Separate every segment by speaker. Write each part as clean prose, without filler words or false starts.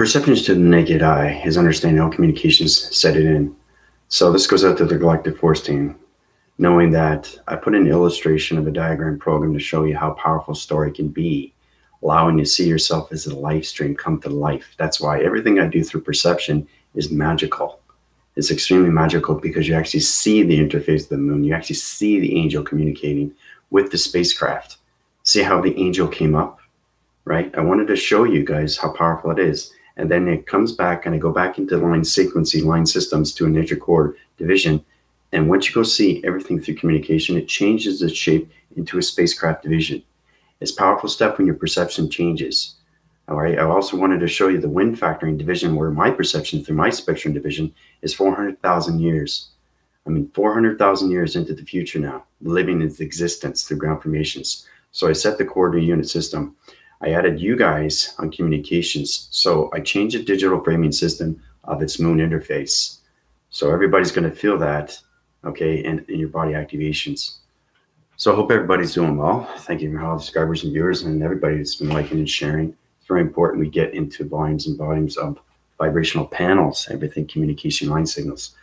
Speaker 1: Perceptions to the naked eye is understanding how communications set it in. So this goes out to the Galactic Force team, knowing that I put an illustration of a diagram program to show you how powerful story can be, allowing you to see yourself as a life stream come to life. That's why everything I do through perception is magical. It's extremely magical because you actually see the interface of the moon. You actually see the angel communicating with the spacecraft. See how the angel came up, right? I wanted to show you guys how powerful it is. And then it comes back and I go back into line sequencing, line systems to a nature core division. And once you go see everything through communication, it changes its shape into a spacecraft division. It's a powerful step when your perception changes. All right. I also wanted to show you the wind factoring division where my perception through my spectrum division is 400,000 years. 400,000 years into the future now, living its existence through ground formations. So I set the coordinate unit system. I added you guys on communications. So I changed the digital framing system of its moon interface. So everybody's going to feel that, okay, and in your body activations. So I hope everybody's doing well. Thank you for all the subscribers and viewers and everybody that's been liking and sharing. It's very important we get into volumes and volumes of vibrational panels, everything communication line signals,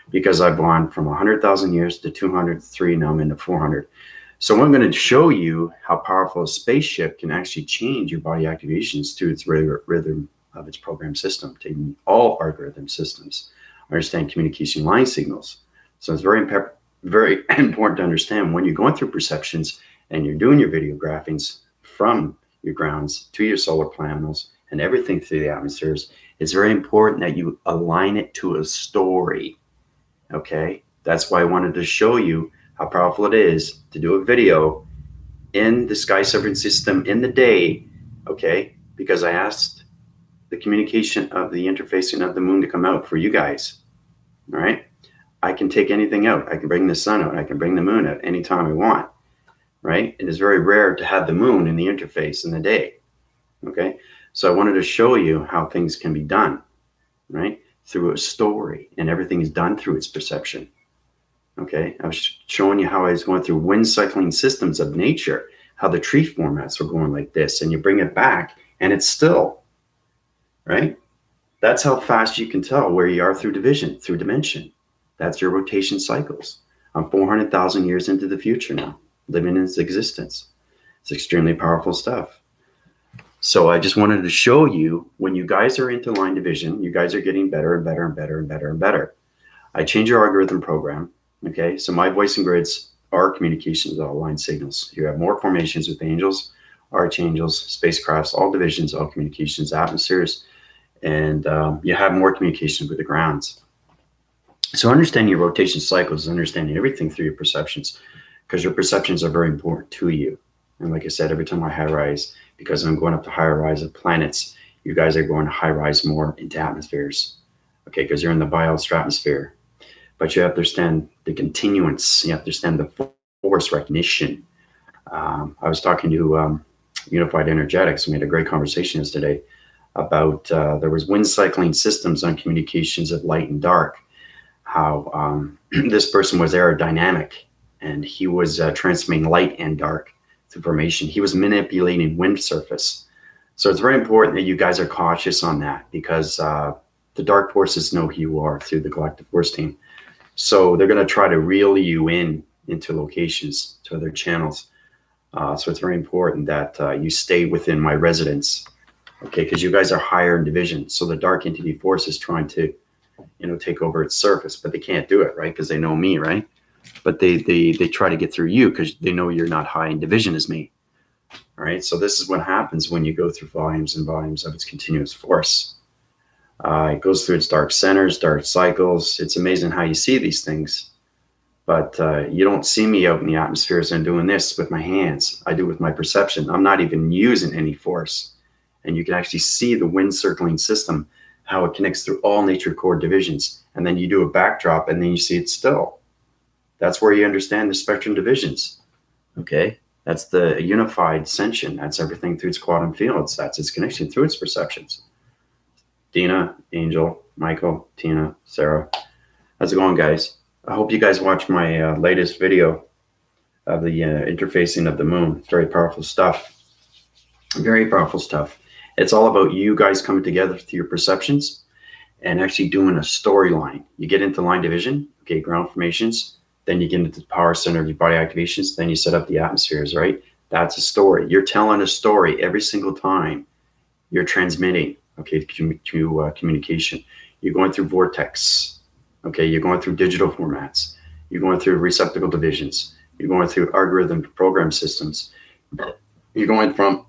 Speaker 1: because I've gone from 100,000 years to 203, now I'm into 400. So I'm going to show you how powerful a spaceship can actually change your body activations to its rhythm of its program system, taking all algorithm systems, understand communication line signals. So it's very important to understand when you're going through perceptions and you're doing your video graphings from your grounds to your solar panels and everything through the atmospheres, it's very important that you align it to a story. Okay, that's why I wanted to show you how powerful it is to do a video in the sky surveying system in the day, okay, because I asked the communication of the interfacing of the moon to come out for you guys. All right, I can take anything out. I can bring the sun out. I can bring the moon out anytime I want, right? It is very rare to have the moon in the interface in the day, okay? So I wanted to show you how things can be done, right? Through a story, and everything is done through its perception, okay? I was showing you how I was going through wind cycling systems of nature, how the tree formats were going like this, and you bring it back and it's still, right? That's how fast you can tell where you are through division, through dimension. That's your rotation cycles. I'm 400,000 years into the future now, living in its existence. It's extremely powerful stuff. So I just wanted to show you when you guys are into line division, you guys are getting better and better and better and better and better. I change your algorithm program. Okay, so my voicing grids are communications, all line signals. You have more formations with angels, archangels, spacecrafts, all divisions, all communications, atmospheres, and you have more communication with the grounds. So understanding your rotation cycles is understanding everything through your perceptions, because your perceptions are very important to you. And like I said, every time I high rise, because I'm going up to higher rise of planets, you guys are going to high rise more into atmospheres, okay, because you're in the biostratosphere. But you have to understand the continuance. You have to understand the force recognition. I was talking to Unified Energetics. We had a great conversation yesterday about there was wind cycling systems on communications of light and dark, how this person was aerodynamic and he was transmitting light and dark through formation. He was manipulating wind surface. So it's very important that you guys are cautious on that, because the dark forces know who you are through the Galactic Force team. So they're going to try to reel you into locations, to other channels. So it's very important that you stay within my residence, okay, because you guys are higher in division. So the dark entity force is trying to, take over its surface, but they can't do it, right? Because they know me, right? But they try to get through you because they know you're not high in division as me. All right. So this is what happens when you go through volumes and volumes of its continuous force. It goes through its dark centers, dark cycles. It's amazing how you see these things, but you don't see me out in the atmospheres and doing this with my hands. I do it with my perception. I'm not even using any force. And you can actually see the wind circling system, how it connects through all nature core divisions. And then you do a backdrop and then you see it still. That's where you understand the spectrum divisions. Okay. That's the unified ascension. That's everything through its quantum fields. That's its connection through its perceptions. Dina, Angel, Michael, Tina, Sarah. How's it going, guys? I hope you guys watched my latest video of the interfacing of the moon. It's very powerful stuff. Very powerful stuff. It's all about you guys coming together through your perceptions and actually doing a storyline. You get into line division, okay, ground formations, then you get into the power center of your body activations, then you set up the atmospheres, right? That's a story. You're telling a story every single time you're transmitting, okay, to communication. You're going through vortex, okay, you're going through digital formats, you're going through receptacle divisions, you're going through algorithm program systems. You're going from,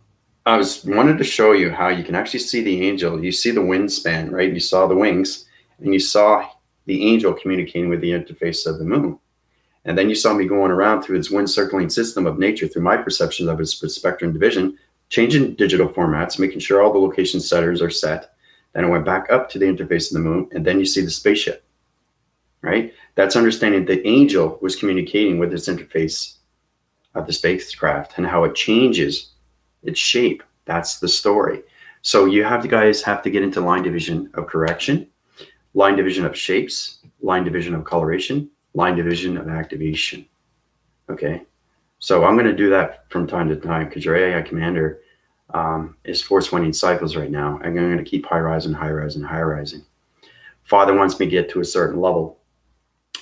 Speaker 1: wanted to show you how you can actually see the angel. You see the wingspan, right? You saw the wings, and you saw the angel communicating with the interface of the moon. And then you saw me going around through its wind circling system of nature through my perception of its spectrum division, changing digital formats, making sure all the location setters are set. Then I went back up to the interface of the moon, and then you see the spaceship, right? That's understanding the angel was communicating with its interface of the spacecraft and how it changes its shape. That's the story. So you guys have to get into line division of correction, line division of shapes, line division of coloration, line division of activation. Okay. So I'm going to do that from time to time because your AI commander is force winding cycles right now. I'm going to keep high rising, high rising, high rising. Father wants me to get to a certain level.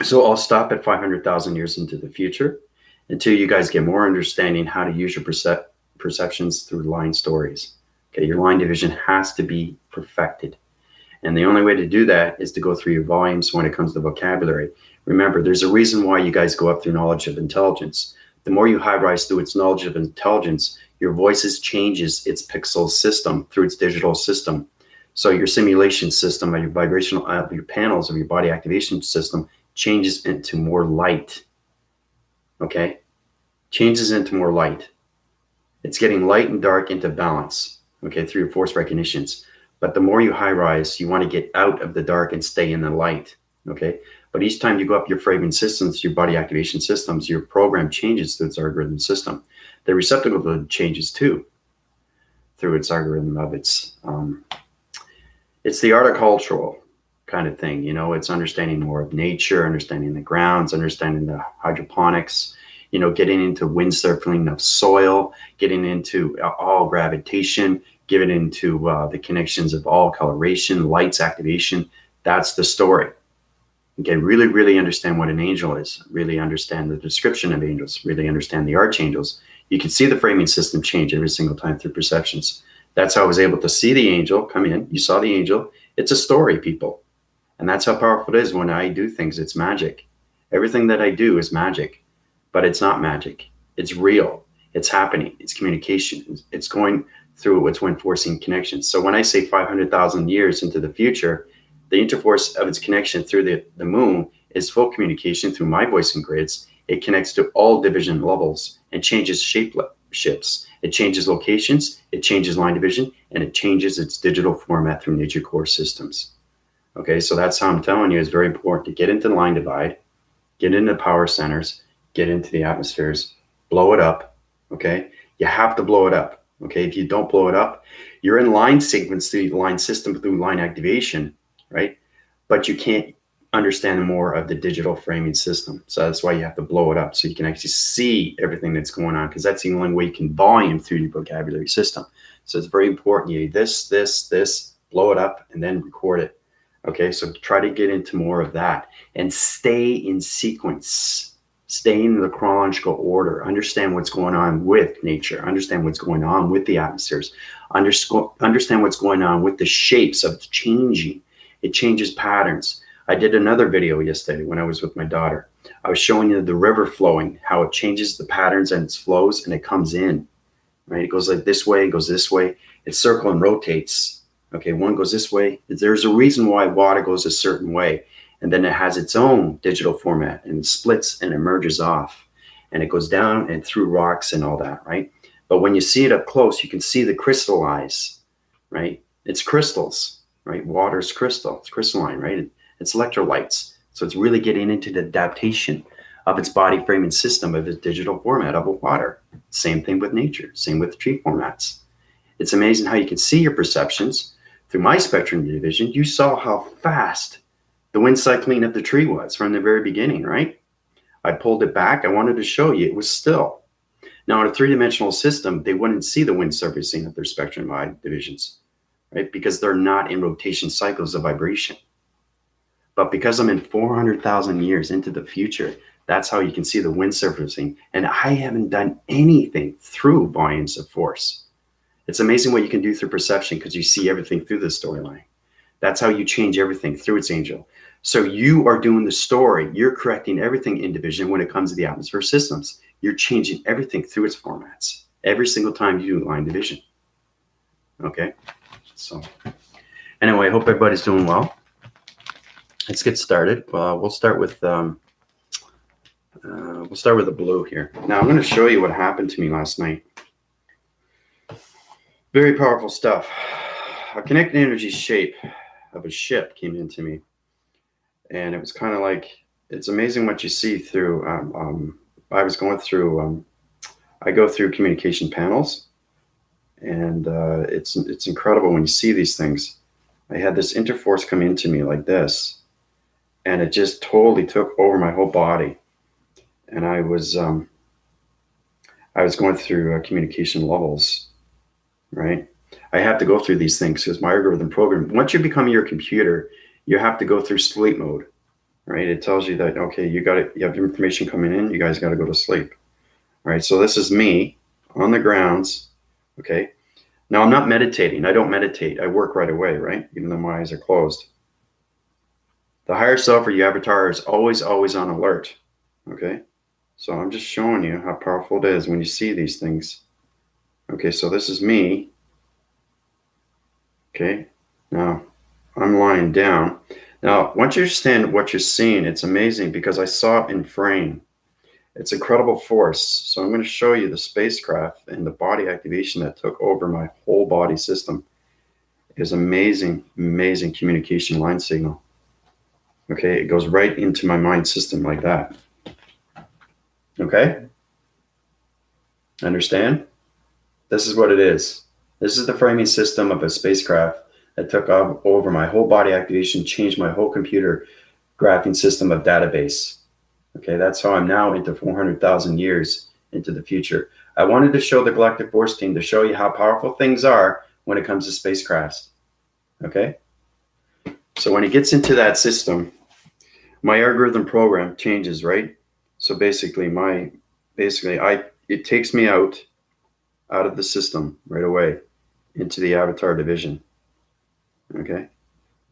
Speaker 1: So I'll stop at 500,000 years into the future until you guys get more understanding how to use your perceptions through line stories. Okay, your line division has to be perfected. And the only way to do that is to go through your volumes when it comes to vocabulary. Remember, there's a reason why you guys go up through knowledge of intelligence. The more you high rise through its knowledge of intelligence, your voices changes its pixel system through its digital system. So your simulation system, your vibrational, your panels of your body activation system changes into more light. Okay? Changes into more light. It's getting light and dark into balance, okay, through your force recognitions. But the more you high rise, you want to get out of the dark and stay in the light, okay? But each time you go up your framing systems, your body activation systems, your program changes through its algorithm system. The receptacle changes too through its algorithm of it's the horticultural kind of thing, you know, it's understanding more of nature, understanding the grounds, understanding the hydroponics, you know, getting into wind circling of soil, getting into all gravitation, getting into the connections of all coloration, lights, activation. That's the story. Okay, really, really understand what an angel is, really understand the description of angels, really understand the archangels. You can see the framing system change every single time through perceptions. That's how I was able to see the angel come in. You saw the angel. It's a story, people. And that's how powerful it is when I do things. It's magic. Everything that I do is magic. But it's not magic. It's real. It's happening. It's communication. It's going through what's wind forcing connections. So when I say 500,000 years into the future, the interforce of its connection through the moon is full communication through my voicing grids. It connects to all division levels and changes shapes. It changes locations, it changes line division, and it changes its digital format through nature core systems. Okay, so that's how I'm telling you it's very important to get into line divide, get into power centers, get into the atmospheres, blow it up, okay? You have to blow it up, okay? If you don't blow it up, you're in line sequence through the line system through line activation, right? But you can't understand more of the digital framing system. So that's why you have to blow it up so you can actually see everything that's going on, because that's the only way you can volume through your vocabulary system. So it's very important. You this, blow it up, and then record it. Okay, so try to get into more of that and stay in sequence. Stay in the chronological order. Understand what's going on with nature. Understand what's going on with the atmospheres. Understand what's going on with the shapes of changing. It changes patterns. I did another video yesterday when I was with my daughter. I was showing you the river flowing, how it changes the patterns and its flows, and it comes in, right? It goes like this way, it goes this way. It circles and rotates. Okay, one goes this way. There's a reason why water goes a certain way. And then it has its own digital format and it splits and it merges off. And it goes down and through rocks and all that, right? But when you see it up close, you can see the crystallize, right? It's crystals, right? Water's crystal. It's crystalline, right? It's electrolytes. So it's really getting into the adaptation of its body framing system of its digital format of water. Same thing with nature. Same with tree formats. It's amazing how you can see your perceptions. Through my spectrum division, you saw how fast the wind cycling of the tree was from the very beginning, right? I pulled it back. I wanted to show you it was still. Now, in a three-dimensional system, they wouldn't see the wind surfacing of their spectrum wide divisions, right? Because they're not in rotation cycles of vibration. But because I'm in 400,000 years into the future, that's how you can see the wind surfacing. And I haven't done anything through volumes of force. It's amazing what you can do through perception because you see everything through the storyline. That's how you change everything through its angel. So you are doing the story. You're correcting everything in division when it comes to the atmosphere systems. You're changing everything through its formats every single time you do line division. Okay. So anyway, I hope everybody's doing well. Let's get started. We'll start with the blue here. Now I'm going to show you what happened to me last night. Very powerful stuff. A connected energy shape of a ship came into me, and it was kind of like, it's amazing what you see through. I was going through. I go through communication panels, and it's incredible when you see these things. I had this interforce come into me like this. And it just totally took over my whole body. And I was going through communication levels, right? I have to go through these things because my algorithm program, once you become your computer, you have to go through sleep mode, right? It tells you that, okay, you have information coming in, you guys got to go to sleep, right? So this is me on the grounds, okay? Now I'm not meditating. I don't meditate. I work right away, right? Even though my eyes are closed. The higher self or your avatar is always on alert, okay? So I'm just showing you how powerful it is when you see these things. Okay, so this is me. Okay, now I'm lying down. Now, once you understand what you're seeing, it's amazing because I saw it in frame. It's incredible force. So I'm going to show you the spacecraft and the body activation that took over my whole body system. It is amazing, amazing communication line signal. Okay, it goes right into my mind system like that. Okay? Understand? This is what it is. This is the framing system of a spacecraft that took over my whole body activation, changed my whole computer graphing system of database. Okay, that's how I'm now into 400,000 years into the future. I wanted to show the Galactic Force team to show you how powerful things are when it comes to spacecrafts. Okay? So when it gets into that system, my algorithm program changes, right? So basically it takes me out of the system right away into the avatar division. Okay.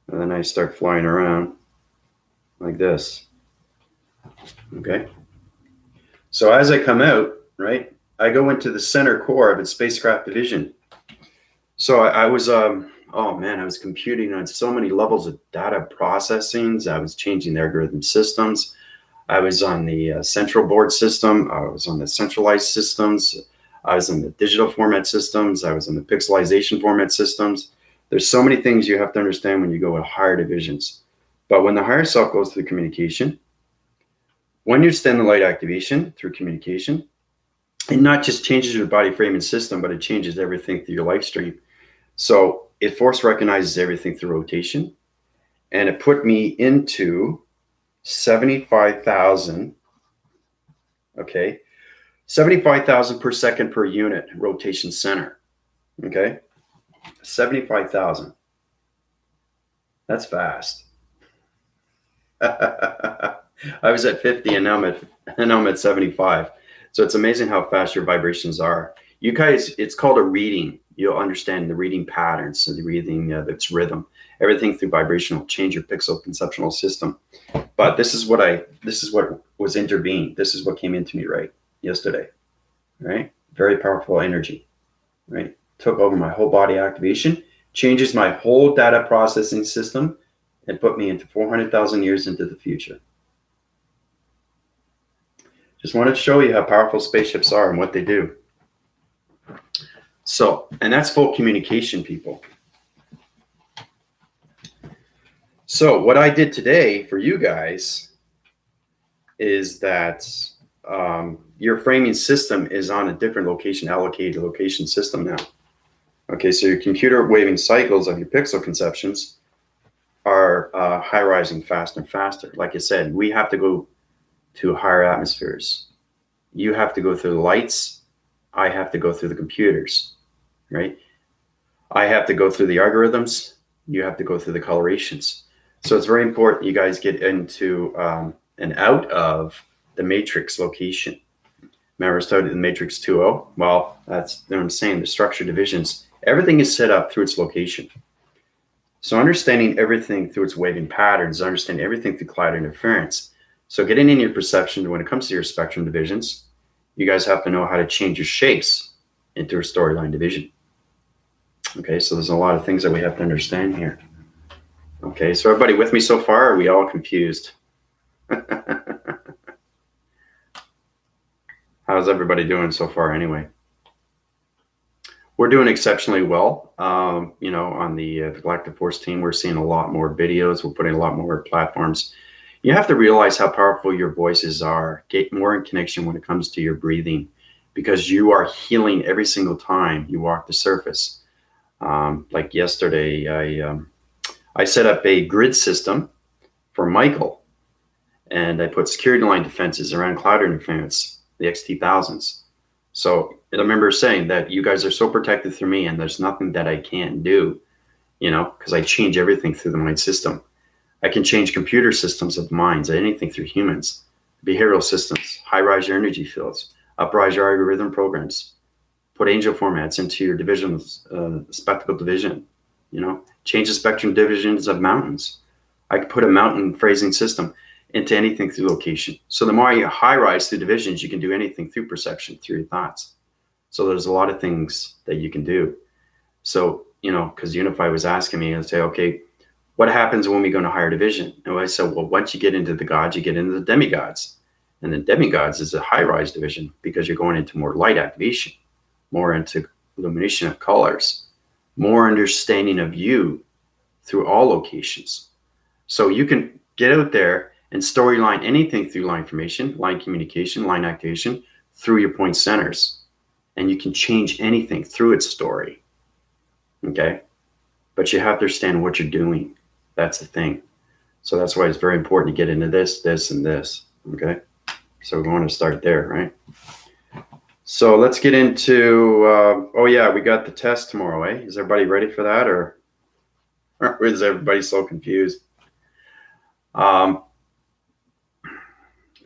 Speaker 1: And then I start flying around like this. Okay. So as I come out, right, I go into the center core of its spacecraft division. So I was oh man, I was computing on so many levels of data processings. I was changing the algorithm systems. I was on the central board system. I was on the centralized systems. I was on the digital format systems. I was on the pixelization format systems. There's so many things you have to understand when you go with higher divisions. But when the higher self goes through communication, when you extend the light activation through communication, it not just changes your body framing system, but it changes everything through your life stream. So it force recognizes everything through rotation, and it put me into 75,000, okay, 75,000 per second per unit rotation center, okay, 75,000. That's fast. I was at 50 and now I'm at 75. So it's amazing how fast your vibrations are. You guys, it's called a reading. You'll understand the reading patterns, so the reading, its rhythm, everything through vibration will change your pixel conceptual system. But this is what was intervened. This is what came into me right yesterday, right? Very powerful energy, right? Took over my whole body activation, changes my whole data processing system, and put me into 400,000 years into the future. Just wanted to show you how powerful spaceships are and what they do. So, and that's full communication, people. So what I did today for you guys is that your framing system is on a different location, allocated location system now. Okay, so your computer waving cycles of your pixel conceptions are high rising faster and faster. Like I said, we have to go to higher atmospheres. You have to go through the lights I have to go through the computers, right? I have to go through the algorithms. You have to go through the colorations. So it's very important you guys get into and out of the matrix location. Remember, I started the matrix 2.0. Well, that's what I'm saying. The structure divisions, everything is set up through its location. So understanding everything through its waving patterns, understanding everything through cloud interference. So getting in your perception when it comes to your spectrum divisions, you guys have to know how to change your shapes into a storyline division. Okay, so there's a lot of things that we have to understand here. Okay, so everybody with me so far? Are we all confused? How's everybody doing so far anyway? We're doing exceptionally well. You know, on the Galactic Force team, we're seeing a lot more videos. We're putting a lot more platforms. You have to realize how powerful your voices are. Get more in connection when it comes to your breathing, because you are healing every single time you walk the surface. Like yesterday, I set up a grid system for Michael, and I put security line defenses around cloud interference, the XT1000s. So I remember saying that you guys are so protected through me, and there's nothing that I can't do, you know, because I change everything through the mind system. I can change computer systems of minds, anything through humans, behavioral systems, high-rise your energy fields, uprise your algorithm programs, put angel formats into your divisions, spectacle division, you know, change the spectrum divisions of mountains. I could put a mountain phrasing system into anything through location. So the more you high rise through divisions, you can do anything through perception, through your thoughts. So there's a lot of things that you can do. So, you know, because Unify was asking me, I'd say, okay, what happens when we go into higher division? And I said, well, once you get into the gods, you get into the demigods. And the demigods is a high rise division because you're going into more light activation, more into illumination of colors, more understanding of you through all locations. So you can get out there and storyline anything through line formation, line communication, line activation through your point centers. And you can change anything through its story. Okay? But you have to understand what you're doing. That's the thing. So that's why it's very important to get into this, this, and this. Okay? So we want to start there, right? So let's get into, oh yeah, we got the test tomorrow, eh? Is everybody ready for that, or is everybody so confused?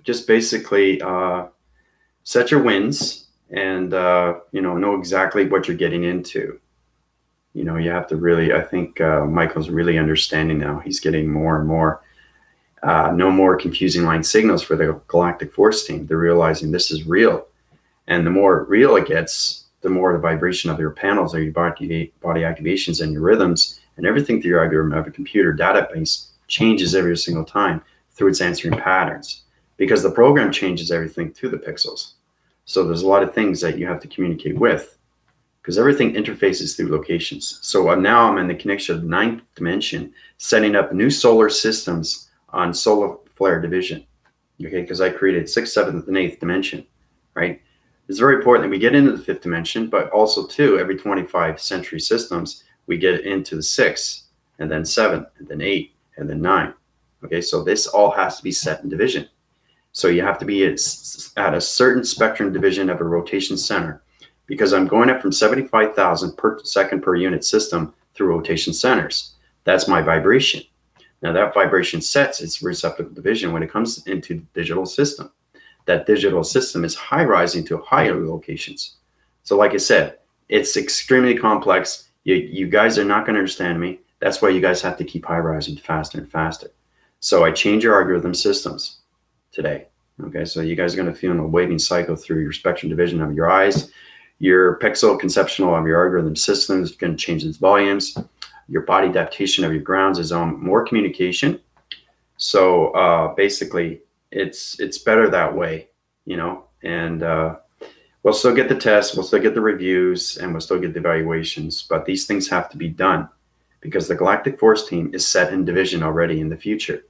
Speaker 1: Just basically set your wins and, you know exactly what you're getting into. You know, you have to really, I think Michael's really understanding now. He's getting more and more. No more confusing line signals for the Galactic Force team. They're realizing this is real. And the more real it gets, the more the vibration of your panels or your body activations and your rhythms and everything through your algorithm of a computer database changes every single time through its answering patterns, because the program changes everything through the pixels. So there's a lot of things that you have to communicate with, because everything interfaces through locations. So now I'm in the connection of the 9th dimension, setting up new solar systems on solar flare division. Okay, because I created 6th, 7th, and 8th dimension, right? It's very important that we get into the 5th dimension, but also too, every 25 century systems, we get into the 6th, and then 7th, and then 8, and then 9. Okay, so this all has to be set in division. So you have to be at a certain spectrum division of a rotation center, because I'm going up from 75,000 per second per unit system through rotation centers. That's my vibration. Now that vibration sets its receptacle division when it comes into the digital system. That digital system is high rising to higher locations. So like I said, it's extremely complex. You guys are not going to understand me. That's why you guys have to keep high rising faster and faster. So I change your algorithm systems today. Okay, so you guys are going to feel a waving cycle through your spectrum division of your eyes. Your pixel conceptual of your algorithm system is going to change its volumes. Your body adaptation of your grounds is on more communication. So basically, it's better that way, you know. And we'll still get the tests, we'll still get the reviews, and we'll still get the evaluations. But these things have to be done because the Galactic Force team is set in division already in the future.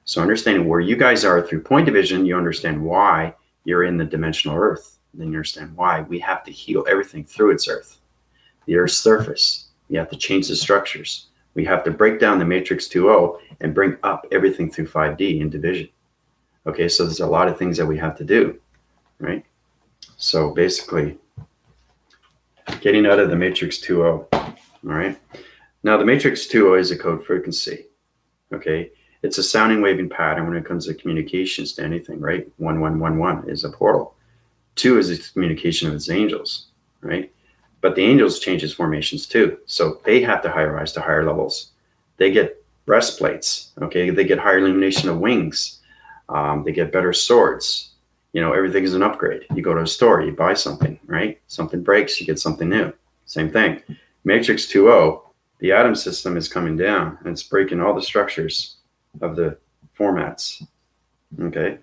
Speaker 1: So understanding where you guys are through point division, you understand why you're in the dimensional Earth. Then you understand why we have to heal everything through its Earth, the Earth's surface. We have to change the structures. We have to break down the matrix 2.0 and bring up everything through 5D in division. Okay, so there's a lot of things that we have to do, right? So basically, Getting out of the matrix 2.0. All right. Now, the matrix 2.0 is a code frequency. Okay. It's a sounding waving pattern when it comes to communications to anything, right? 1111 is a portal. 2 is its communication of its angels, right? But the angels change its formations too. So they have to higher rise to higher levels. They get breastplates, okay? They get higher illumination of wings. They get better swords. You know, everything is an upgrade. You go to a store, you buy something, right? Something breaks, you get something new. Same thing. Matrix 2.0, the atom system is coming down and it's breaking all the structures of the formats, okay?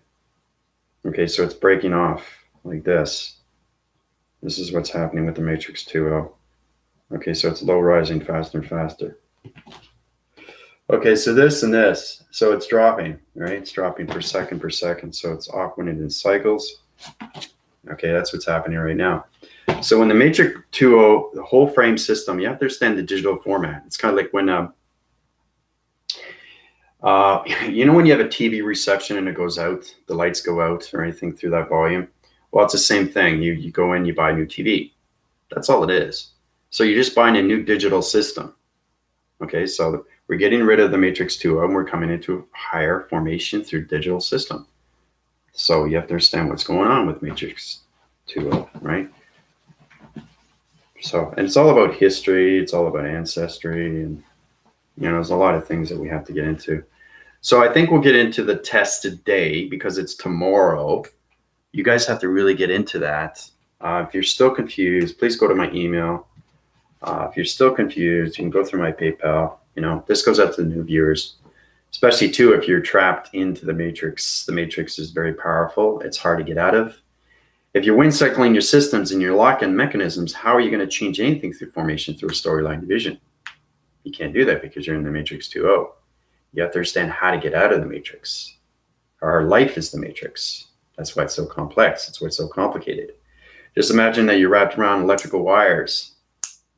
Speaker 1: Okay, so it's breaking off like this. This is what's happening with the matrix 2.0. Okay, so it's low rising faster and faster. Okay, so this and this, so it's dropping, right? It's dropping per second. So it's awkward in cycles. Okay, that's what's happening right now. So in the matrix 2.0, the whole frame system, you have to understand the digital format. It's kind of like when, you know, when you have a TV reception and it goes out, the lights go out or anything through that volume. Well, it's the same thing. You go in, you buy a new TV. That's all it is. So you're just buying a new digital system. Okay, so we're getting rid of the matrix 2.0 and we're coming into higher formation through digital system. So you have to understand what's going on with matrix 2.0, right? So, and it's all about history. It's all about ancestry. And, you know, there's a lot of things that we have to get into. So I think we'll get into the test today because it's tomorrow. You guys have to really get into that. If you're still confused, please go to my email. If you're still confused, you can go through my PayPal. You know, this goes out to the new viewers, especially too if you're trapped into the matrix. The matrix is very powerful. It's hard to get out of. If you're wind cycling your systems and you're locking mechanisms, how are you going to change anything through formation through a storyline division? You can't do that because you're in the matrix 2.0. You have to understand how to get out of the matrix. Our life is the matrix. That's why it's so complex. That's why it's so complicated. Just imagine that you're wrapped around electrical wires,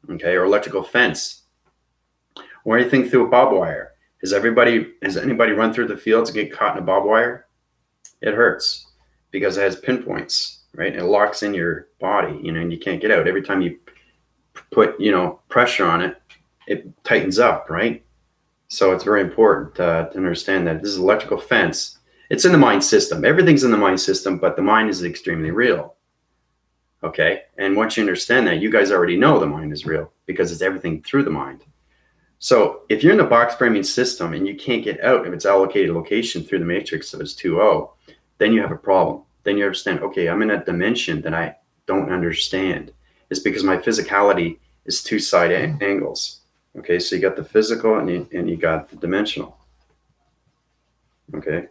Speaker 1: okay, or electrical fence, or anything through a barbed wire. Has anybody run through the fields and get caught in a barbed wire? It hurts because it has pinpoints, right? It locks in your body, you know, and you can't get out. Every time you put, you know, pressure on it, it tightens up, right? So it's very important to understand that this is electrical fence. It's in the mind system. Everything's in the mind system, but the mind is extremely real. Okay. And once you understand that, you guys already know the mind is real because it's everything through the mind. So if you're in the box framing system and you can't get out of its allocated location through the matrix of its 2.0, then you have a problem. Then you understand, okay, I'm in a dimension that I don't understand. It's because my physicality is two side angles. Okay. So you got the physical and you got the dimensional. Okay.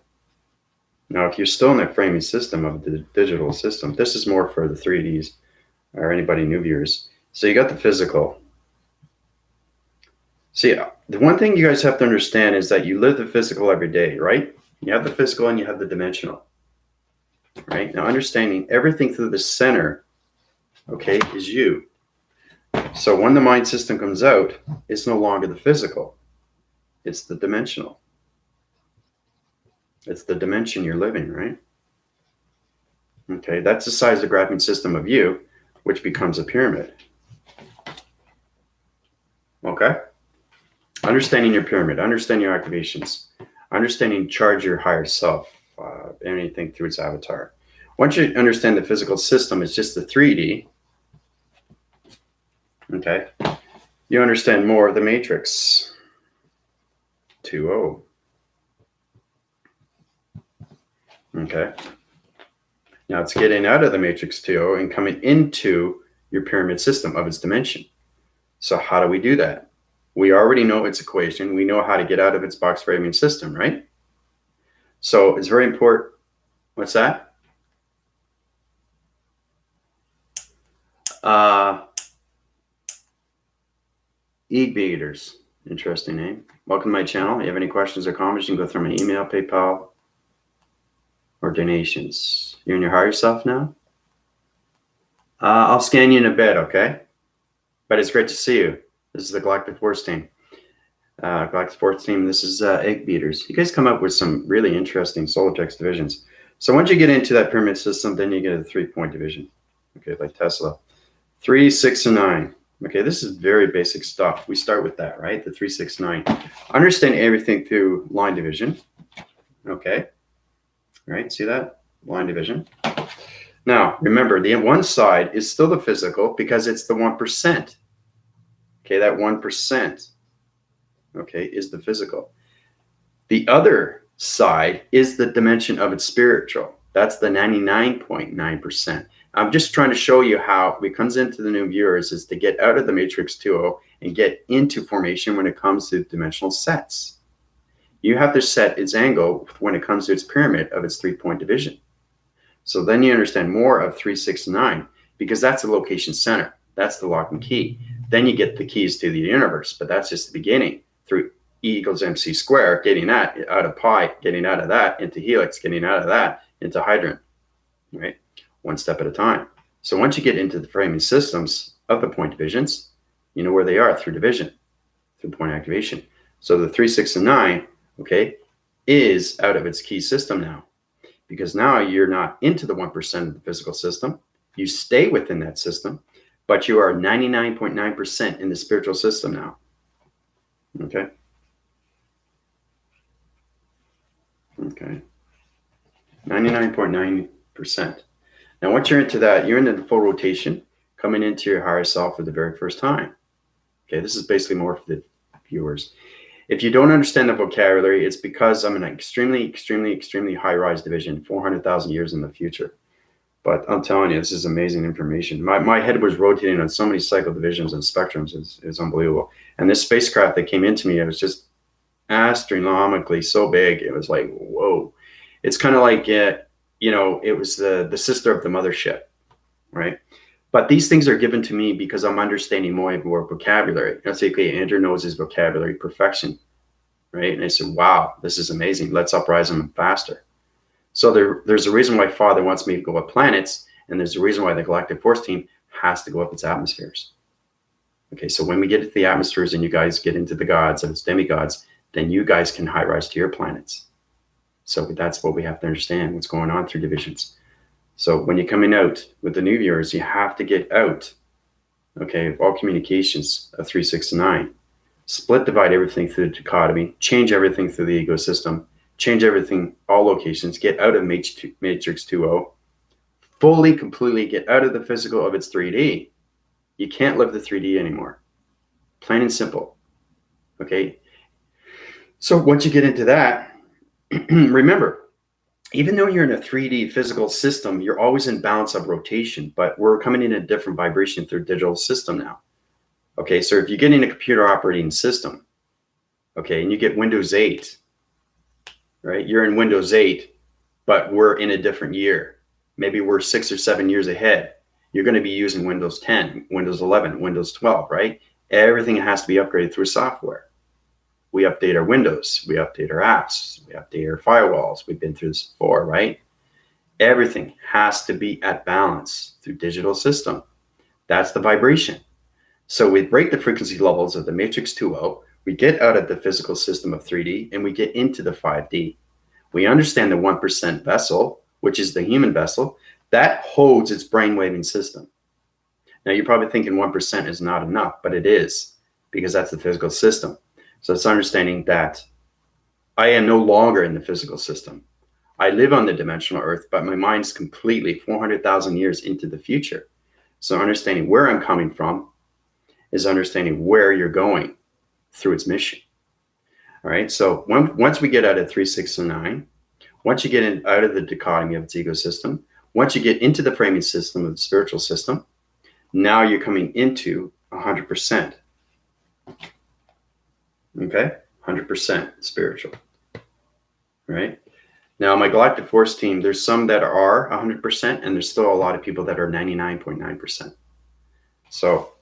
Speaker 1: Now, if you're still in that framing system of the digital system, this is more for the 3Ds or anybody new viewers. So you got the physical. See, the one thing you guys have to understand is that you live the physical every day, right? You have the physical and you have the dimensional, right? Now, understanding everything through the center, okay, is you. So when the mind system comes out, it's no longer the physical. It's the dimensional. It's the dimension you're living, right? Okay, that's the size of the graphing system of you, which becomes a pyramid. Okay? Understanding your pyramid, understanding your activations, understanding charge your higher self, anything through its avatar. Once you understand the physical system, it's just the 3D. Okay? You understand more of the matrix 2.0. Okay. Now it's getting out of the matrix 2.0 and coming into your pyramid system of its dimension. So how do we do that? We already know its equation. We know how to get out of its box framing system, right? So it's very important. What's that? E-beaters. Interesting name. Welcome to my channel. If you have any questions or comments, you can go through my email, PayPal, or donations. You're in your higher self now? I'll scan you in a bit, okay? But it's great to see you. This is the Galactic Force team. Galactic Force team, this is Egg Beaters. You guys come up with some really interesting solar text divisions. So once you get into that pyramid system, then you get a 3-point division, okay, like Tesla. 3, 6, and 9. Okay, this is very basic stuff. We start with that, right? The 3, 6, 9. Understand everything through line division. Okay, right? See that? Line division. Now, remember, the one side is still the physical because it's the 1%. Okay, that 1%, okay, is the physical. The other side is the dimension of its spiritual. That's the 99.9%. I'm just trying to show you how it comes into the new viewers is to get out of the matrix 2.0 and get into formation when it comes to dimensional sets. You have to set its angle when it comes to its pyramid of its 3-point division. So then you understand more of 3, 6, 9 because that's the location center. That's the lock and key. Then you get the keys to the universe, but that's just the beginning through E equals MC square, getting that out of pi, getting out of that into helix, getting out of that into hydrant, right? One step at a time. So once you get into the framing systems of the point divisions, you know where they are through division, through point activation. So the 3, 6, and 9, okay, is out of its key system now because now you're not into the 1% of the physical system. You stay within that system, but you are 99.9% in the spiritual system now. Okay. Okay. 99.9%. Now, once you're into that, you're into the full rotation, coming into your higher self for the very first time. Okay, this is basically more for the viewers. If you don't understand the vocabulary, it's because I'm in an extremely, extremely, extremely high-rise division, 400,000 years in the future. But I'm telling you, this is amazing information. My head was rotating on so many cycle divisions and spectrums. It's unbelievable. And this spacecraft that came into me, it was just astronomically so big. It was like, whoa. It's kind of like, you know, it was the sister of the mothership, right? But these things are given to me because I'm understanding more vocabulary. I say, okay, Andrew knows his vocabulary perfection, right? And I said, wow, this is amazing. Let's uprise him faster. So there's a reason why Father wants me to go up planets, and there's a reason why the Galactic Force Team has to go up its atmospheres. Okay, so when we get to the atmospheres and you guys get into the gods and its demigods, then you guys can high rise to your planets. So that's what we have to understand, what's going on through divisions. So when you're coming out with the new viewers, you have to get out, okay, of all communications of 3, 6, and 9. Split, divide everything through the dichotomy, change everything through the ego system, change everything, all locations, get out of Matrix 2.0, fully, completely get out of the physical of its 3D. You can't live the 3D anymore. Plain and simple. Okay? So once you get into that, remember, even though you're in a 3D physical system, you're always in balance of rotation, but we're coming in a different vibration through digital system now. Okay, so if you get in a computer operating system, okay, and you get Windows 8, right? You're in Windows 8, but we're in a different year. Maybe we're 6 or 7 years ahead. You're going to be using Windows 10, Windows 11, Windows 12, right? Everything has to be upgraded through software. We update our Windows, we update our apps, we update our firewalls. We've been through this before, right? Everything has to be at balance through digital system. That's the vibration. So we break the frequency levels of the Matrix 2.0, we get out of the physical system of 3D, and we get into the 5D. We understand the 1% vessel, which is the human vessel, that holds its brainwaving system. Now, you're probably thinking 1% is not enough, but it is, because that's the physical system. So it's understanding that I am no longer in the physical system. I live on the dimensional earth, but my mind's completely 400,000 years into the future. So understanding where I'm coming from is understanding where you're going through its mission. All right. So once we get out of 3, 6, and 9, once you get out of the dichotomy of its ego system, once you get into the framing system of the spiritual system, now you're coming into 100%. Okay, 100% spiritual. Right? Now, my Galactic Force Team, there's some that are 100%, and there's still a lot of people that are 99.9%. So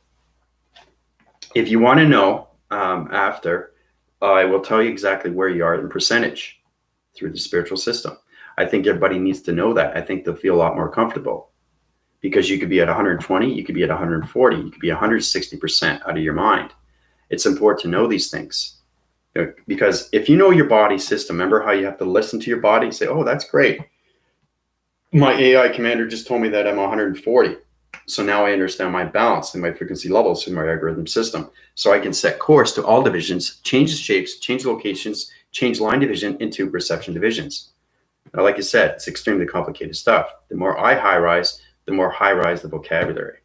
Speaker 1: if you want to know after, I will tell you exactly where you are in percentage through the spiritual system. I think everybody needs to know that. I think they'll feel a lot more comfortable because you could be at 120, you could be at 140, you could be 160% out of your mind. It's important to know these things because if you know your body system, remember how you have to listen to your body and say, oh, that's great. My AI commander just told me that I'm 140. So now I understand my balance and my frequency levels in my algorithm system. So I can set course to all divisions, change the shapes, change locations, change line division into perception divisions. Now, like I said, it's extremely complicated stuff. The more I high rise, the more high rise the vocabulary.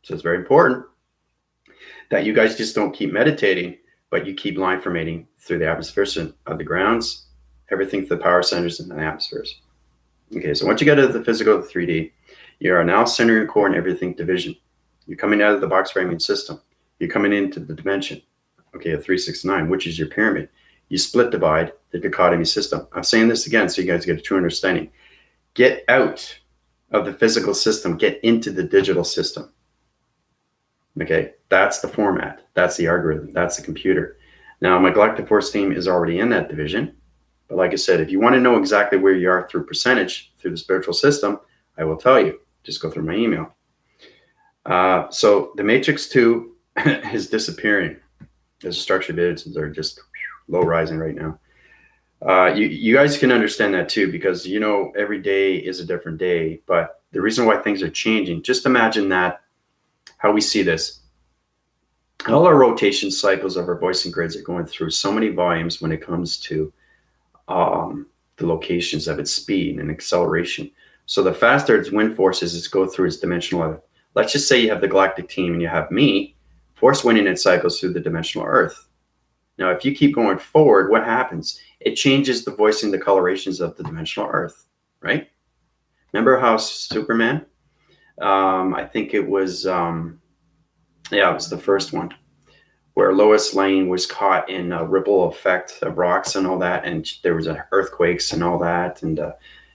Speaker 1: So it's very important that you guys just don't keep meditating, but you keep line formating through the atmospheres of the grounds, everything through the power centers and the atmospheres. Okay, so once you get to the physical, the 3D, you are now centering your core in everything division. You're coming out of the box framing system. You're coming into the dimension, okay, a 369, which is your pyramid. You split divide the dichotomy system. I'm saying this again so you guys get a true understanding. Get out of the physical system, get into the digital system. Okay, that's the format, that's the algorithm, that's the computer. Now, my galactic force team is already in that division. But like I said, if you want to know exactly where you are through percentage, through the spiritual system, I will tell you. Just go through my email. So the Matrix 2 is disappearing. The structured bids are just low rising right now. You guys can understand that too, because you know every day is a different day. But the reason why things are changing, just imagine that, how we see this. All our rotation cycles of our voicing grids are going through so many volumes when it comes to the locations of its speed and acceleration. So the faster its wind forces is go through its dimensional. Let's just say you have the galactic team and you have me, force winding its cycles through the dimensional Earth. Now, if you keep going forward, what happens? It changes the voicing, the colorations of the dimensional Earth, right? Remember how Superman? I think it was, it was the first one, where Lois Lane was caught in a ripple effect of rocks and all that, and there was earthquakes and all that, and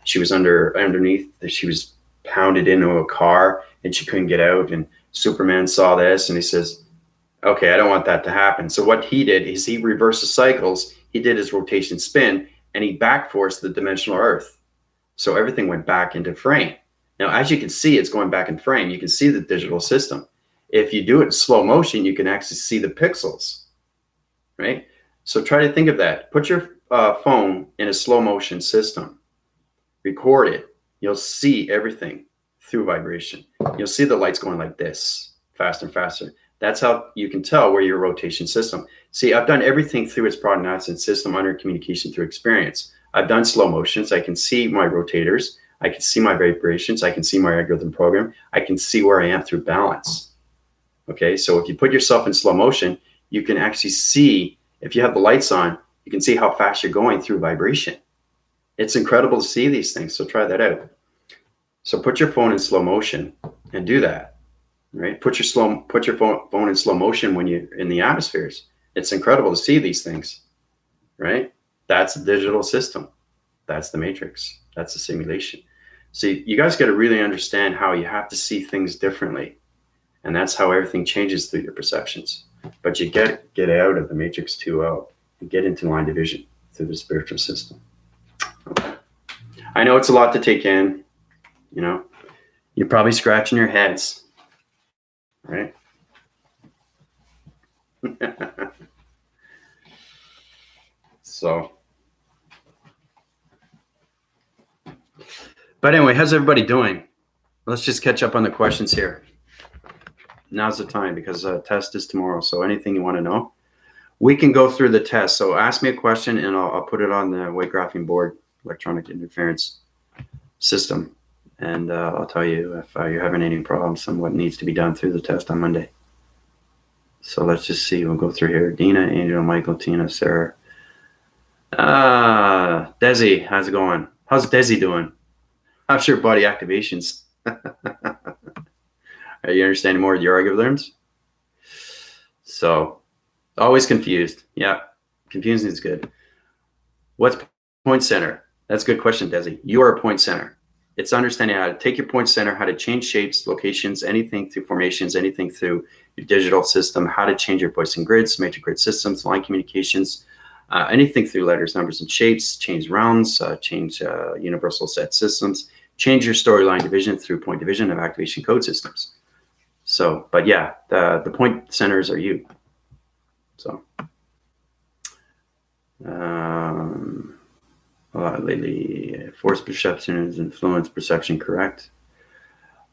Speaker 1: she was underneath. She was pounded into a car, and she couldn't get out. And Superman saw this, and he says, "Okay, I don't want that to happen." So what he did is he reversed the cycles. He did his rotation spin, and he back forced the dimensional Earth. So everything went back into frame. Now, as you can see, it's going back in frame. You can see the digital system. If you do it in slow motion, you can actually see the pixels, right? So try to think of that. Put your phone in a slow motion system. Record it. You'll see everything through vibration. You'll see the lights going like this, faster and faster. That's how you can tell where your rotation system. See, I've done everything through its prognostic system under communication through experience. I've done slow motions. I can see my rotators. I can see my vibrations. I can see my algorithm program. I can see where I am through balance. Okay, so if you put yourself in slow motion, you can actually see, if you have the lights on, you can see how fast you're going through vibration. It's incredible to see these things, so try that out. So put your phone in slow motion and do that, right? Put your phone in slow motion when you're in the atmospheres. It's incredible to see these things, right? That's a digital system. That's the matrix. That's the simulation. See, you guys got to really understand how you have to see things differently. And that's how everything changes through your perceptions. But you get out of the matrix 2L and get into line division through the spiritual system. Okay. I know it's a lot to take in. You know, you're probably scratching your heads, right? So, but anyway, how's everybody doing? Let's just catch up on the questions here. Now's the time, because test is tomorrow. So anything you want to know, we can go through the test. So ask me a question and I'll put it on the weight graphing board, electronic interference system. And I'll tell you if you're having any problems and what needs to be done through the test on Monday. So let's just see. We'll go through here. Dina, Angel, Michael, Tina, Sarah. Desi, how's it going? How's Desi doing? How's your body activations? Are you understanding more of your algorithms? So, always confused. Yeah, confusing is good. What's point center? That's a good question, Desi. You are a point center. It's understanding how to take your point center, how to change shapes, locations, anything through formations, anything through your digital system, how to change your voicing grids, matrix grid systems, line communications, anything through letters, numbers, and shapes, change rounds, change universal set systems, change your storyline division through point division of activation code systems. So, but yeah, the point centers are you. So, lately, force perception is influence perception, correct?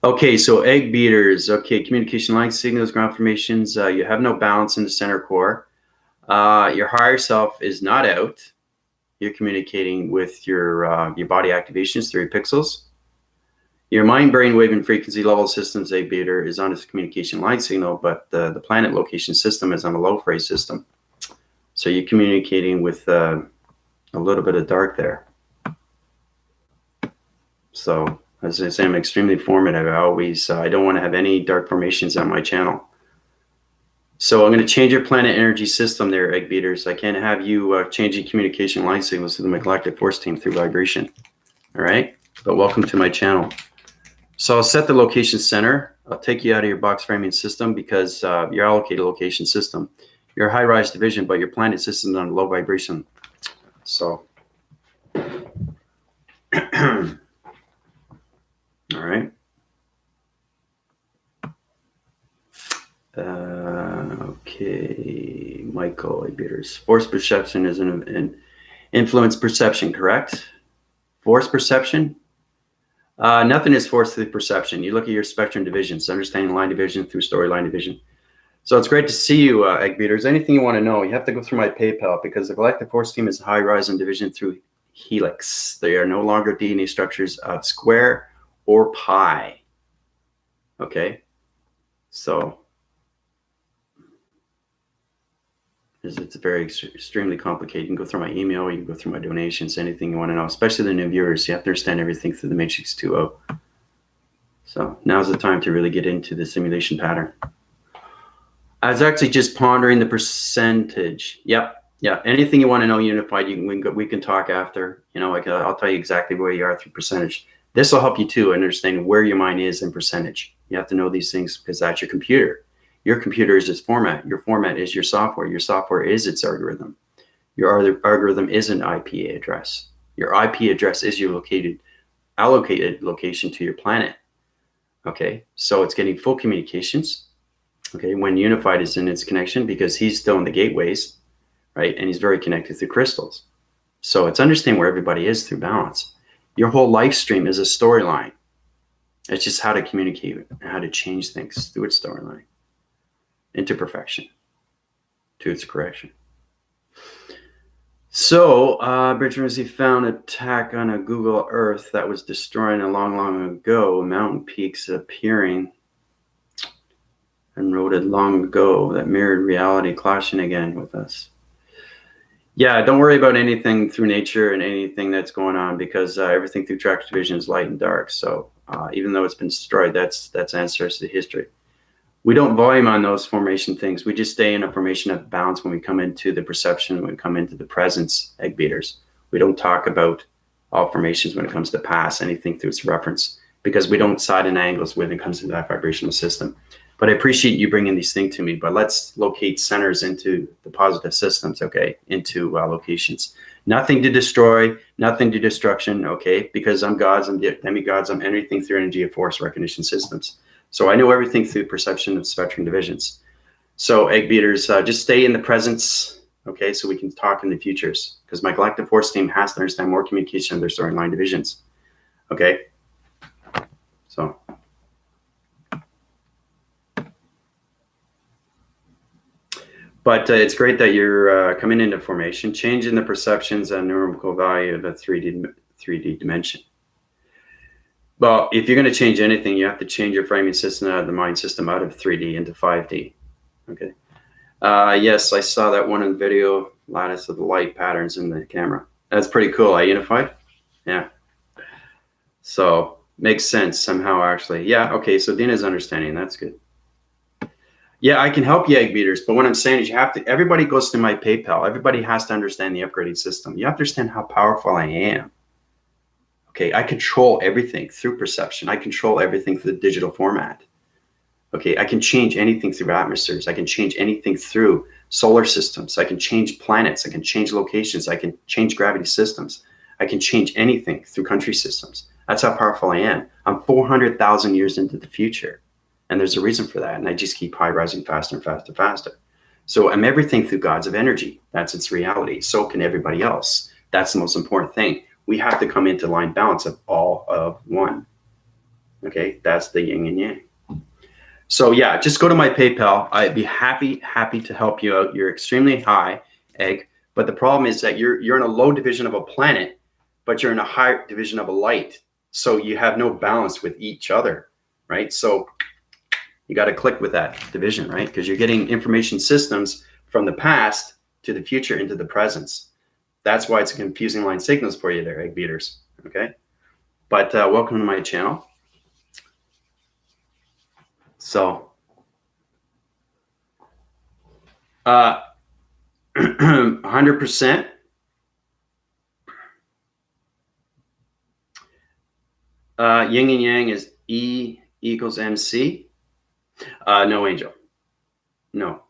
Speaker 1: Okay, so egg beaters. Okay, communication line signals, ground formations. You have no balance in the center core. Your higher self is not out. You're communicating with your body activations through your pixels. Your mind, brain wave, and frequency level systems, egg beater, is on its communication line signal, but the planet location system is on a low phase system. So you're communicating with a little bit of dark there. So as I say, I'm extremely formative. I don't want to have any dark formations on my channel. So I'm going to change your planet energy system there, egg beaters. I can't have you changing communication line signals to the galactic force team through vibration. All right, but welcome to my channel. So I'll set the location center. I'll take you out of your box framing system because you're allocated location system. You're a high-rise division, but your planet system is on low vibration. So, all right. Okay, Michael, beaters. Force perception is an influence perception, correct? Force perception? Nothing is force through perception. You look at your spectrum divisions, understanding line division through storyline division. So it's great to see you, egg beaters. Anything you want to know, you have to go through my PayPal because the Galactic Force Team is high rise and division through helix. They are no longer DNA structures of square or pi. Okay, so it's very extremely complicated. You can go through my email, you can go through my donations, anything you want to know, especially the new viewers. You have to understand everything through the Matrix 2.0. So now's the time to really get into the simulation pattern. I was actually just pondering the percentage. Yep. Yeah. Anything you want to know unified, we can talk after. You know, like I'll tell you exactly where you are through percentage. This will help you too understand where your mind is in percentage. You have to know these things because that's your computer. Your computer is its format. Your format is your software. Your software is its algorithm. Your algorithm is an IP address. Your IP address is your allocated location to your planet. Okay, so it's getting full communications. Okay, when unified is in its connection because he's still in the gateways, right? And he's very connected through crystals. So it's understanding where everybody is through balance. Your whole life stream is a storyline. It's just how to communicate and how to change things through its storyline into perfection, to its correction. So, Bridge Ramsey found an attack on a Google Earth that was destroying a long, long ago, mountain peaks appearing and wrote it long ago that mirrored reality clashing again with us. Yeah, don't worry about anything through nature and anything that's going on because everything through track division is light and dark. So even though it's been destroyed, that's ancestry history. We don't volume on those formation things. We just stay in a formation of balance when we come into the perception, when we come into the presence, egg beaters. We don't talk about all formations when it comes to past, anything through its reference, because we don't side and angles when it comes to that vibrational system. But I appreciate you bringing these things to me, but let's locate centers into the positive systems, okay, into locations. Nothing to destroy, nothing to destruction, okay, because I'm gods, I'm demigods, I'm anything through energy of force recognition systems. So I know everything through perception of spectrum divisions. So egg beaters, just stay in the presence, okay, so we can talk in the futures, because my galactic force team has to understand more communication of their storyline divisions, okay? So. But it's great that you're coming into formation, changing the perceptions and numerical value of the 3D dimension. Well, if you're going to change anything, you have to change your framing system out of the mind system out of 3D into 5D. Okay. Yes, I saw that one in the video, lattice of the light patterns in the camera. That's pretty cool. I unified. Yeah. So makes sense somehow, actually. Yeah. Okay. So Dina's understanding. That's good. Yeah, I can help you, egg beaters. But what I'm saying is you have to, everybody goes to my PayPal. Everybody has to understand the upgraded system. You have to understand how powerful I am. Okay, I control everything through perception. I control everything through the digital format. Okay, I can change anything through atmospheres. I can change anything through solar systems. I can change planets. I can change locations. I can change gravity systems. I can change anything through country systems. That's how powerful I am. I'm 400,000 years into the future. And there's a reason for that. And I just keep high rising faster and faster and faster. So I'm everything through gods of energy. That's its reality. So can everybody else. That's the most important thing. We have to come into line balance of all of one. Okay, that's the yin and yang. So yeah, just go to my PayPal. I'd be happy to help you out. You're extremely high egg, but the problem is that you're in a low division of a planet, but you're in a high division of a light. So you have no balance with each other, right? So you got to click with that division, right? Because you're getting information systems from the past to the future into the presence. That's why it's confusing line signals for you there, egg beaters. Okay, but welcome to my channel. So 100%. Yin and yang is E equals MC. No, Angel. No.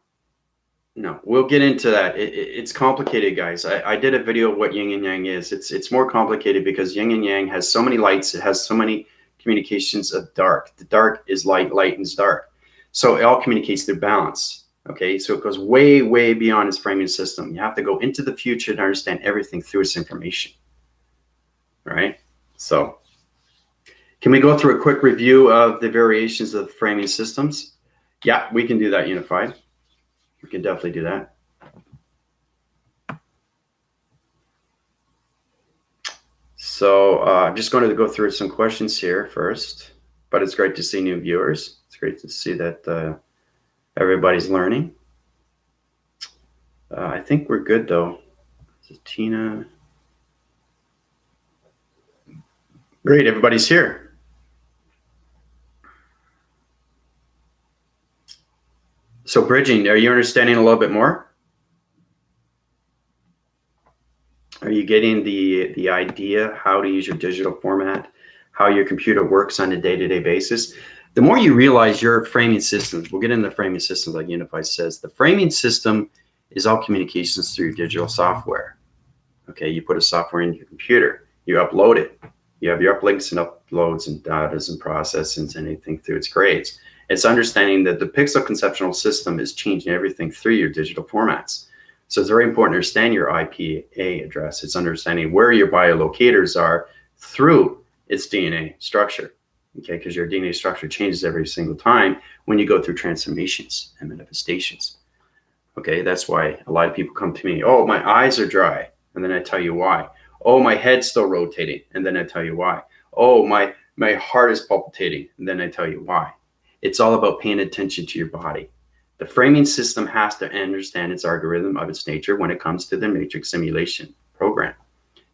Speaker 1: We'll get into that. It's complicated, guys. I did a video of what yin and yang is. It's more complicated because yin and yang has so many lights. It has so many communications of dark. The dark is light, light is dark. So it all communicates through balance. Okay, so it goes way, way beyond its framing system. You have to go into the future to understand everything through its information. All right, so can we go through a quick review of the variations of the framing systems? Yeah, we can do that, Unified. We can definitely do that. So I'm just going to go through some questions here first, but it's great to see new viewers. It's great to see that everybody's learning. I think we're good though. This is Tina. Great, everybody's here. So bridging, are you understanding a little bit more? Are you getting the idea how to use your digital format, how your computer works on a day-to-day basis? The more you realize your framing systems, we'll get into the framing systems like Unified says, the framing system is all communications through digital software. Okay, you put a software in your computer, you upload it, you have your uplinks and uploads and datas and processes and anything through its grades. It's understanding that the pixel conceptual system is changing everything through your digital formats. So it's very important to understand your IPA address. It's understanding where your biolocators are through its DNA structure. Okay, because your DNA structure changes every single time when you go through transformations and manifestations. Okay, that's why a lot of people come to me, oh, my eyes are dry, and then I tell you why. Oh, my head's still rotating, and then I tell you why. Oh, my heart is palpitating, and then I tell you why. It's all about paying attention to your body. The framing system has to understand its algorithm of its nature when it comes to the matrix simulation program,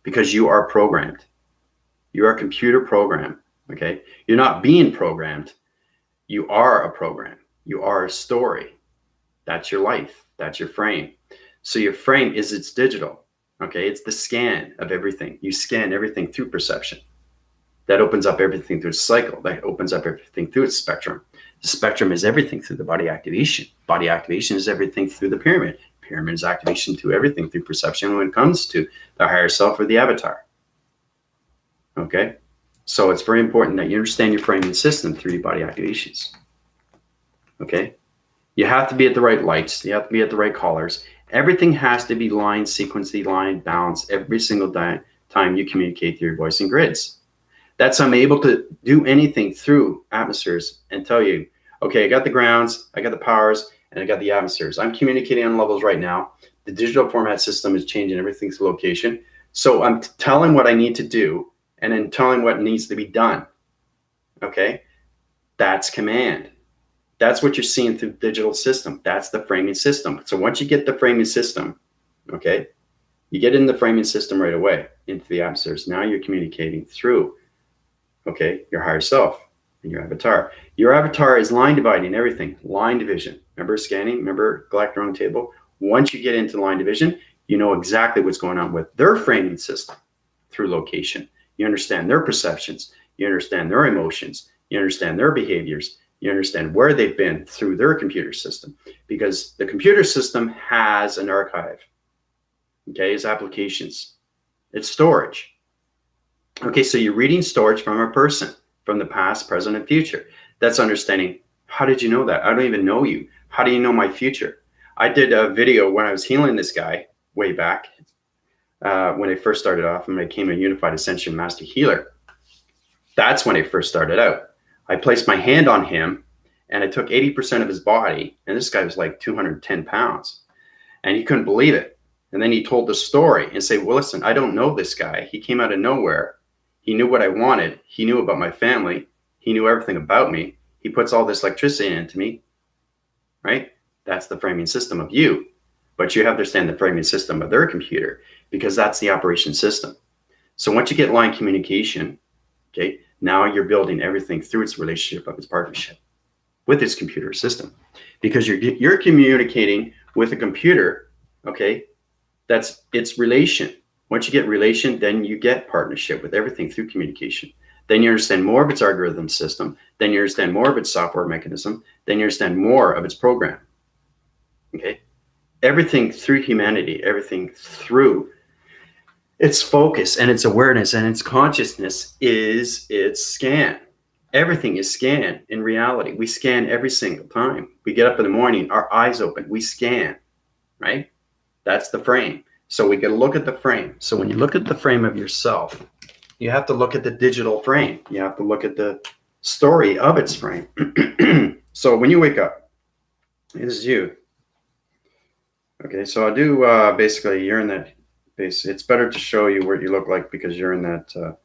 Speaker 1: because you are programmed. You are a computer program, okay? You're not being programmed. You are a program. You are a story. That's your life. That's your frame. So your frame is its digital, okay? It's the scan of everything. You scan everything through perception. That opens up everything through its cycle. That opens up everything through its spectrum. The spectrum is everything through the body activation. Body activation is everything through the pyramid. Pyramid is activation to everything through perception when it comes to the higher self or the avatar. Okay? So it's very important that you understand your framing system through your body activations. Okay? You have to be at the right lights. You have to be at the right colors. Everything has to be line, sequenced, line, balanced every single time you communicate through your voice and grids. That's I'm able to do anything through atmospheres and tell you, okay, I got the grounds, I got the powers, and I got the atmospheres. I'm communicating on levels right now. The digital format system is changing everything's location. So I'm telling what I need to do and then telling what needs to be done. Okay? That's command. That's what you're seeing through the digital system. That's the framing system. So once you get the framing system, okay, you get in the framing system right away into the atmospheres. Now you're communicating through, okay, your higher self and your avatar. Your avatar is line dividing everything, line division. Remember scanning? Remember Galactic Round Table? Once you get into line division, you know exactly what's going on with their framing system through location. You understand their perceptions. You understand their emotions. You understand their behaviors. You understand where they've been through their computer system, because the computer system has an archive. Okay, it's applications. It's storage. Okay, so you're reading storage from a person, from the past, present, and future. That's understanding, how did you know that? I don't even know you. How do you know my future? I did a video when I was healing this guy way back, when I first started off and I became a Unified Ascension Master Healer. That's when I first started out. I placed my hand on him and I took 80% of his body. And this guy was like 210 pounds and he couldn't believe it. And then he told the story and say, well, listen, I don't know this guy. He came out of nowhere. He knew what I wanted. He knew about my family. He knew everything about me. He puts all this electricity into me, right? That's the framing system of you. But you have to understand the framing system of their computer because that's the operation system. So once you get line communication, okay, now you're building everything through its relationship of its partnership with its computer system because you're communicating with a computer, okay, that's its relation. Once you get relation, then you get partnership with everything through communication. Then you understand more of its algorithm system. Then you understand more of its software mechanism. Then you understand more of its program. Okay? Everything through humanity, everything through its focus and its awareness and its consciousness is its scan. Everything is scanned in reality. We scan every single time. We get up in the morning, our eyes open, we scan, right? That's the frame. So we can look at the frame. So when you look at the frame of yourself, you have to look at the digital frame. You have to look at the story of its frame. So when you wake up, this is you. Okay, so I do basically, you're in that base. It's better to show you what you look like because you're in that,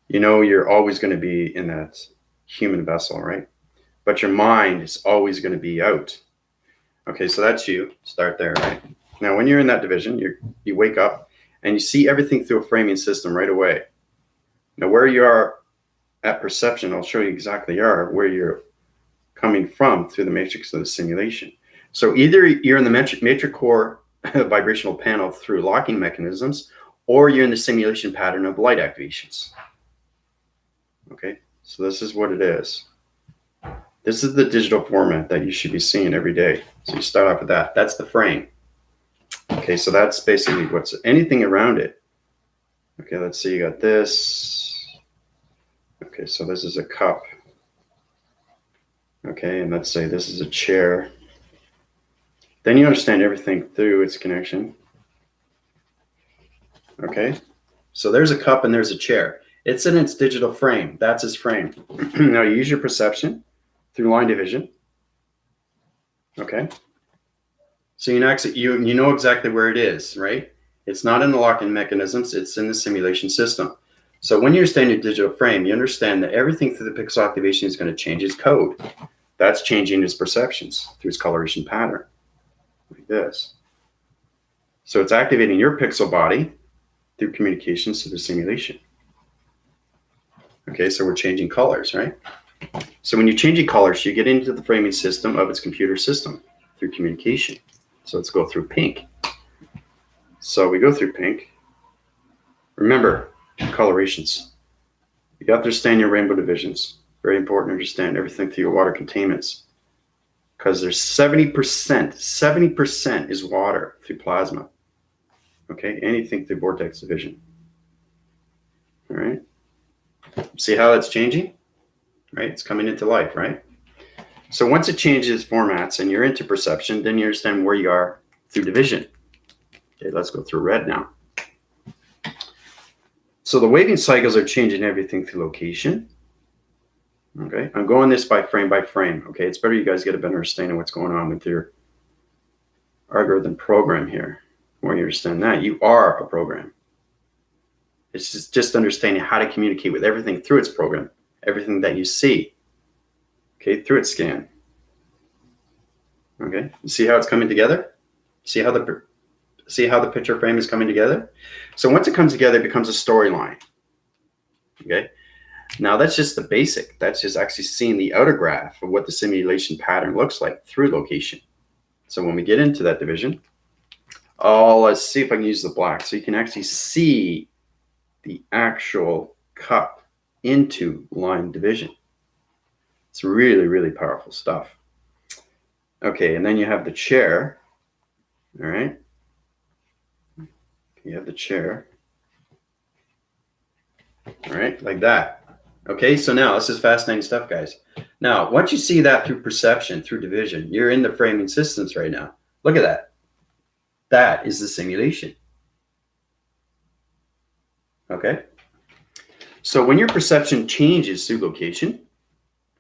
Speaker 1: you're always going to be in that human vessel, right? But your mind is always going to be out. Okay, so that's you. Start there, right? Now, when you're in that division, you wake up and you see everything through a framing system right away. Now, where you are at perception, I'll show you exactly where you're coming from through the matrix of the simulation. So either you're in the matrix core vibrational panel through locking mechanisms, or you're in the simulation pattern of light activations. Okay, so this is what it is. This is the digital format that you should be seeing every day. So you start off with that. That's the frame. Okay, so that's basically what's anything around it. Okay, let's see, you got this. Okay, so this is a cup. Okay, and let's say this is a chair. Then you understand everything through its connection. Okay, so there's a cup and there's a chair. It's in its digital frame. That's its frame. Now you use your perception through line division. Okay, so you know exactly where it is, right? It's not in the lock-in mechanisms. It's in the simulation system. So when you understand your digital frame, you understand that everything through the pixel activation is going to change its code. That's changing its perceptions through its coloration pattern, like this. So it's activating your pixel body through communications to the simulation. Okay, so we're changing colors, right? So when you're changing colors, you get into the framing system of its computer system through communication. So let's go through pink. So we go through pink. Remember, colorations. You have to understand your rainbow divisions. Very important to understand everything through your water containments. Because there's 70% is water through plasma. Okay, anything through vortex division. All right. See how that's changing? Right, it's coming into life, right? So once it changes formats and you're into perception, then you understand where you are through division. Okay, let's go through red now. So the waving cycles are changing everything through location. Okay, I'm going this by frame. Okay, it's better you guys get a better understanding of what's going on with your algorithm program here. When you understand that, you are a program. It's just understanding how to communicate with everything through its program, everything that you see, okay, through its scan. Okay, you see how it's coming together? See how the picture frame is coming together? So once it comes together, it becomes a storyline. Okay, now that's just the basic. That's just actually seeing the outer graph of what the simulation pattern looks like through location. So when we get into that division, let's see if I can use the black so you can actually see the actual cup into line division. It's really, really powerful stuff. Okay, and then you have the chair. All right. You have the chair. All right, like that. Okay, so now this is fascinating stuff, guys. Now, once you see that through perception, through division, you're in the framing systems right now. Look at that. That is the simulation. Okay. So when your perception changes through location,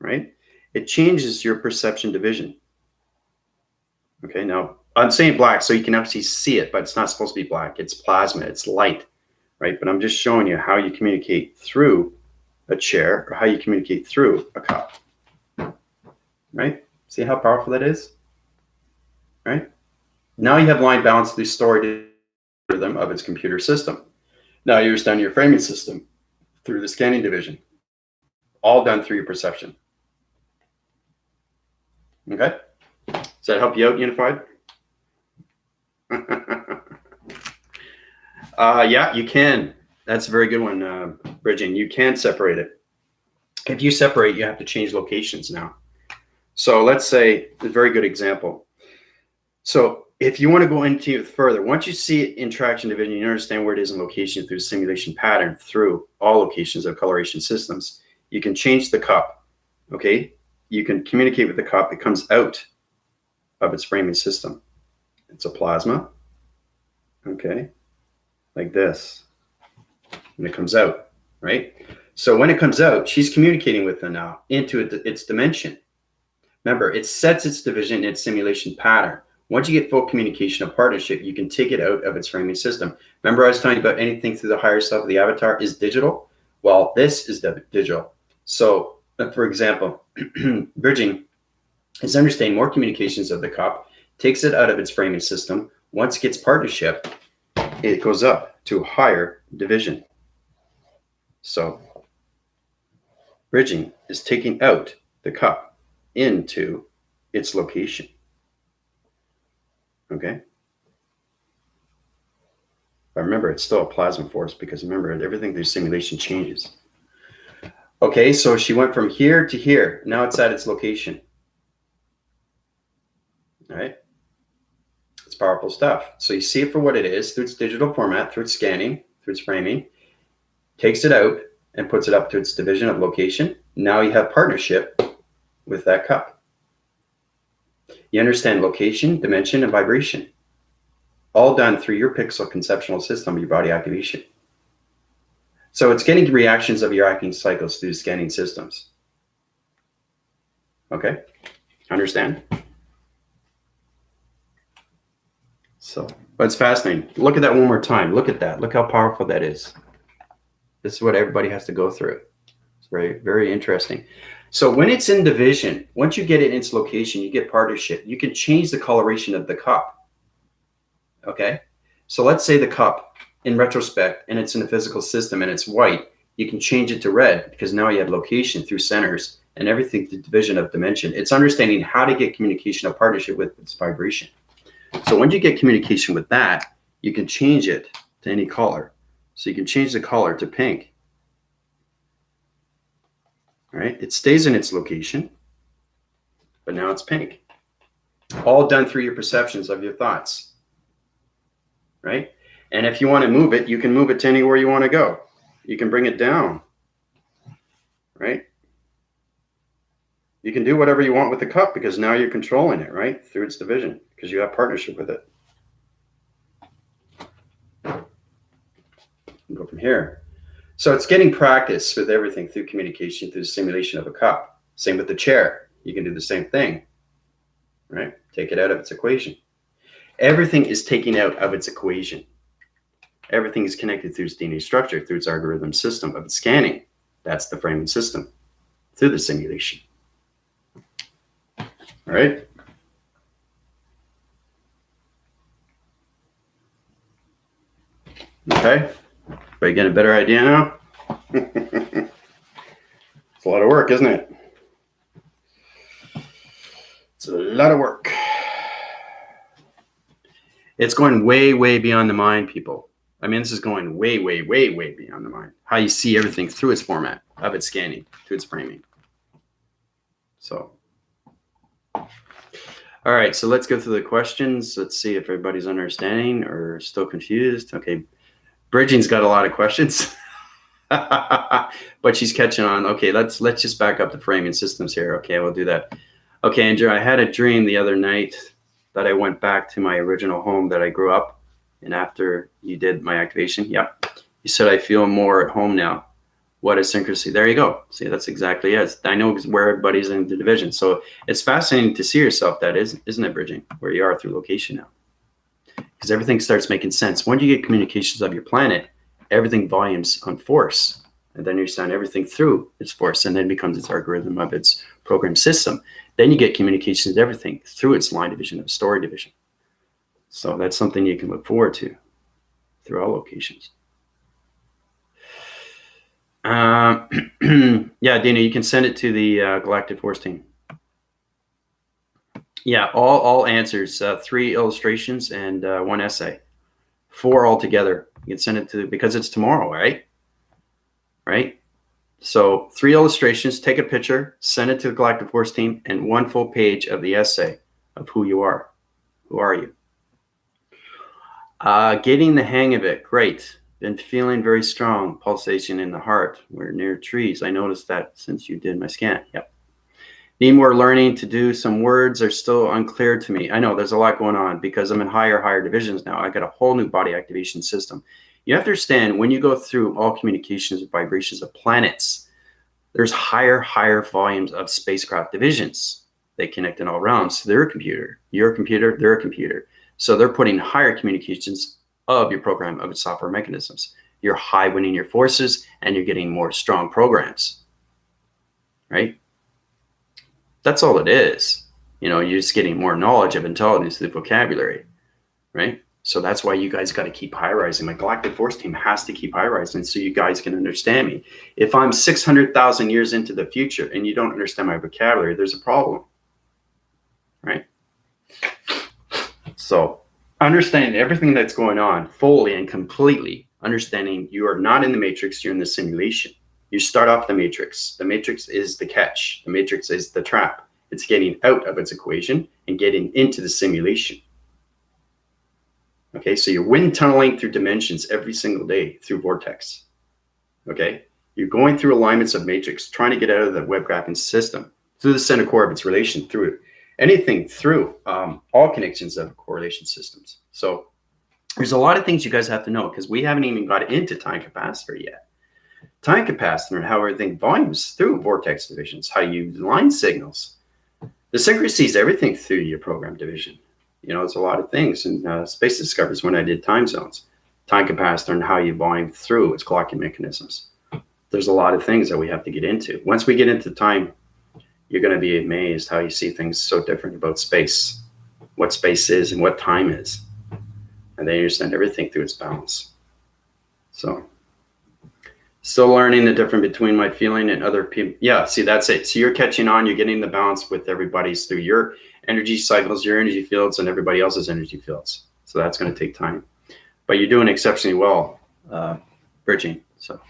Speaker 1: right? It changes your perception division. Okay, now I'm saying black so you can actually see it, but it's not supposed to be black. It's plasma, it's light, right? But I'm just showing you how you communicate through a chair or how you communicate through a cup, right? See how powerful that is, right? Now you have line balance through stored rhythm of its computer system. Now you understand your framing system through the scanning division, all done through your perception. Okay? Does that help you out, Unified? Yeah, you can. That's a very good one, Bridging. You can separate it. If you separate, you have to change locations now. So let's say a very good example. So if you want to go into it further, once you see it in traction division, you understand where it is in location through the simulation pattern through all locations of coloration systems, you can change the cup, okay? You can communicate with the cup. It comes out of its framing system. It's a plasma, okay, like this. And it comes out, right? So when it comes out, she's communicating with them now into its dimension. Remember, it sets its division in its simulation pattern. Once you get full communication of partnership, you can take it out of its framing system. Remember I was telling you about anything through the higher self of the avatar is digital? Well, this is digital. So, for example, bridging is understanding more communications of the cup, takes it out of its framing system. Once it gets partnership, it goes up to a higher division. So, bridging is taking out the cup into its location. Okay? But remember, it's still a plasma force because remember, everything through simulation changes. Okay, so she went from here to here. Now it's at its location. All right? It's powerful stuff. So you see it for what it is through its digital format, through its scanning, through its framing, takes it out and puts it up to its division of location. Now you have partnership with that cup. You understand location, dimension, and vibration. All done through your pixel conceptual system, your body activation. So it's getting reactions of your acting cycles through scanning systems. Okay? Understand? So, but it's fascinating. Look at that one more time. Look at that. Look how powerful that is. This is what everybody has to go through. It's very, very interesting. So when it's in division, once you get it in its location, you get partnership. You can change the coloration of the cup. Okay? So let's say the cup, in retrospect, and it's in a physical system and it's white, you can change it to red because now you have location through centers and everything through division of dimension. It's understanding how to get communication of partnership with its vibration. So when you get communication with that, you can change it to any color. So you can change the color to pink. All right? It stays in its location, but now it's pink. All done through your perceptions of your thoughts. Right? And if you want to move it, you can move it to anywhere you want to go. You can bring it down. Right? You can do whatever you want with the cup because now you're controlling it, right? Through its division because you have partnership with it. Go from here. So it's getting practice with everything through communication, through the simulation of a cup. Same with the chair. You can do the same thing, right? Take it out of its equation. Everything is taken out of its equation. Everything is connected through its DNA structure, through its algorithm system of its scanning. That's the framing system through the simulation. All right. Okay. But you get a better idea now? It's a lot of work, isn't it? It's a lot of work. It's going way, way beyond the mind, people. I mean, this is going way, way, way, way beyond the mind. How you see everything through its format of its scanning, through its framing. So, all right, so let's go through the questions. Let's see if everybody's understanding or still confused. Okay, Bridging's got a lot of questions, but she's catching on. Okay, let's just back up the framing systems here. Okay, we'll do that. Okay, Andrew, I had a dream the other night that I went back to my original home that I grew up in after you did my activation. Yeah, you said I feel more at home now. What is synchronicity? There you go. See, that's exactly it. I know where everybody's in the division. So it's fascinating to see yourself, that isn't it, Bridging, where you are through location now. Because everything starts making sense. Once you get communications of your planet, everything volumes on force. And then you understand everything through its force, and then becomes its algorithm of its program system. Then you get communications of everything through its line division of story division. So that's something you can look forward to through all locations. Yeah, Dana, you can send it to the Galactic Force team. Yeah, all answers, 3 illustrations and 1 essay, 4 altogether. You can send it to, because it's tomorrow, right? Right? So 3 illustrations, take a picture, send it to the Galactic Force team, and 1 full page of the essay of who you are. Who are you? Getting the hang of it, great. Been feeling very strong pulsation in the heart. We're near trees. I noticed that since you did my scan. Yep. Need more learning to do. Some words are still unclear to me. I know there's a lot going on because I'm in higher divisions now. I got a whole new body activation system. You have to understand, when you go through all communications and vibrations of planets, there's higher volumes of spacecraft divisions. They connect in all realms. So they're a computer. You're a computer. They're a computer. So they're putting higher communications of your program, of its software mechanisms. You're high winning your forces, and you're getting more strong programs, right? That's all it is. You're just getting more knowledge of intelligence through the vocabulary, right? So that's why you guys got to keep high rising. My Galactic Force team has to keep high rising so you guys can understand me. If I'm 600,000 years into the future and you don't understand my vocabulary, there's a problem, right? So understanding everything that's going on fully and completely, understanding you are not in the matrix, you're in the simulation. You start off the matrix. The matrix is the catch. The matrix is the trap. It's getting out of its equation and getting into the simulation. Okay, so you're wind tunneling through dimensions every single day through vortex. Okay, you're going through alignments of matrix, trying to get out of the web graphing system through the center core of its relation, through it. Anything through all connections of correlation systems. So there's a lot of things you guys have to know, because we haven't even got into time capacitor yet. Time capacitor and how everything volumes through vortex divisions, how you use line signals. The synchronicity is everything through your program division. It's a lot of things. And Space Discoveries, when I did time zones, time capacitor and how you volume through its clocking mechanisms. There's a lot of things that we have to get into. Once we get into time, you're going to be amazed how you see things so different about space, what space is and what time is. And then you understand everything through its balance. So still learning the difference between my feeling and other people. Yeah, see, that's it. So you're catching on, you're getting the balance with everybody's through your energy cycles, your energy fields, and everybody else's energy fields. So that's going to take time. But you're doing exceptionally well, Bridging. So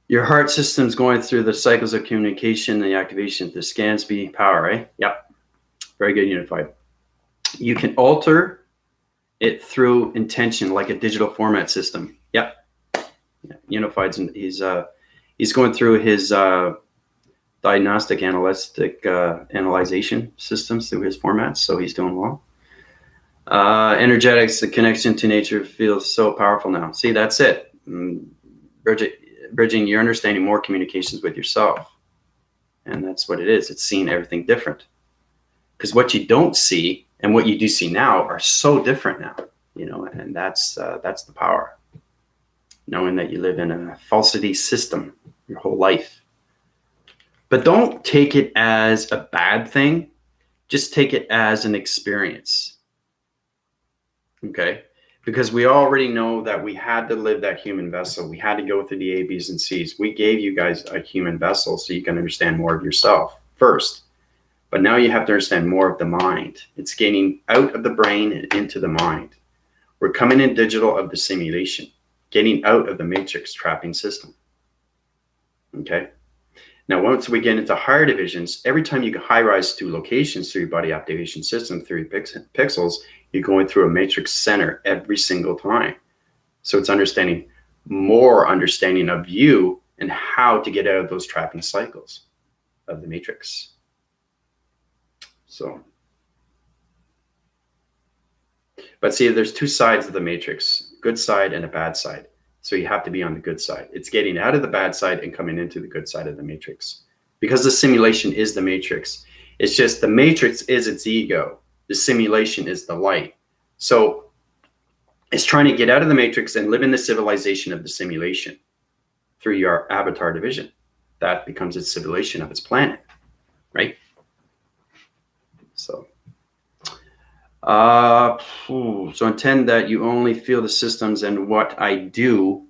Speaker 1: your heart system's going through the cycles of communication and the activation, the scan speed power, right? Yep. Very good, Unified. You can alter it through intention, like a digital format system. Yep. Yeah. Unified's, he's going through his diagnostic analytic analyzation systems through his formats, so he's doing well. Energetics, the connection to nature feels so powerful now. See, that's it. Bridging, you're understanding more communications with yourself. And that's what it is. It's seeing everything different. Because what you don't see and what you do see now are so different now, and that's the power. Knowing that you live in a falsity system your whole life. But don't take it as a bad thing. Just take it as an experience. Okay? Because we already know that we had to live that human vessel. We had to go through the A, B's, and C's. We gave you guys a human vessel so you can understand more of yourself first. But now you have to understand more of the mind. It's getting out of the brain and into the mind. We're coming in digital of the simulation, getting out of the matrix trapping system. Okay? Now, once we get into higher divisions, every time you high rise through locations through your body activation system, through your pixels, you're going through a matrix center every single time. So it's more understanding of you and how to get out of those trapping cycles of the matrix. So, but see, there's 2 sides of the matrix, good side and a bad side. So you have to be on the good side. It's getting out of the bad side and coming into the good side of the matrix. Because the simulation is the matrix. It's just the matrix is its ego. The simulation is the light. So it's trying to get out of the matrix and live in the civilization of the simulation through your avatar division. That becomes its civilization of its planet, right? So, so intend that you only feel the systems, and what I do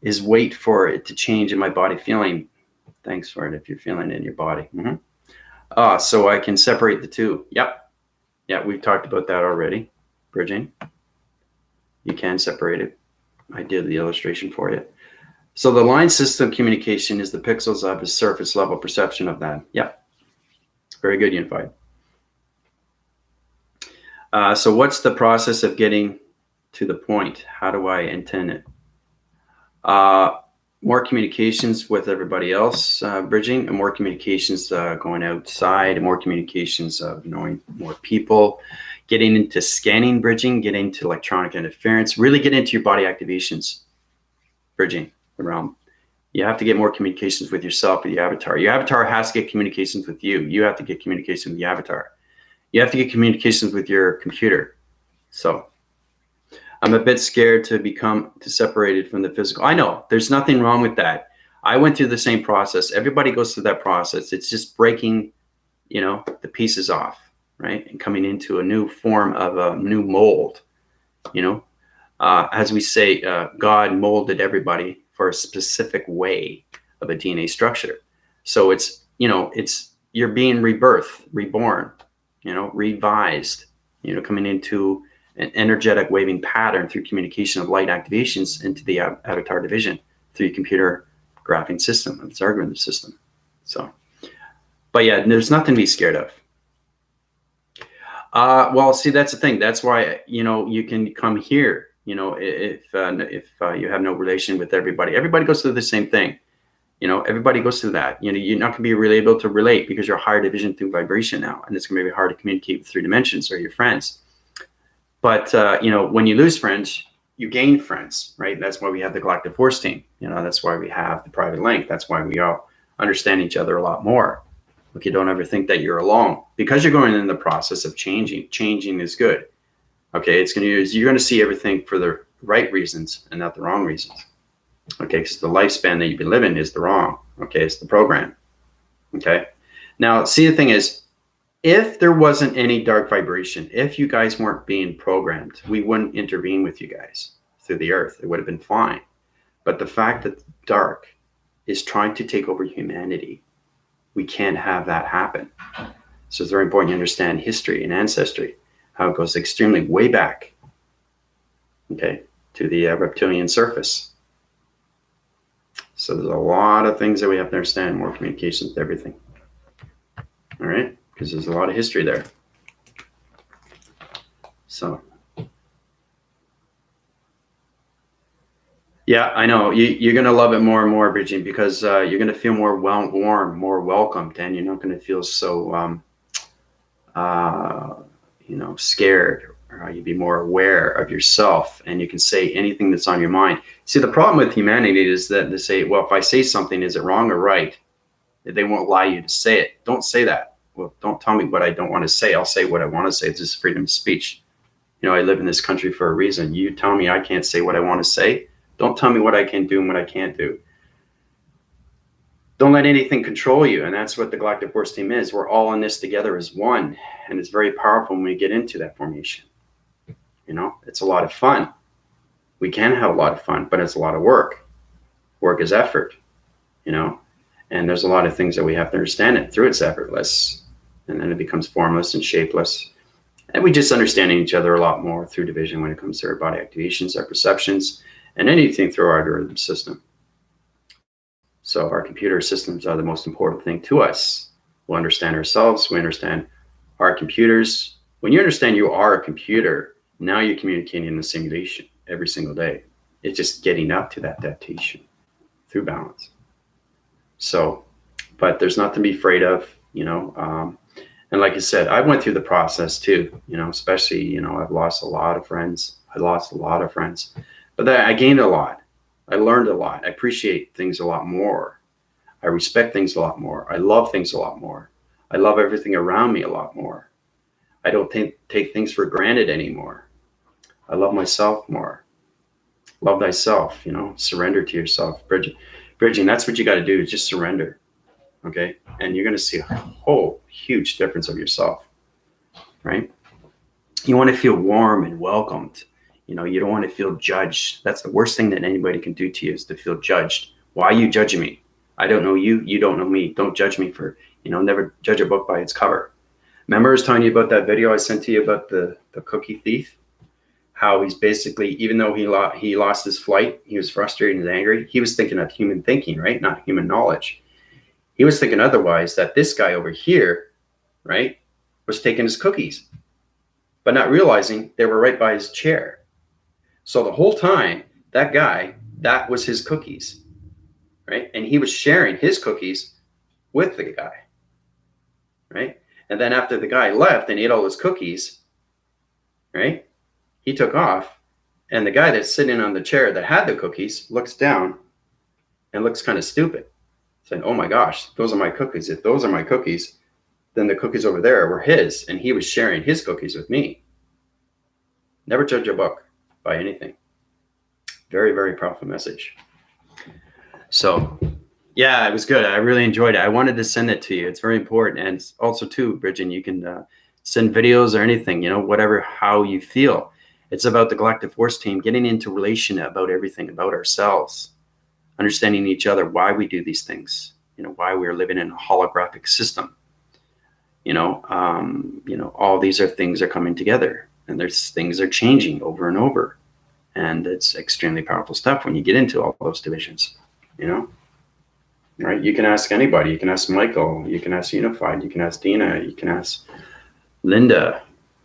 Speaker 1: is wait for it to change in my body feeling. Thanks for it if you're feeling it in your body. So I can separate the two. Yep. Yeah, we've talked about that already, Bridging. You can separate it. I did the illustration for you. So the line system communication is the pixels of his surface level perception of that. Yep. Very good, Unified. So what's the process of getting to the point? How do I intend it? More communications with everybody else, Bridging, and more communications going outside, and more communications of knowing more people, getting into scanning, Bridging, getting into electronic interference, really get into your body activations, Bridging the realm. You have to get more communications with yourself, with your avatar. Your avatar has to get communications with you. You have to get communication with the avatar. You have to get communications with your computer. So I'm a bit scared to become separated from the physical. I know there's nothing wrong with that. I went through the same process. Everybody goes through that process. It's just breaking, the pieces off, right? And coming into a new form of a new mold, as we say, God molded everybody for a specific way of a DNA structure. So it's you're being rebirthed, reborn, revised, coming into an energetic waving pattern through communication of light activations into the avatar division through your computer graphing system, its algorithm system. So, but yeah, there's nothing to be scared of. Well, see, that's the thing. That's why, you can come here, if you have no relation with everybody. Everybody goes through the same thing. Everybody goes through that. You're not going to be really able to relate because you're higher division through vibration now, and it's going to be hard to communicate with 3 dimensions or your friends. But, when you lose friends, you gain friends, right? That's why we have the Galactic Force Team. That's why we have the private link. That's why we all understand each other a lot more. Okay, don't ever think that you're alone because you're going in the process of changing. Changing is good. Okay, you're going to see everything for the right reasons and not the wrong reasons. Okay, because the lifespan that you've been living is the wrong. Okay, it's the program. Okay, now see, the thing is, if there wasn't any dark vibration, if you guys weren't being programmed, we wouldn't intervene with you guys through the earth. It would have been fine. But the fact that the dark is trying to take over humanity, we can't have that happen. So it's very important you understand history and ancestry, how it goes extremely way back, okay, to the reptilian surface. So there's a lot of things that we have to understand, more communications with everything. All right, because there's a lot of history there. So, yeah, I know you're going to love it more and more, Bridging, because you're going to feel more warm, more welcomed, and you're not going to feel so, scared. Or you'd be more aware of yourself, and you can say anything that's on your mind. See, the problem with humanity is that they say, well, if I say something, is it wrong or right? They won't allow you to say it. Don't say that. Well, don't tell me what I don't want to say. I'll say what I want to say. It's just freedom of speech. I live in this country for a reason. You tell me I can't say what I want to say. Don't tell me what I can do and what I can't do. Don't let anything control you. And that's what the Galactic Force Team is. We're all in this together as one. And it's very powerful when we get into that formation. It's a lot of fun. We can have a lot of fun, but it's a lot of work. Work is effort, and there's a lot of things that we have to understand it through. It's effortless, and then it becomes formless and shapeless. And we just understanding each other a lot more through division when it comes to our body activations, our perceptions, and anything through our algorithm system. So our computer systems are the most important thing to us. We'll understand ourselves. We understand our computers. When you understand you are a computer, now you're communicating in the simulation every single day. It's just getting up to that adaptation through balance. So, but there's nothing to be afraid of, and like I said, I went through the process too, especially, I've lost a lot of friends. But I gained a lot. I learned a lot. I appreciate things a lot more. I respect things a lot more. I love things a lot more. I love everything around me a lot more. I don't take things for granted anymore. I love myself more. Love thyself, surrender to yourself. Bridging, that's what you got to do, is just surrender. Okay. And you're going to see a whole huge difference of yourself, right? You want to feel warm and welcomed. You don't want to feel judged. That's the worst thing that anybody can do to you, is to feel judged. Why are you judging me? I don't know you. You don't know me. Don't judge me for, never judge a book by its cover. Remember I was telling you about that video I sent to you about the cookie thief? How he's basically, even though he lost his flight, he was frustrated and angry. He was thinking of human thinking, right? Not human knowledge. He was thinking otherwise, that this guy over here, right, was taking his cookies, but not realizing they were right by his chair. So the whole time, that guy, that was his cookies, right? And he was sharing his cookies with the guy, right? And then after the guy left and ate all his cookies, right, he took off, and the guy that's sitting on the chair that had the cookies looks down and looks kind of stupid, saying, oh my gosh, those are my cookies. If those are my cookies, then the cookies over there were his, and he was sharing his cookies with me. Never judge a book by anything. Very, very powerful message. So yeah, it was good. I really enjoyed it. I wanted to send it to you. It's very important. And also too, Bridget, you can send videos or anything, whatever, how you feel. It's about the Galactic Force Team getting into relation about everything, about ourselves, understanding each other, why we do these things, why we're living in a holographic system. All these are things are coming together, and there's things are changing over and over. And it's extremely powerful stuff when you get into all those divisions, right? You can ask anybody. You can ask Michael. You can ask Unified. You can ask Dina. You can ask Linda.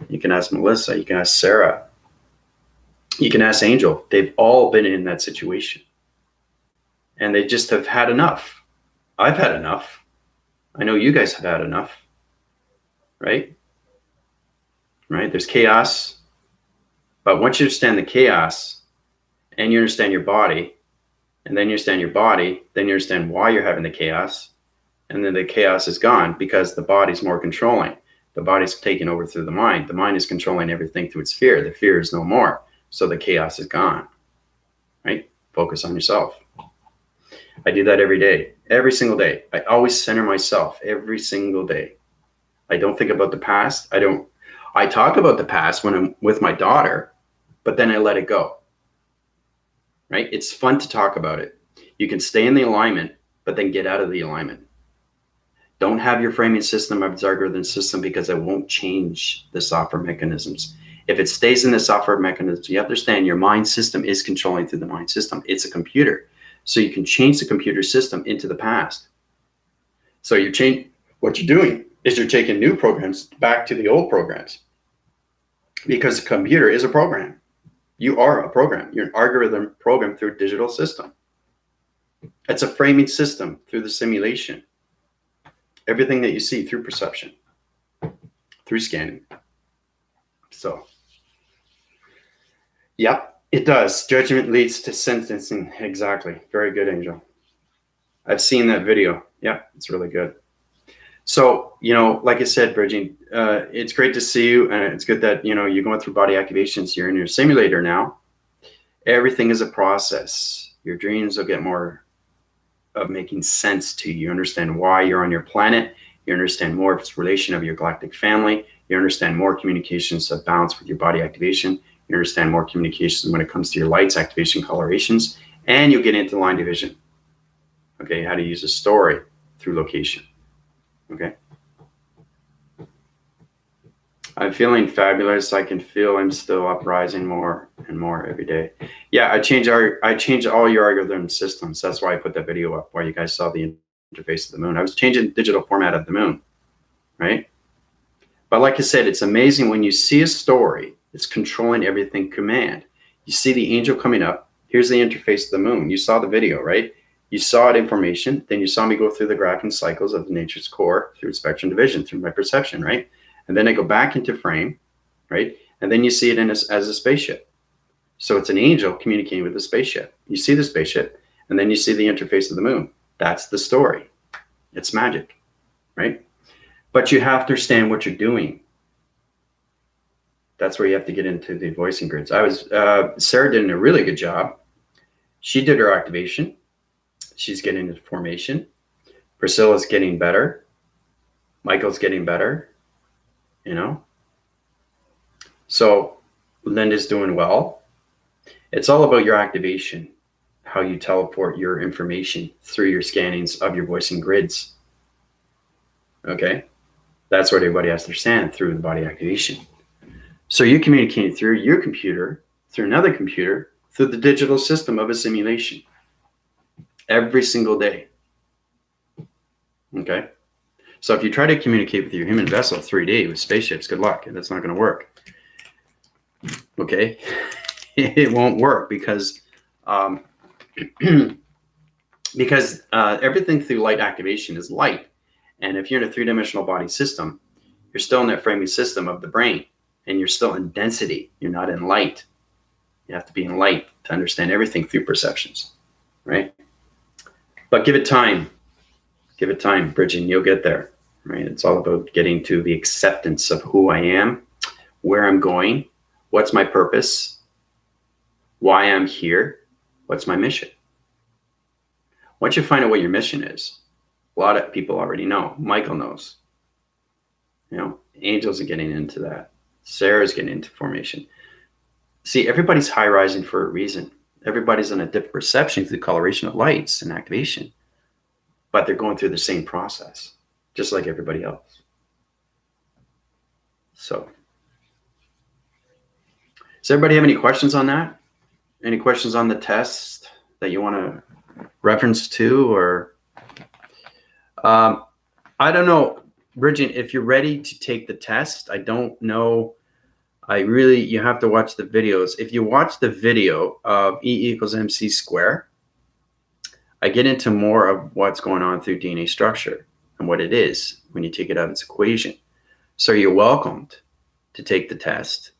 Speaker 1: You can ask Melissa. You can ask Sarah. You can ask Angel. They've all been in that situation. And they just have had enough. I've had enough. I know you guys have had enough. Right? Right? There's chaos. But once you understand the chaos, and you understand your body, and then you understand your body, then you understand why you're having the chaos, and then the chaos is gone because the body's more controlling. The body's taking over through the mind. The mind is controlling everything through its fear. The fear is no more. So the chaos is gone, right? Focus on yourself. I do that every day, every single day. I always center myself every single day. I don't think about the past. I talk about the past when I'm with my daughter, but then I let it go, right? It's fun to talk about it. You can stay in the alignment, but then get out of the alignment. Don't have your framing system of its algorithm system, because it won't change the software mechanisms. If it stays in the software mechanism, you understand your mind system is controlling through the mind system. It's a computer. So you can change the computer system into the past. So what you're doing is you're taking new programs back to the old programs, because the computer is a program. You are a program. You're an algorithm program through a digital system. It's a framing system through the simulation. Everything that you see through perception, through scanning. So, yep, it does. Judgment leads to sentencing. Exactly. Very good, Angel. I've seen that video. Yeah, it's really good. So, like I said, Bridget, it's great to see you. And it's good that, you're going through body activations. You're in your simulator now. Everything is a process. Your dreams will get more of making sense to you. You understand why you're on your planet. You understand more of its relation of your galactic family. You understand more communications of balance with your body activation. You understand more communications when it comes to your lights, activation, colorations, and you'll get into line division. Okay, how to use a story through location. Okay. I'm feeling fabulous. I can feel I'm still uprising more and more every day. Yeah, I changed all your algorithm systems. That's why I put that video up where you guys saw the interface of the moon. I was changing the digital format of the moon, right? But like I said, it's amazing when you see a story, it's controlling everything command. You see the angel coming up. Here's the interface of the moon. You saw the video, right? You saw it information. Then you saw me go through the graphing cycles of nature's core through spectrum division, through my perception, right? And then I go back into frame, right? And then you see it as a spaceship. So it's an angel communicating with the spaceship. You see the spaceship, and then you see the interface of the moon. That's the story. It's magic, right? But you have to understand what you're doing. That's where you have to get into the voicing grids. Sarah did a really good job. She did her activation. She's getting into formation. Priscilla's getting better. Michael's getting better, you know? So Linda's doing well. It's all about your activation, how you teleport your information through your scannings of your voicing grids. Okay? That's what everybody has to understand through the body activation. So you're communicating through your computer, through another computer, through the digital system of a simulation every single day. Okay? So if you try to communicate with your human vessel 3D with spaceships, good luck. That's not going to work. Okay? It won't work because everything through light activation is light. And if you're in a three-dimensional body system, you're still in that framing system of the brain, and you're still in density. You're not in light. You have to be in light to understand everything through perceptions, right? But give it time. Give it time, Bridget, you'll get there, right? It's all about getting to the acceptance of who I am, where I'm going, what's my purpose, why I'm here, what's my mission. Once you find out what your mission is, a lot of people already know. Michael knows. You know, angels are getting into that. Sarah's getting into formation. See, everybody's high rising for a reason. Everybody's on a different perception through the coloration of lights and activation, but they're going through the same process, just like everybody else. So, does everybody have any questions on that? Any questions on the test that you want to reference to, or I don't know, Bridget, if you're ready to take the test. I don't know. You have to watch the videos. If you watch the video of E equals MC square, I get into more of what's going on through DNA structure and what it is when you take it out of its equation. So you're welcomed to take the test.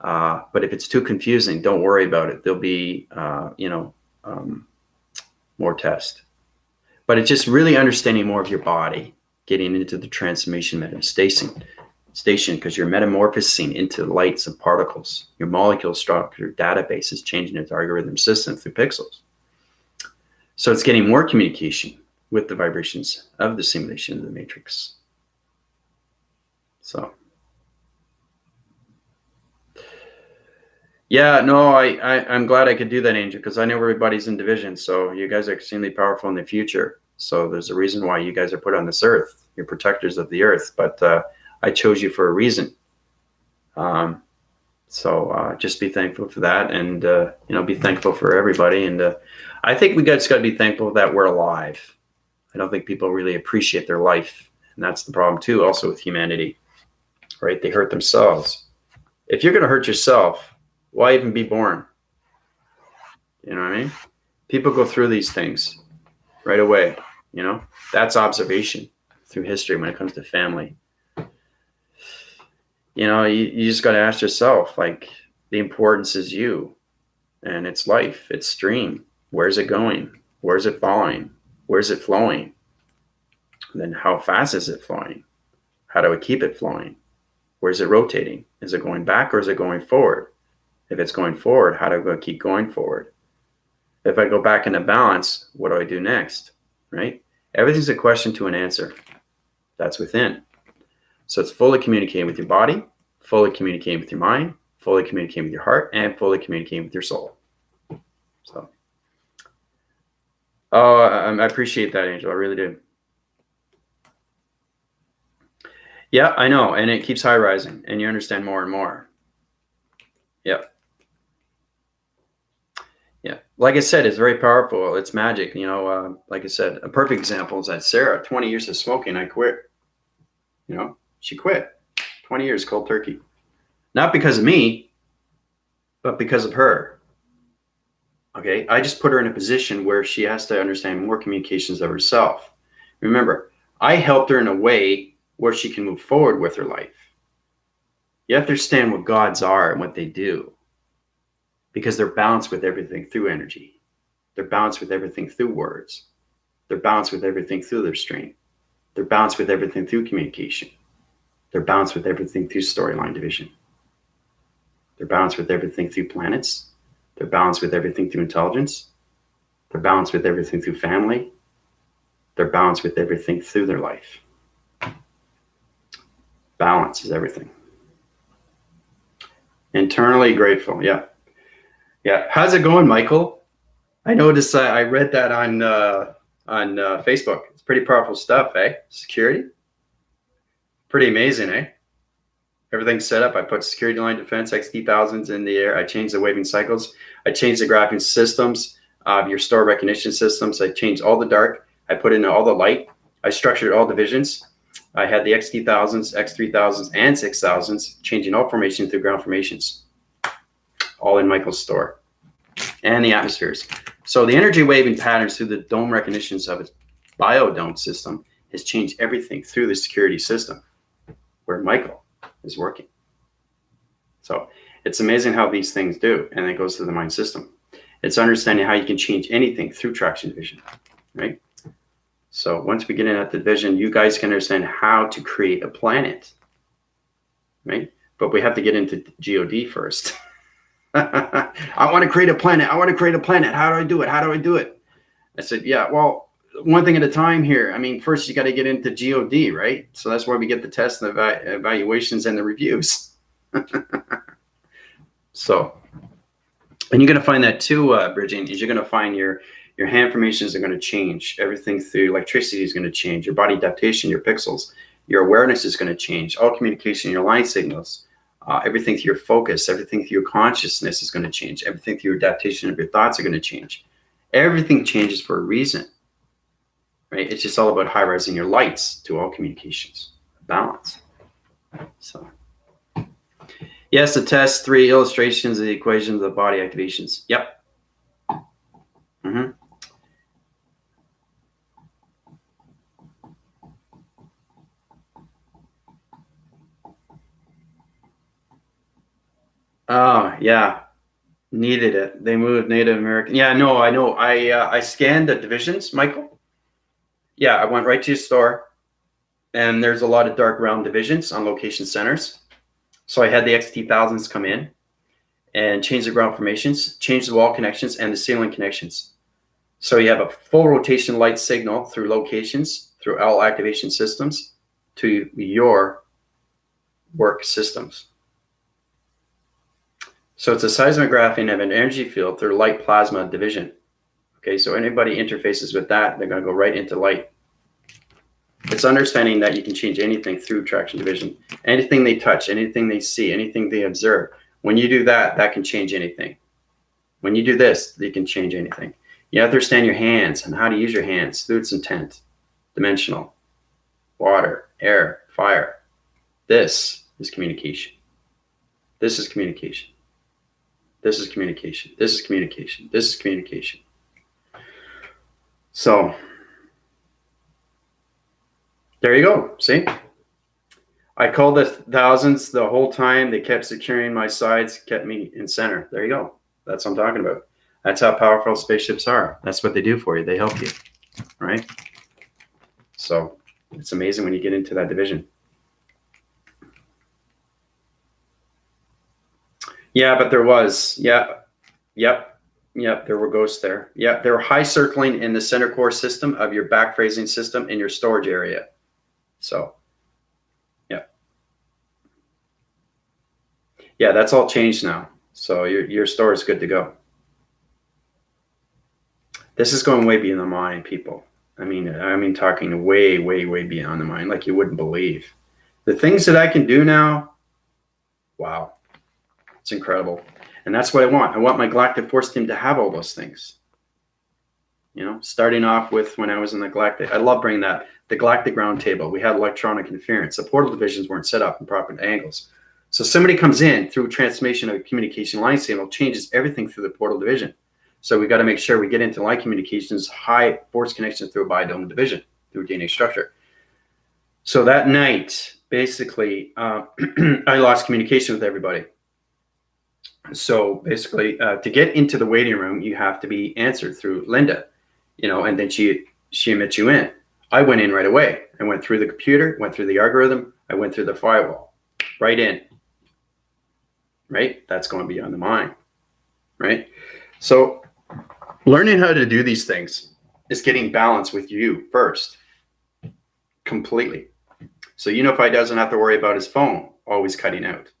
Speaker 1: But if it's too confusing, don't worry about it. There'll be, more tests. But it's just really understanding more of your body, getting into the transformation manifestation because you're metamorphosing into lights and particles. Your molecule structure database is changing its algorithm system through pixels. So it's getting more communication with the vibrations of the simulation of the matrix. So, yeah, no, I'm glad I could do that, Angel, because I know everybody's in division. So you guys are extremely powerful in the future. So there's a reason why you guys are put on this earth. You're protectors of the earth, but I chose you for a reason. So just be thankful for that, and be thankful for everybody. And I think we just got to be thankful that we're alive. I don't think people really appreciate their life, and that's the problem too. Also with humanity, right? They hurt themselves. If you're going to hurt yourself, why even be born? You know what I mean? People go through these things right away. That's observation through history when it comes to family. You just got to ask yourself, like, the importance is you, and it's life, it's stream. Where's it going? Where's it falling? Where's it flowing? And then how fast is it flowing? How do we keep it flowing? Where's it rotating? Is it going back or is it going forward? If it's going forward, how do I keep going forward? If I go back into balance, what do I do next? Right? Everything's a question to an answer. That's within. So it's fully communicating with your body, fully communicating with your mind, fully communicating with your heart, and fully communicating with your soul. So, I appreciate that, Angel. I really do. Yeah, I know. And it keeps high rising, and you understand more and more. Yeah. Yeah. Like I said, it's very powerful. It's magic. Like I said, a perfect example is that Sarah, 20 years of smoking, I quit. She quit. 20 years cold turkey. Not because of me, but because of her. Okay. I just put her in a position where she has to understand more communications of herself. Remember, I helped her in a way where she can move forward with her life. You have to understand what gods are and what they do. because they're balanced with everything through energy. They're balanced with everything through words. They're balanced with everything through their strength. They're balanced with everything through communication. They're balanced with everything through storyline division. They're balanced with everything through planets. They're balanced with everything through intelligence. They're balanced with everything through family. They're balanced with everything through their life. Balance is everything. Internally grateful. Yeah. Yeah. How's it going, Michael? I noticed I read that on Facebook. It's pretty powerful stuff, eh? Security. Pretty amazing, eh? Everything's set up. I put security line defense, XD1000s in the air. I changed the waving cycles. I changed the graphing systems, your store recognition systems. I changed all the dark. I put in all the light. I structured all divisions. I had the XD1000s, X3000s, and 6000s, changing all formation through ground formations, all in Michael's store, and the atmospheres. So the energy waving patterns through the dome recognitions of its biodome system has changed everything through the security system where Michael is working. So it's amazing how these things do, and it goes through the mind system. It's understanding how you can change anything through traction division, right? So once we get in at the division, you guys can understand how to create a planet, right? But we have to get into GOD first. I want to create a planet. I want to create a planet. How do I do it? How do I do it? I said, yeah, well, one thing at a time here. I mean, first you got to get into GOD, right? So that's why we get the tests and the evaluations and the reviews. So, and you're going to find that too, Bridging, is you're going to find your hand formations are going to change. Everything through electricity is going to change. Your body adaptation, your pixels, your awareness is going to change. All communication, your line signals, everything through your focus, everything through your consciousness is going to change. Everything through your adaptation of your thoughts are going to change. Everything changes for a reason, right? It's just all about high-rising your lights to all communications, balance. So, yes, the test 3 illustrations of the equations of the body activations. Yep. Mm-hmm. Oh, yeah. Needed it. They moved Native American. Yeah, no, I know. I scanned the divisions, Michael. Yeah, I went right to your store, and there's a lot of dark round divisions on location centers. So I had the XT1000s come in and change the ground formations, change the wall connections and the ceiling connections. So you have a full rotation light signal through locations, through all activation systems to your work systems. So it's a seismographing of an energy field through light plasma division. Okay, so anybody interfaces with that, they're going to go right into light. It's understanding that you can change anything through traction division. Anything they touch, anything they see, anything they observe. When you do that, that can change anything. When you do this, you can change anything. You have to understand your hands and how to use your hands through its intent. Dimensional, water, air, fire. This is communication. This is communication. This is communication. This is communication. This is communication. So there you go. See? I called the thousands the whole time. They kept securing my sides, kept me in center. There you go. That's what I'm talking about. That's how powerful spaceships are. That's what they do for you. They help you, right? So it's amazing when you get into that division. Yeah, but there was. Yeah. Yep. There were ghosts there. Yeah, they were high circling in the center core system of your back phrasing system in your storage area. So, yeah, that's all changed now. So your store is good to go. This is going way beyond the mind, people. I mean, talking way, way, way beyond the mind, like you wouldn't believe. The things that I can do now, wow, it's incredible. And that's what I want. I want my galactic force team to have all those things. You know, starting off with when I was in the galactic, I love bringing that, the galactic round table. We had electronic interference. The portal divisions weren't set up in proper angles. So somebody comes in through transformation of a communication line signal, changes everything through the portal division. So we got to make sure we get into line communications, high force connection through a biodome division, through DNA structure. So that night, basically, I lost communication with everybody. So basically, to get into the waiting room, you have to be answered through Linda, and then she admits you in. I went in right away. I went through the computer, went through the algorithm, I went through the firewall, right in. Right? That's going beyond the mind. Right? So learning how to do these things is getting balance with you first, completely. So Unify doesn't have to worry about his phone always cutting out.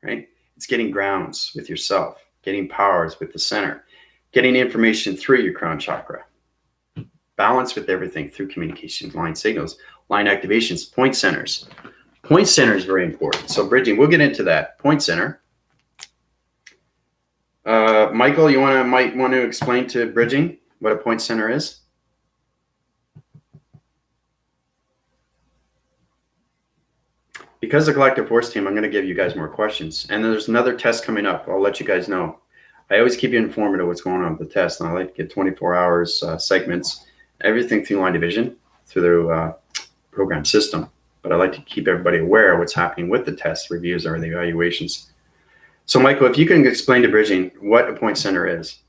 Speaker 1: Right? It's getting grounds with yourself, getting powers with the center, getting information through your crown chakra, balance with everything through communication, line signals, line activations, point centers. Point center is very important. So bridging, we'll get into that. Point center. Michael, you might want to explain to bridging what a point center is? Because the collective force team, I'm going to give you guys more questions. And there's another test coming up. I'll let you guys know. I always keep you informed of what's going on with the test. And I like to get 24 hours segments, everything through line division, through the program system. But I like to keep everybody aware of what's happening with the test reviews or the evaluations. So Michael, if you can explain to bridging what a point center is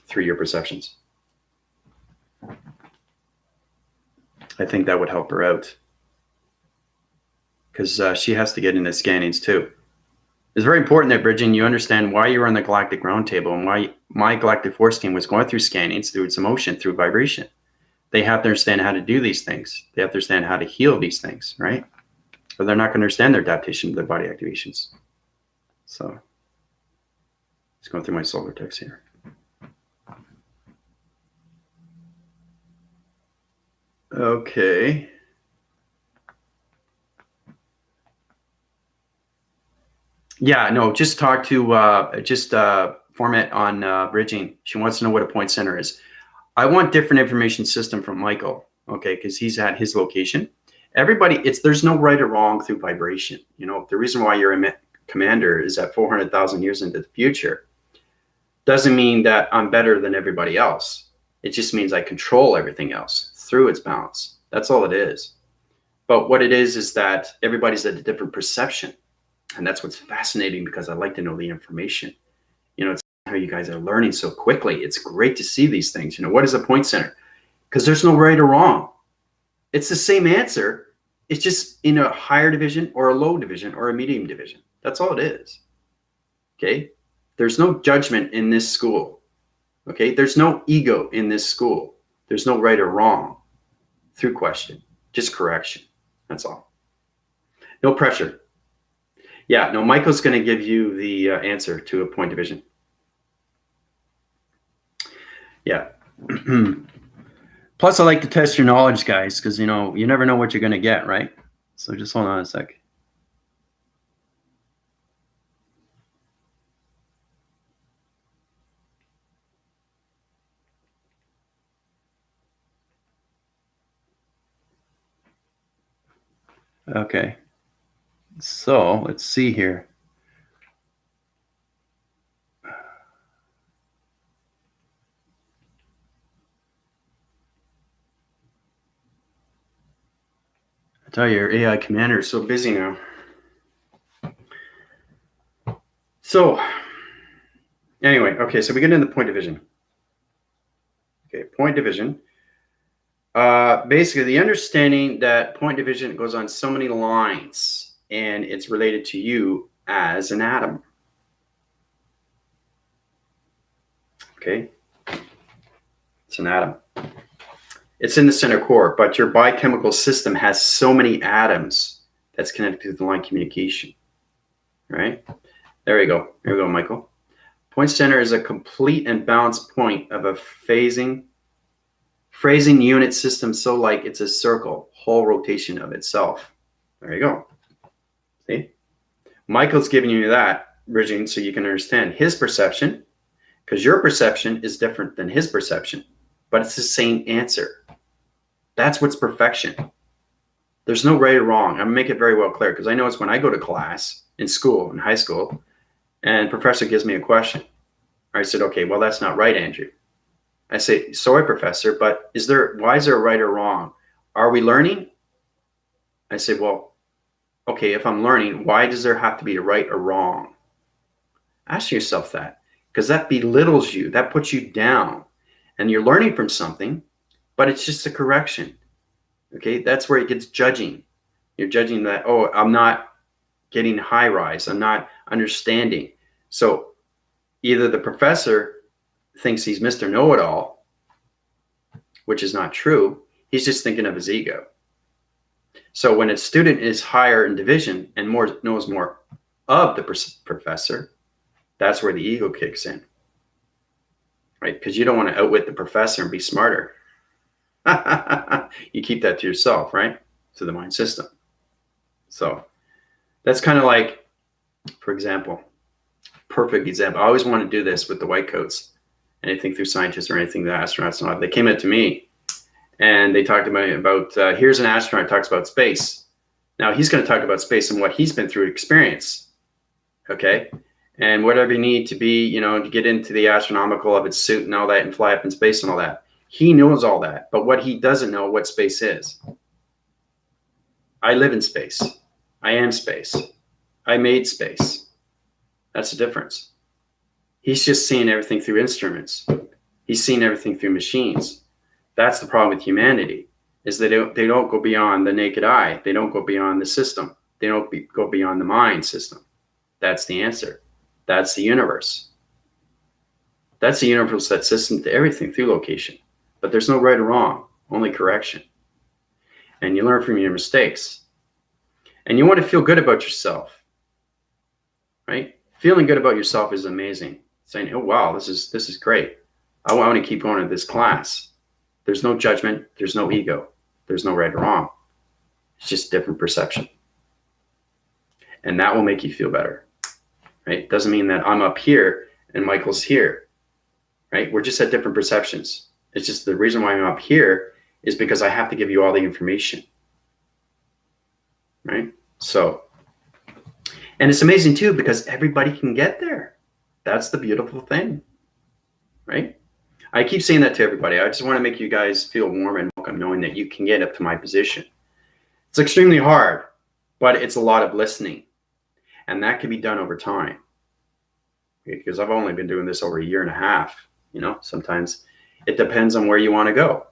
Speaker 1: through your perceptions. I think that would help her out. Because she has to get into scannings too. It's very important that, bridging, you understand why you're on the Galactic Roundtable and why my Galactic Force team was going through scannings, through its emotion, through vibration. They have to understand how to do these things. They have to understand how to heal these things, right? Or they're not going to understand their adaptation to their body activations. So, just going through my solar text here. Okay. Yeah, no, just talk to, format on bridging. She wants to know what a point center is. I want different information system from Michael, okay, because he's at his location. Everybody, there's no right or wrong through vibration. The reason why you're a commander is at 400,000 years into the future doesn't mean that I'm better than everybody else. It just means I control everything else through its balance. That's all it is. But what it is that everybody's at a different perception. And that's what's fascinating, because I like to know the information. It's how you guys are learning so quickly. It's great to see these things. What is a point center? Because there's no right or wrong. It's the same answer. It's just in a higher division or a low division or a medium division. That's all it is. Okay? There's no judgment in this school. Okay? There's no ego in this school. There's no right or wrong through question. Just correction. That's all. No pressure. Yeah, no, Michael's going to give you the answer to a point division. Yeah. Plus, I like to test your knowledge, guys, because, you never know what you're going to get, right? So just hold on a sec. Okay. So let's see here. I tell you, your AI commander is so busy now. So anyway, okay, so we get into point division. Okay, point division. Basically, the understanding that point division goes on so many lines, and it's related to you as an atom. Okay, it's an atom. It's in the center core, but your biochemical system has so many atoms that's connected to the line communication. Right? There we go. Here we go, Michael. Point center is a complete and balanced point of a phrasing unit system, so like it's a circle, whole rotation of itself. There you go. See? Michael's giving you that, bridging, so you can understand his perception, because your perception is different than his perception, but it's the same answer. That's what's perfection. There's no right or wrong. I'm going to make it very well clear, because I know it's when I go to class in school, in high school, and professor gives me a question. I said, okay, well, that's not right, Andrew. I say, sorry, professor, but why is there a right or wrong? Are we learning? I say, well, okay, if I'm learning, why does there have to be a right or wrong? Ask yourself that, because that belittles you, that puts you down, and you're learning from something, but it's just a correction. Okay, that's where it gets judging. You're judging that, oh, I'm not getting high rise, I'm not understanding. So either the professor thinks he's Mr. Know-it-all, which is not true. He's just thinking of his ego. So when a student is higher in division and knows more of the professor, that's where the ego kicks in, right? Because you don't want to outwit the professor and be smarter. You keep that to yourself, right? To the mind system. So that's kind of like, for example, perfect example. I always want to do this with the white coats, anything through scientists or anything the astronauts know. They came up to me and they talked to me about here's an astronaut talks about space. Now he's going to talk about space and what he's been through experience. Okay. And whatever you need to be, you know, to get into the astronomical of its suit and all that and fly up in space and all that. He knows all that. But what he doesn't know what space is. I live in space. I am space. I made space. That's the difference. He's just seeing everything through instruments. He's seeing everything through machines. That's the problem with humanity, is they don't go beyond the naked eye. They don't go beyond the system. They don't go beyond the mind system. That's the answer. That's the universe. That's the universe that system to everything through location. But there's no right or wrong, only correction. And you learn from your mistakes. And you want to feel good about yourself, right? Feeling good about yourself is amazing. Saying, oh, wow, this is great. I want to keep going to this class. There's no judgment. There's no ego. There's no right or wrong. It's just different perception. And that will make you feel better, right? Doesn't mean that I'm up here and Michael's here, right? We're just at different perceptions. It's just the reason why I'm up here is because I have to give you all the information, right? So, and it's amazing too, because everybody can get there. That's the beautiful thing, right? I keep saying that to everybody. I just want to make you guys feel warm and welcome, knowing that you can get up to my position. It's extremely hard, but it's a lot of listening. And that can be done over time. Because I've only been doing this over a year and a half. You know, sometimes it depends on where you want to go.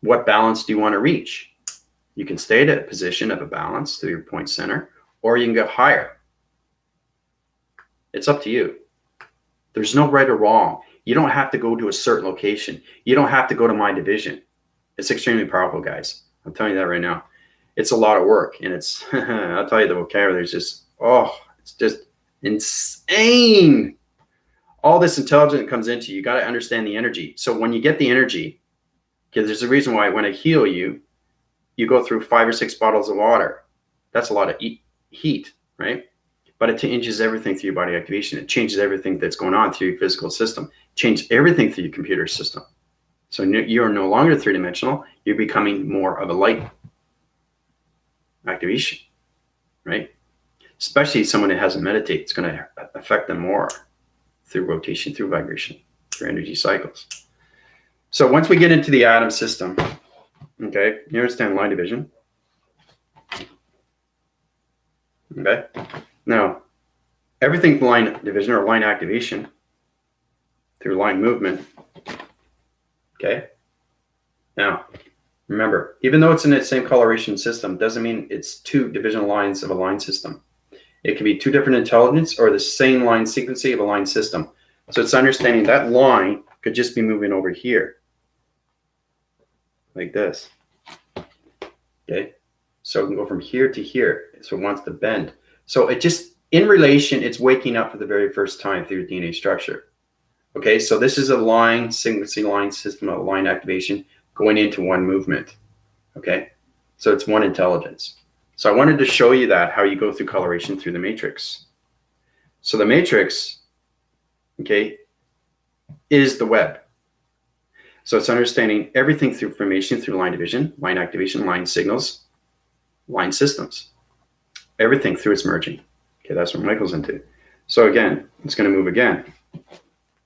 Speaker 1: What balance do you want to reach? You can stay at a position of a balance through your point center, or you can go higher. It's up to you. There's no right or wrong. You don't have to go to a certain location. You don't have to go to my division. It's extremely powerful, guys. I'm telling you that right now. It's a lot of work, and it's, I'll tell you, the vocabulary is just, it's just insane. All this intelligence comes into you. You got to understand the energy. So when you get the energy, because there's a reason why when I heal you, you go through 5 or 6 bottles of water. That's a lot of heat, right? But it changes everything through your body activation. It changes everything that's going on through your physical system. Change everything through your computer system. So you're no longer 3-dimensional. You're becoming more of a light activation, right? Especially someone that hasn't meditated, it's going to affect them more through rotation, through vibration, through energy cycles. So once we get into the atom system, okay, you understand line division. Okay. Now, everything line division or line activation through line movement. Okay. Now, remember, even though it's in the same coloration system, doesn't mean it's 2 divisional lines of a line system. It can be 2 different intelligence or the same line sequencing of a line system. So it's understanding that line could just be moving over here, like this. Okay. So it can go from here to here. So it wants to bend. So it just, in relation, it's waking up for the very first time through DNA structure. Okay, so this is a line, sequencing line system, a line activation going into one movement. Okay, so it's one intelligence. So I wanted to show you that, how you go through coloration through the matrix. So the matrix, okay, is the web. So it's understanding everything through formation, through line division, line activation, line signals, line systems. Everything through its merging. Okay, that's what Michael's into. So again, it's going to move again,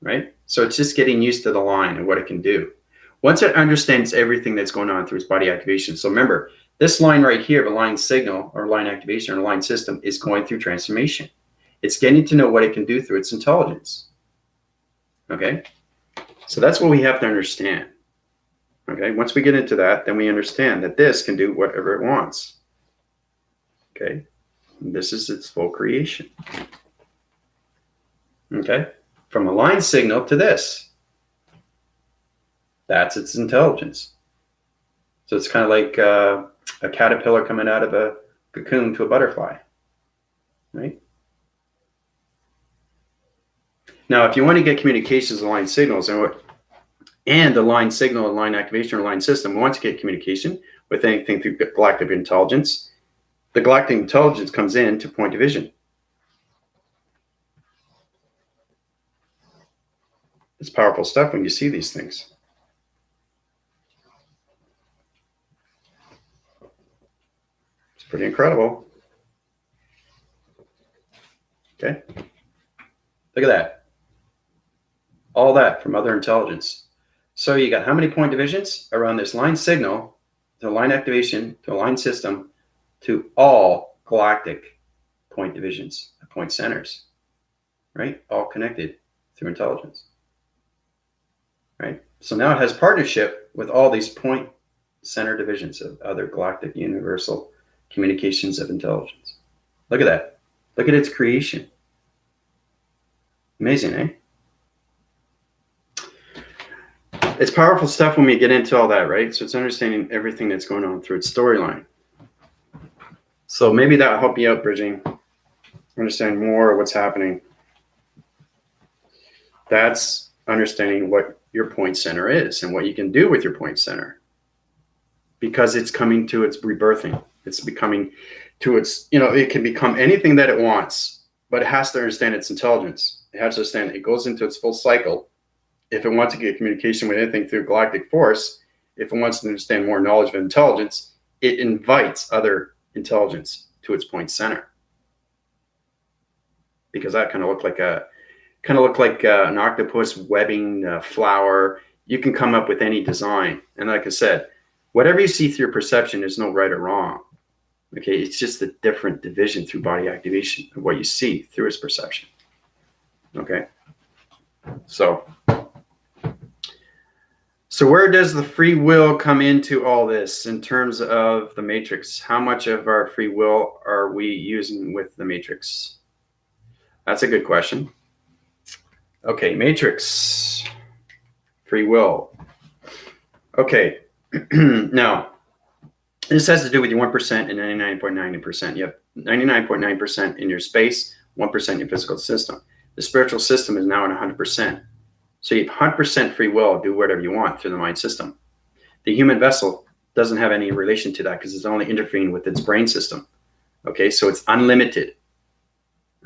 Speaker 1: right? So it's just getting used to the line and what it can do. Once it understands everything that's going on through its body activation. So remember, this line right here, the line signal or line activation or line system is going through transformation. It's getting to know what it can do through its intelligence. Okay? So that's what we have to understand. Okay? Once we get into that, then we understand that this can do whatever it wants. Okay? And this is its full creation. Okay? From a line signal to this. That's its intelligence. So it's kind of like a caterpillar coming out of a cocoon to a butterfly. Right? Now, if you want to get communications of line signals and the line signal and line activation or line system, we want to get communication with anything through galactic intelligence. The galactic intelligence comes in to point division. It's powerful stuff when you see these things. It's pretty incredible. Okay. Look at that. All that from other intelligence. So you got how many point divisions around this line signal, to line activation, to a line system, to all galactic point divisions, point centers, right? All connected through intelligence, right? So now it has partnership with all these point center divisions of other galactic universal communications of intelligence. Look at that. Look at its creation. Amazing, eh? It's powerful stuff when we get into all that, right? So it's understanding everything that's going on through its storyline. So maybe that'll help you out, Bridging. Understand more of what's happening. That's understanding what your point center is and what you can do with your point center. Because it's coming to its rebirthing. It's becoming to its, it can become anything that it wants, but it has to understand its intelligence. It has to understand it goes into its full cycle. If it wants to get communication with anything through galactic force, if it wants to understand more knowledge of intelligence, it invites other intelligence to its point center. Because that kind of looked like an octopus webbing a flower. You can come up with any design. And like I said, whatever you see through your perception is no right or wrong. Okay, it's just a different division through body activation of what you see through its perception. Okay, so where does the free will come into all this in terms of the matrix? How much of our free will are we using with the matrix? That's a good question. Okay, matrix, free will. Okay, now this has to do with your 1% and 99.9%. You have 99.9% in your space, 1% in your physical system. The spiritual system is now at 100%. So you have 100% free will to do whatever you want through the mind system. The human vessel doesn't have any relation to that because it's only interfering with its brain system. Okay, so it's unlimited.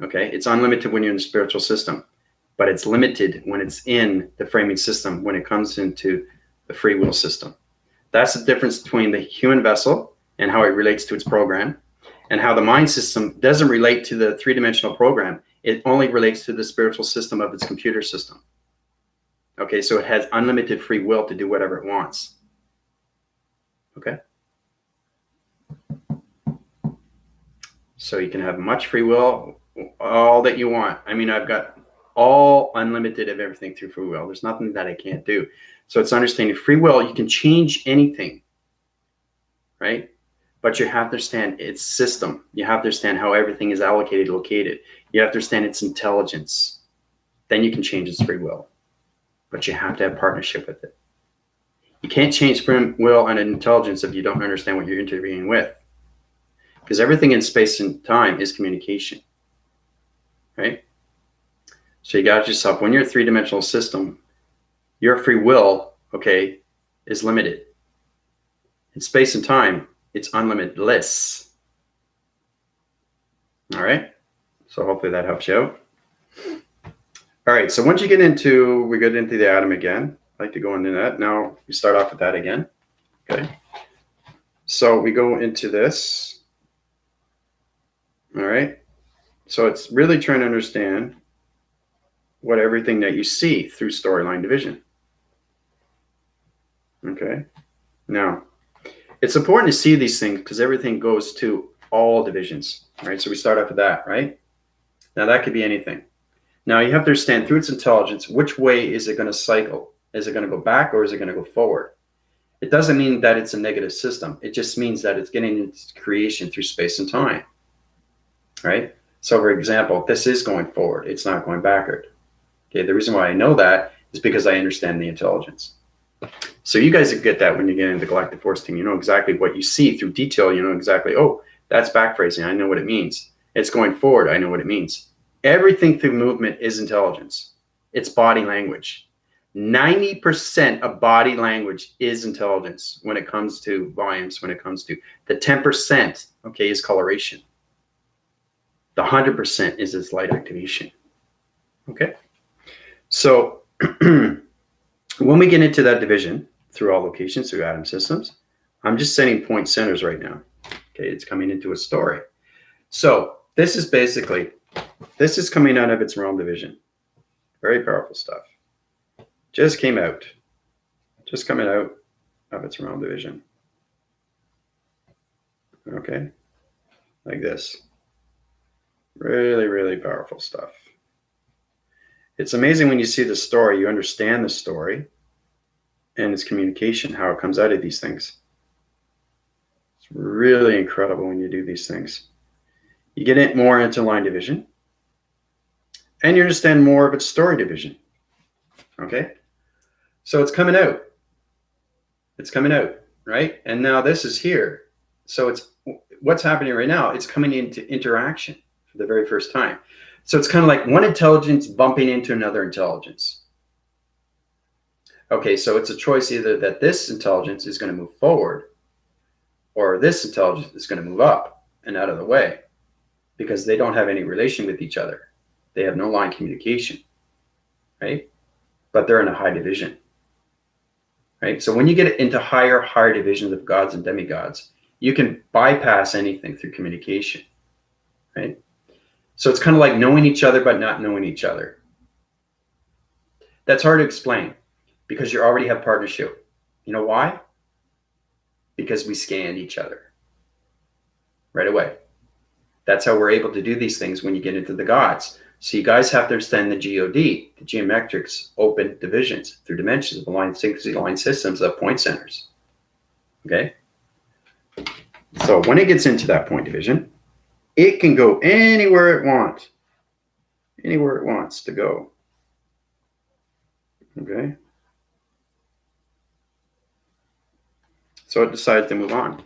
Speaker 1: Okay, it's unlimited when you're in the spiritual system, but it's limited when it's in the framing system, when it comes into the free will system. That's the difference between the human vessel and how it relates to its program, and how the mind system doesn't relate to the three-dimensional program. It only relates to the spiritual system of its computer system. Okay, so it has unlimited free will to do whatever it wants. Okay? So you can have much free will, all that you want. I mean, I've got all unlimited of everything through free will. There's nothing that I can't do. So it's understanding free will. You can change anything, right? But you have to understand its system. You have to understand how everything is allocated, located. You have to understand its intelligence. Then you can change its free will. But you have to have partnership with it. You can't change free will and intelligence if you don't understand what you're intervening with. Because everything in space and time is communication, right? So you got yourself, when you're a three-dimensional system, your free will, okay, is limited. In space and time, it's unlimitless. All right? So hopefully that helps you out. All right, so once we get into the atom again. I like to go into that. Now we start off with that again. Okay. So we go into this. All right. So it's really trying to understand what everything that you see through storyline division. Okay. Now, it's important to see these things because everything goes to all divisions, right? So we start off with that, right? Now that could be anything. Now you have to understand through its intelligence, which way is it going to cycle? Is it going to go back or is it going to go forward? It doesn't mean that it's a negative system. It just means that it's getting its creation through space and time, right? So for example, this is going forward. It's not going backward. Okay, the reason why I know that is because I understand the intelligence. So you guys get that when you get into the galactic force team. You know exactly what you see through detail. You know exactly, oh, that's back phrasing. I know what it means. It's going forward. I know what it means. Everything through movement is intelligence. It's body language. 90% of body language is intelligence when it comes to volumes, when it comes to the 10%, okay, is coloration. The 100% is its light activation. Okay. So when we get into that division through all locations, through atom systems, I'm just setting point centers right now. Okay, it's coming into a story. So this is basically, this is coming out of its realm division. Very powerful stuff. Just came out. Just coming out of its realm division. Okay, like this. Really, really powerful stuff. It's amazing when you see the story, you understand the story and its communication, how it comes out of these things. It's really incredible when you do these things. You get it more into line division and you understand more of its story division. Okay. So it's coming out. It's coming out, right? And now this is here. So it's what's happening right now. It's coming into interaction for the very first time. So it's kind of like one intelligence bumping into another intelligence. Okay, so it's a choice either that this intelligence is going to move forward or this intelligence is going to move up and out of the way because they don't have any relation with each other. They have no line communication, right? But they're in a high division, right? So when you get into higher divisions of gods and demigods, you can bypass anything through communication, right? So it's kind of like knowing each other, but not knowing each other. That's hard to explain because you already have partnership. You know why? Because we scanned each other right away. That's how we're able to do these things when you get into the gods. So you guys have to understand the GOD, the geometrics, open divisions through dimensions of line systems of point centers. Okay? So when it gets into that point division, it can go anywhere it wants to go. Okay. So it decides to move on.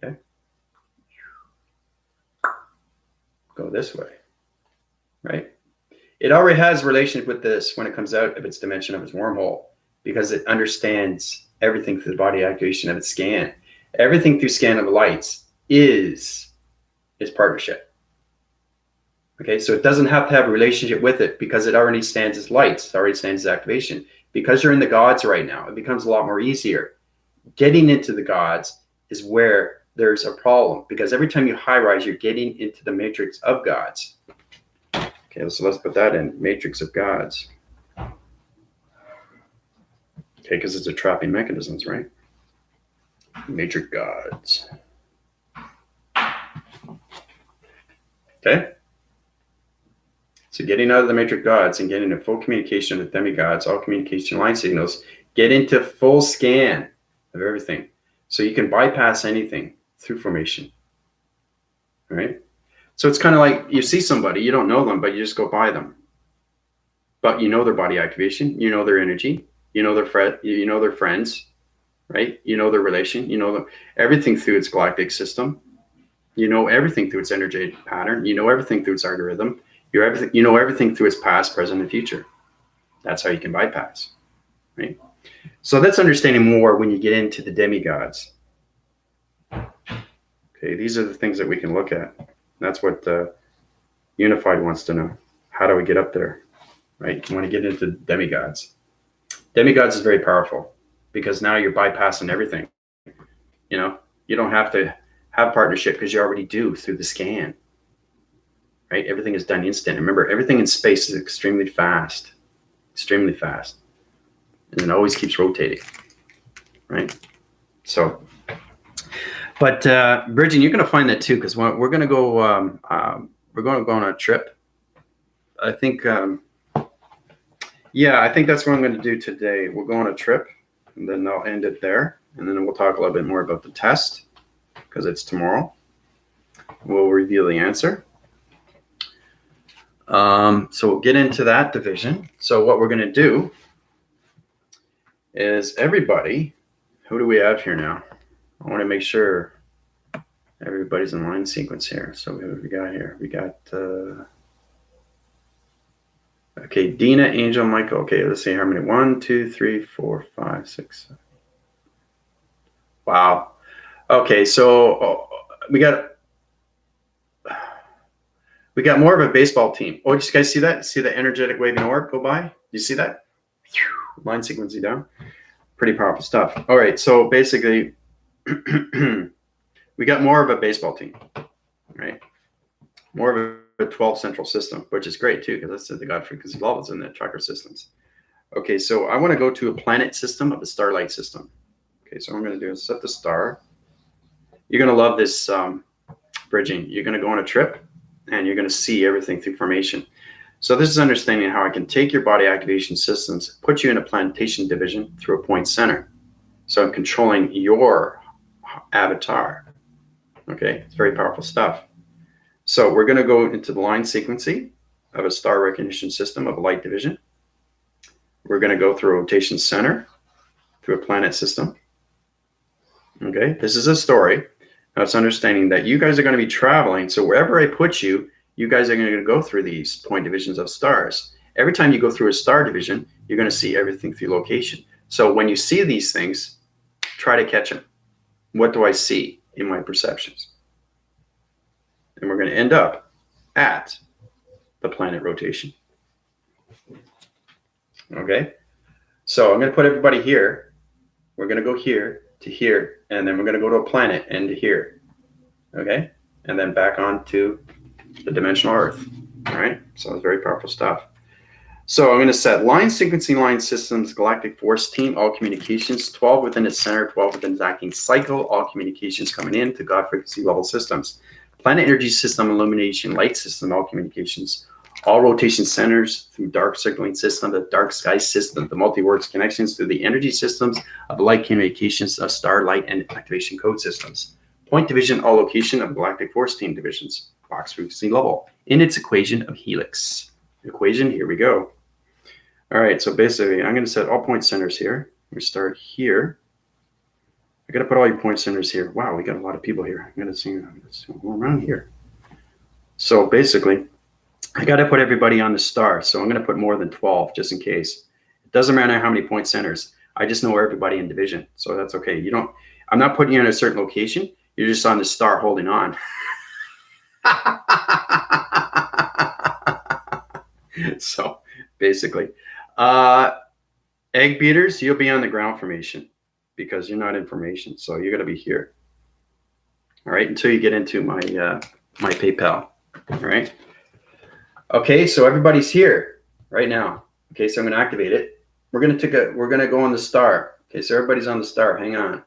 Speaker 1: Okay. Go this way, right? It already has a relationship with this when it comes out of its dimension of its wormhole because it understands everything through the body activation of its scan. Everything through scan of the lights is partnership. Okay, so it doesn't have to have a relationship with it because it already stands as lights, it already stands as activation. Because you're in the gods right now, it becomes a lot more easier. Getting into the gods is where there's a problem because every time you high rise, you're getting into the matrix of gods. Okay, so let's put that in, matrix of gods. Okay, because it's a trapping mechanisms, right? Matrix gods. Okay. So getting out of the matrix gods and getting a full communication with demigods, all communication line signals, get into full scan of everything. So you can bypass anything through formation. All right. So it's kind of like you see somebody, you don't know them, but you just go by them. But you know their body activation, you know their energy, you know their friends, right? You know their relation, you know everything through its galactic system. You know everything through its energetic pattern. You know everything through its algorithm. You know everything through its past, present, and future. That's how you can bypass, right? So that's understanding more when you get into the demigods. Okay, these are the things that we can look at. That's what Unified wants to know. How do we get up there, right? You want to get into demigods. Demigods is very powerful because now you're bypassing everything. You know, you don't have to have partnership because you already do through the scan. Right? Everything is done instant. Remember, everything in space is extremely fast, and it always keeps rotating, right? So But Bridget, you're going to find that too, because we're going to go. We're going to go on a trip. I think. Yeah, I think that's what I'm going to do today. We'll go on a trip, and then I'll end it there, and then we'll talk a little bit more about the test, because it's tomorrow. We'll reveal the answer. So we'll get into that division. So what we're going to do is everybody. Who do we have here now? I want to make sure everybody's in line sequence here. So what have we got here? We got. Okay, Dina, Angel, Michael. Okay, let's see how many. 1, 2, 3, 4, 5, 6, 7. Wow. Okay, so we got more of a baseball team. Oh, did you guys see that? See the energetic waving orb go by? You see that? Line sequencing down. Pretty powerful stuff. All right, so basically, we got more of a baseball team, right? More of a 12 central system, which is great too, because that's the God frequency levels in the tracker systems. Okay, so I want to go to a planet system of the starlight system. Okay, so what I'm going to do is set the star. You're going to love this bridging. You're going to go on a trip, and you're going to see everything through formation. So this is understanding how I can take your body activation systems, put you in a plantation division through a point center. So I'm controlling your avatar. Okay, it's very powerful stuff. So we're going to go into the line sequencing of a star recognition system of a light division. We're going to go through a rotation center, through a planet system. Okay, this is a story. Now it's understanding that you guys are going to be traveling. So wherever I put you, you guys are going to go through these point divisions of stars. Every time you go through a star division, you're going to see everything through location. So when you see these things, try to catch them. What do I see in my perceptions? And we're going to end up at the planet rotation. Okay, so I'm going to put everybody here. We're going to go here to here, and then we're going to go to a planet and to here. Okay, and then back on to the dimensional Earth. All right, so it's very powerful stuff. So I'm going to set line sequencing, line systems, galactic force team, all communications, 12 within its center, 12 within its acting cycle, all communications coming in to God frequency level systems. Planet energy system, illumination, light system, all communications, all rotation centers through dark signaling system, the dark sky system, the multi-works connections through the energy systems of light communications of star, light, and activation code systems. Point division, all location of galactic force team divisions, box frequency level, in its equation of helix. Equation, here we go. All right, so basically, I'm going to set all point centers here. We start here. I got to put all your point centers here. Wow, we got a lot of people here. I'm going to see around here. So basically, I got to put everybody on the star. So I'm going to put more than 12 just in case. It doesn't matter how many point centers. I just know everybody in division. So that's okay. I'm not putting you in a certain location. You're just on the star holding on. So basically, egg beaters, you'll be on the ground formation because you're not in formation. So you're going to be here. All right, until you get into my my PayPal. All right. Okay, so everybody's here right now. Okay, so I'm going to activate it. We're going to go on the star. Okay, so everybody's on the star. Hang on.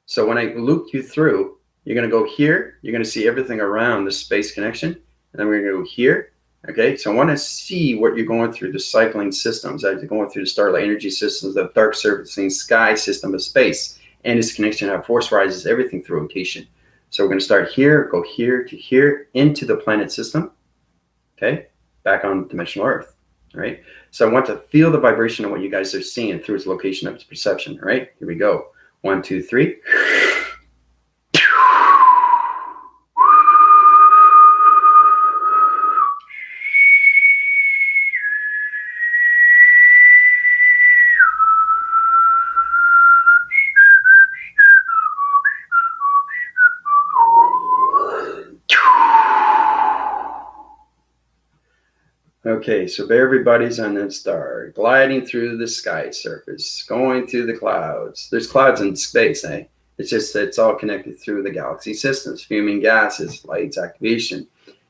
Speaker 1: So when I loop you through, you're going to go here. You're going to see everything around the space connection. And then we're going to go here. Okay, so I want to see what you're going through, the cycling systems, as you're going through the starlight energy systems, the dark surfacing sky system of space, and its connection, how force rises, everything through rotation. So we're going to start here, go here to here, into the planet system. Okay, back on dimensional Earth. All right, so I want to feel the vibration of what you guys are seeing through its location of its perception. All right, here we go. 1, 2, 3. Okay, so everybody's on that star, gliding through the sky surface, going through the clouds. There's clouds in space, eh? It's just that it's all connected through the galaxy systems, fuming gases, lights, activation,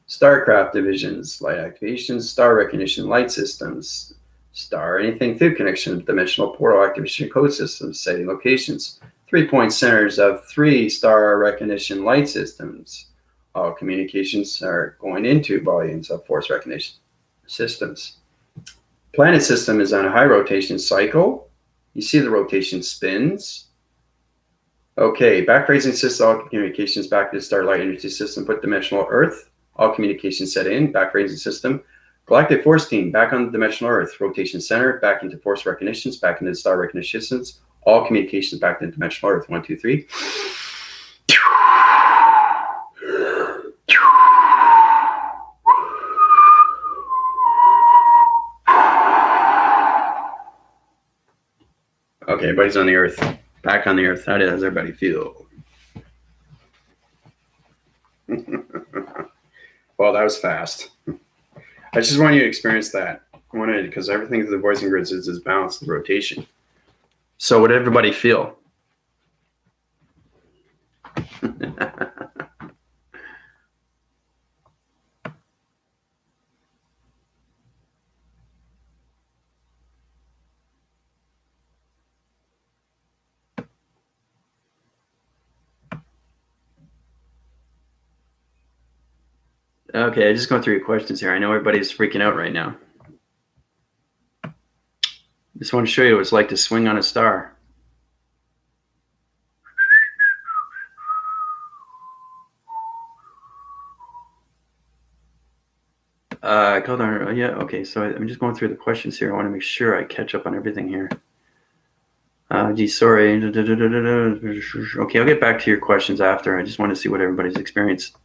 Speaker 1: starcraft divisions, light activation, star recognition, light systems, star anything through connection, dimensional portal activation code systems, setting locations, 3-point centers of 3 star recognition light systems. All communications are going into volumes of force recognition systems. Planet system is on a high rotation cycle. You see the rotation spins. Okay, back raising system, all communications back to the starlight energy system, put dimensional Earth, all communications set in, back raising system. Galactic Force Team, back on the dimensional Earth, rotation center, back into force recognitions, back into the star recognition systems, all communications back to the dimensional Earth. 1, 2, 3. Okay, everybody's on the Earth. Back on the Earth. How does everybody feel? Well, that was fast. I just want you to experience that. I wanted, because everything through the voicing grids is balanced rotation. So what did everybody feel? Okay, just going through your questions here. I know everybody's freaking out right now. Just want to show you what it's like to swing on a star. Hold on. Yeah, okay. So I'm just going through the questions here. I want to make sure I catch up on everything here. Gee, sorry. Okay, I'll get back to your questions after. I just want to see what everybody's experienced.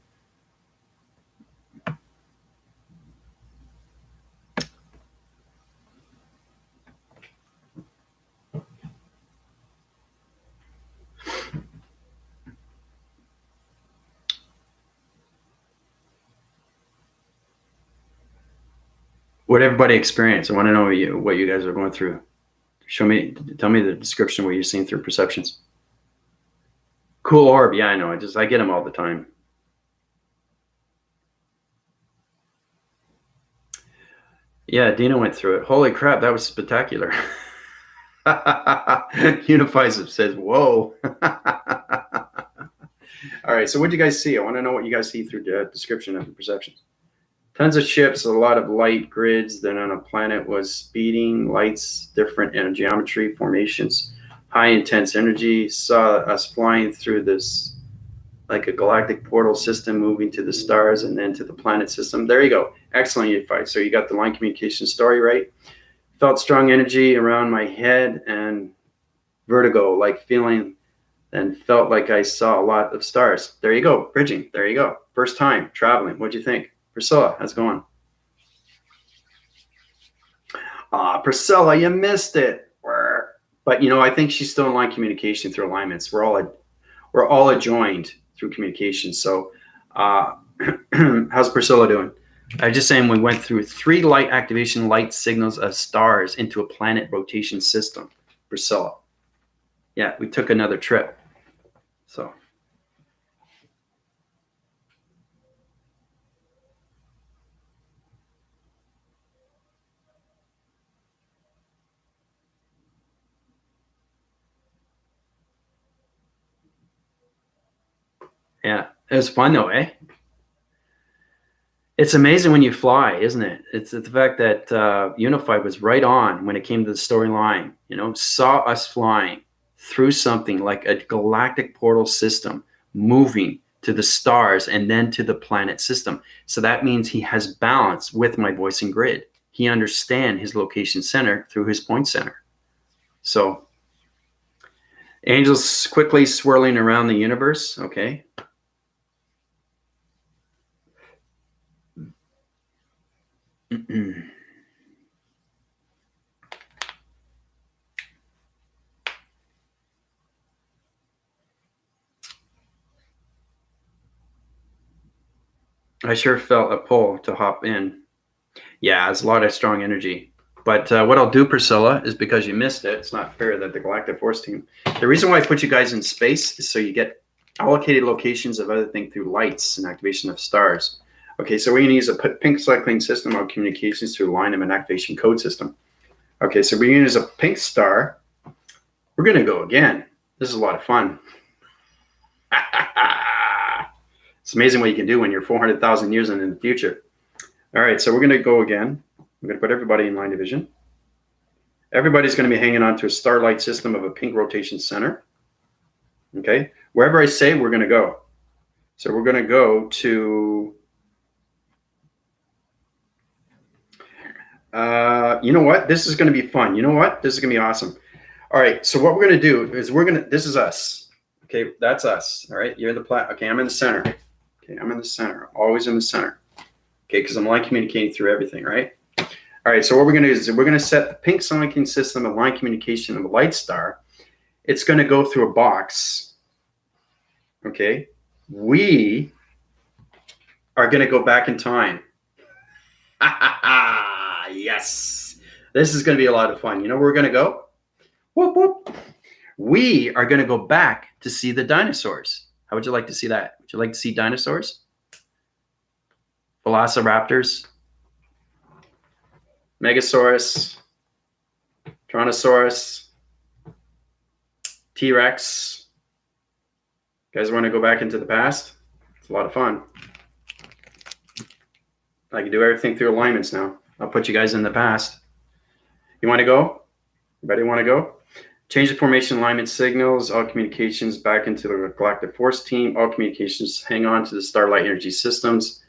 Speaker 1: What everybody experienced. I want to know what you guys are going through. Tell me the description of what you're seeing through perceptions. Cool orb. Yeah, I know. I get them all the time. Yeah, Dina went through it. Holy crap, that was spectacular. Unifies says, whoa. All right, so what do you guys see? I want to know what you guys see through the description of the perceptions. Tons of ships, a lot of light grids. Then on a planet was speeding, lights, different geometry, formations, high intense energy. Saw us flying through this like a galactic portal system, moving to the stars and then to the planet system. There you go. Excellent, Unified. So you got the line communication story right. Felt strong energy around my head and vertigo, like feeling, and felt like I saw a lot of stars. There you go. Bridging. There you go. First time traveling. What'd you think? Priscilla, how's it going? Priscilla, you missed it. But I think she's still in line communication through alignments. We're all adjoined through communication. So how's Priscilla doing? I was just saying we went through 3 light activation light signals of stars into a planet rotation system. Priscilla. Yeah, we took another trip. So. Yeah, it was fun though, eh? It's amazing when you fly, isn't it? It's the fact that Unified was right on when it came to the storyline. Saw us flying through something like a galactic portal system, moving to the stars and then to the planet system. So that means he has balance with my voicing grid. He understands his location center through his point center. So angels quickly swirling around the universe. Okay. I sure felt a pull to hop in. Yeah, it's a lot of strong energy. But what I'll do, Priscilla, is because you missed it, it's not fair that the Galactic Force Team. The reason why I put you guys in space is so you get allocated locations of other things through lights and activation of stars. Okay, so we're going to use a pink cycling system of communications through line and activation code system. Okay, so we're going to use a pink star. We're going to go again. This is a lot of fun. It's amazing what you can do when you're 400,000 years in the future. All right, so we're going to go again. We're going to put everybody in line division. Everybody's going to be hanging on to a starlight system of a pink rotation center. Okay, wherever I say, we're going to go. So we're going to go to, you know what? This is going to be fun. You know what? This is going to be awesome. All right, so what we're going to do is this is us. Okay, that's us. All right, you're the okay, I'm in the center. Okay, I'm in the center, always in the center. Okay, because I'm line communicating through everything, right? All right, so what we're going to do is we're going to set the pink sonic system of line communication of a light star. It's going to go through a box. Okay, we are going to go back in time. Yes, this is going to be a lot of fun. You know where we're going to go? Whoop, whoop. We are going to go back to see the dinosaurs. How would you like to see that? Would you like to see dinosaurs? Velociraptors, Megasaurus, Tyrannosaurus, T-Rex. You guys want to go back into the past? It's a lot of fun. I can do everything through alignments now. I'll put you guys in the past. You want to go? Everybody want to go? Change the formation alignment signals, all communications back into the galactic force team. All communications hang on to the starlight energy systems.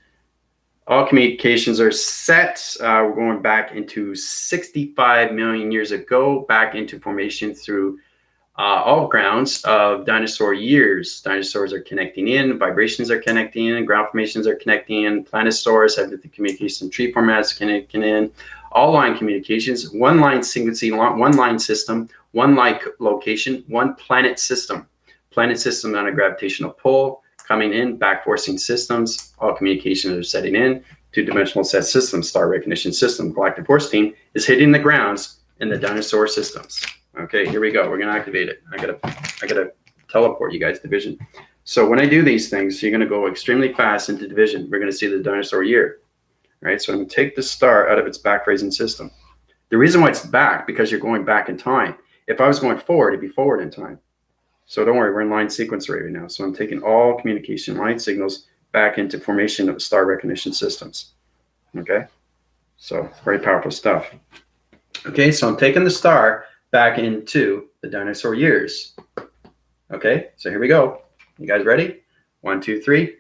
Speaker 1: All communications are set. We're going back into 65 million years ago, back into formation through all grounds of dinosaur years. Dinosaurs are connecting in, vibrations are connecting in, ground formations are connecting in, planetosaurs have the communication tree formats connecting in, all line communications, one line sequencing, one line system, one line location, one planet system. Planet system on a gravitational pull, coming in, back forcing systems, all communications are setting in, two-dimensional set systems, star recognition system, galactic force team is hitting the grounds in the dinosaur systems. Okay, here we go. We're gonna activate it. I gotta teleport you guys to division. So when I do these things, you're gonna go extremely fast into division. We're gonna see the dinosaur year. All right, so I'm gonna take the star out of its back phasing system. The reason why it's back, because you're going back in time. If I was going forward, it'd be forward in time. So don't worry, we're in line sequence right now. So I'm taking all communication line signals back into formation of star recognition systems. Okay, so very powerful stuff. Okay, so I'm taking the star back into the dinosaur years. Okay, so here we go. You guys ready? 1, 2, 3.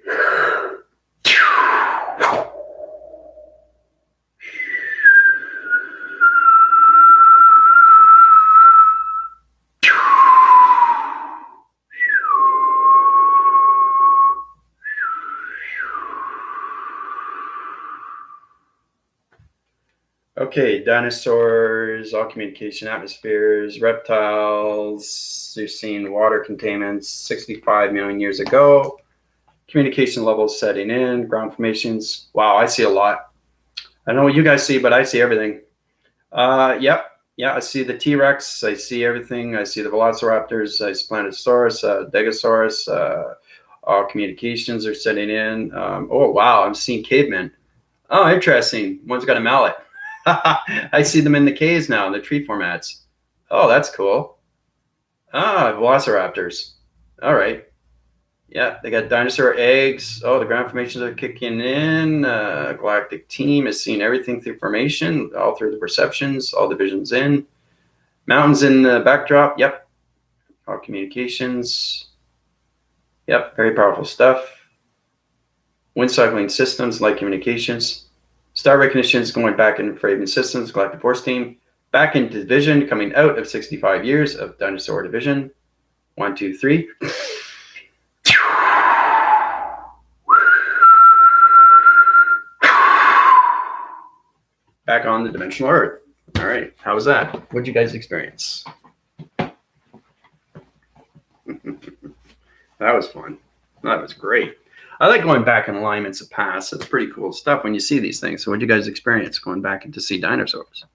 Speaker 1: Okay, dinosaurs, all communication, atmospheres, reptiles. You're seeing water containments 65 million years ago. Communication levels setting in, ground formations. Wow, I see a lot. I don't know what you guys see, but I see everything. Yep. Yeah, I see the T-Rex. I see everything. I see the Velociraptors. I see Planetosaurus, Degosaurus. All communications are setting in. Oh, wow, I'm seeing cavemen. Oh, interesting. One's got a mallet. I see them in the caves now, in the tree formats. Oh, that's cool. Ah, Velociraptors. All right. Yeah, they got dinosaur eggs. Oh, the ground formations are kicking in. Galactic team is seeing everything through formation, all through the perceptions, all divisions in. Mountains in the backdrop. Yep. All communications. Yep, very powerful stuff. Wind cycling systems, light communications. Star recognition is going back into Fraven systems, galactic force team. Back into division, coming out of 65 years of dinosaur division. 1, 2, 3. Back on the dimensional Earth. All right, how was that? What did you guys experience? That was fun. That was great. I like going back in alignments of past. It's pretty cool stuff when you see these things. So what did you guys experience going back to see dinosaurs?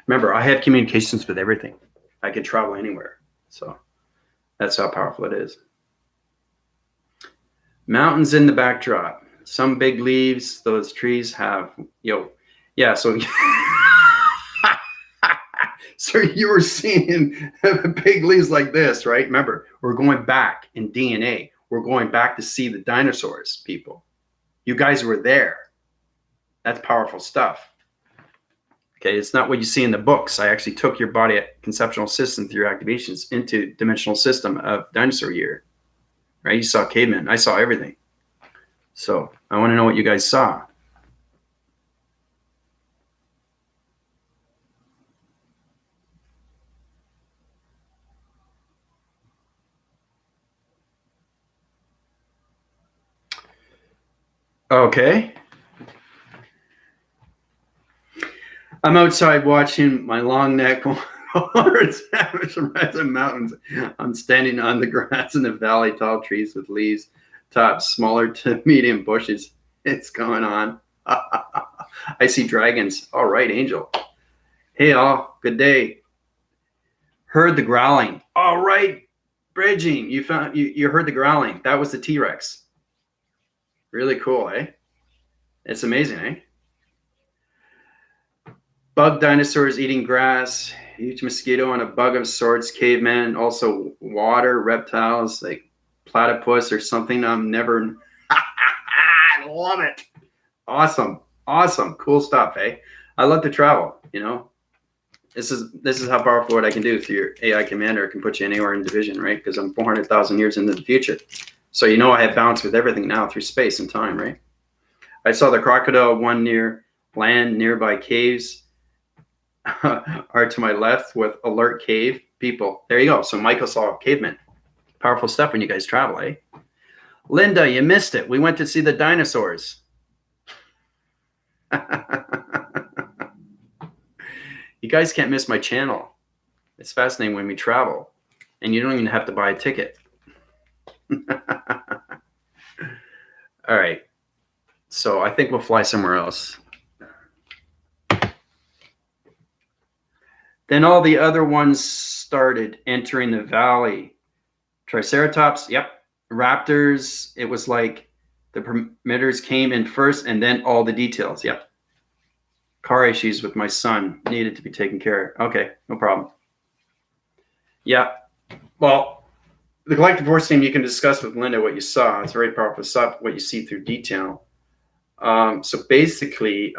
Speaker 1: Remember, I have communications with everything. I could travel anywhere. So that's how powerful it is. Mountains in the backdrop. Some big leaves. Those trees have, yeah, so So you were seeing big leaves like this, right? Remember, we're going back in DNA. We're going back to see the dinosaurs, people. You guys were there. That's powerful stuff. Okay, it's not what you see in the books. I actually took your body conceptual system through your activations into dimensional system of dinosaur year. Right? You saw cavemen. I saw everything. So I want to know what you guys saw. Okay. I'm outside watching my long neck horns rise in mountains. I'm standing on the grass in the valley, tall trees with leaves, tops smaller to medium bushes. It's going on. I see dragons. All right, Angel. Hey, all. Good day. Heard the growling. All right, bridging. You heard the growling. That was the T-Rex. Really cool, eh? It's amazing, eh? Bug dinosaurs eating grass, huge mosquito and a bug of sorts, cavemen, also water, reptiles like platypus or something. I'm never. I love it. Awesome. Awesome. Cool stuff, eh? I love to travel, you know. This is how powerful what I can do through your AI commander. I can put you anywhere in division, right? Because I'm 400,000 years into the future. So you know I have balance with everything now through space and time, right? I saw the crocodile one near land, nearby caves are to my left with alert cave people. There you go. So Michael saw cavemen. Powerful stuff when you guys travel, eh? Linda, you missed it. We went to see the dinosaurs. You guys can't miss my channel. It's fascinating when we travel, and you don't even have to buy a ticket. All right. So I think we'll fly somewhere else. Then all the other ones started entering the valley. Triceratops, yep. Raptors, it was like the permitters came in first and then all the details, yep. Car issues with my son needed to be taken care of. Okay, no problem. Yeah, well, the collective force team, you can discuss with Linda what you saw. It's very powerful stuff, what you see through detail. So basically,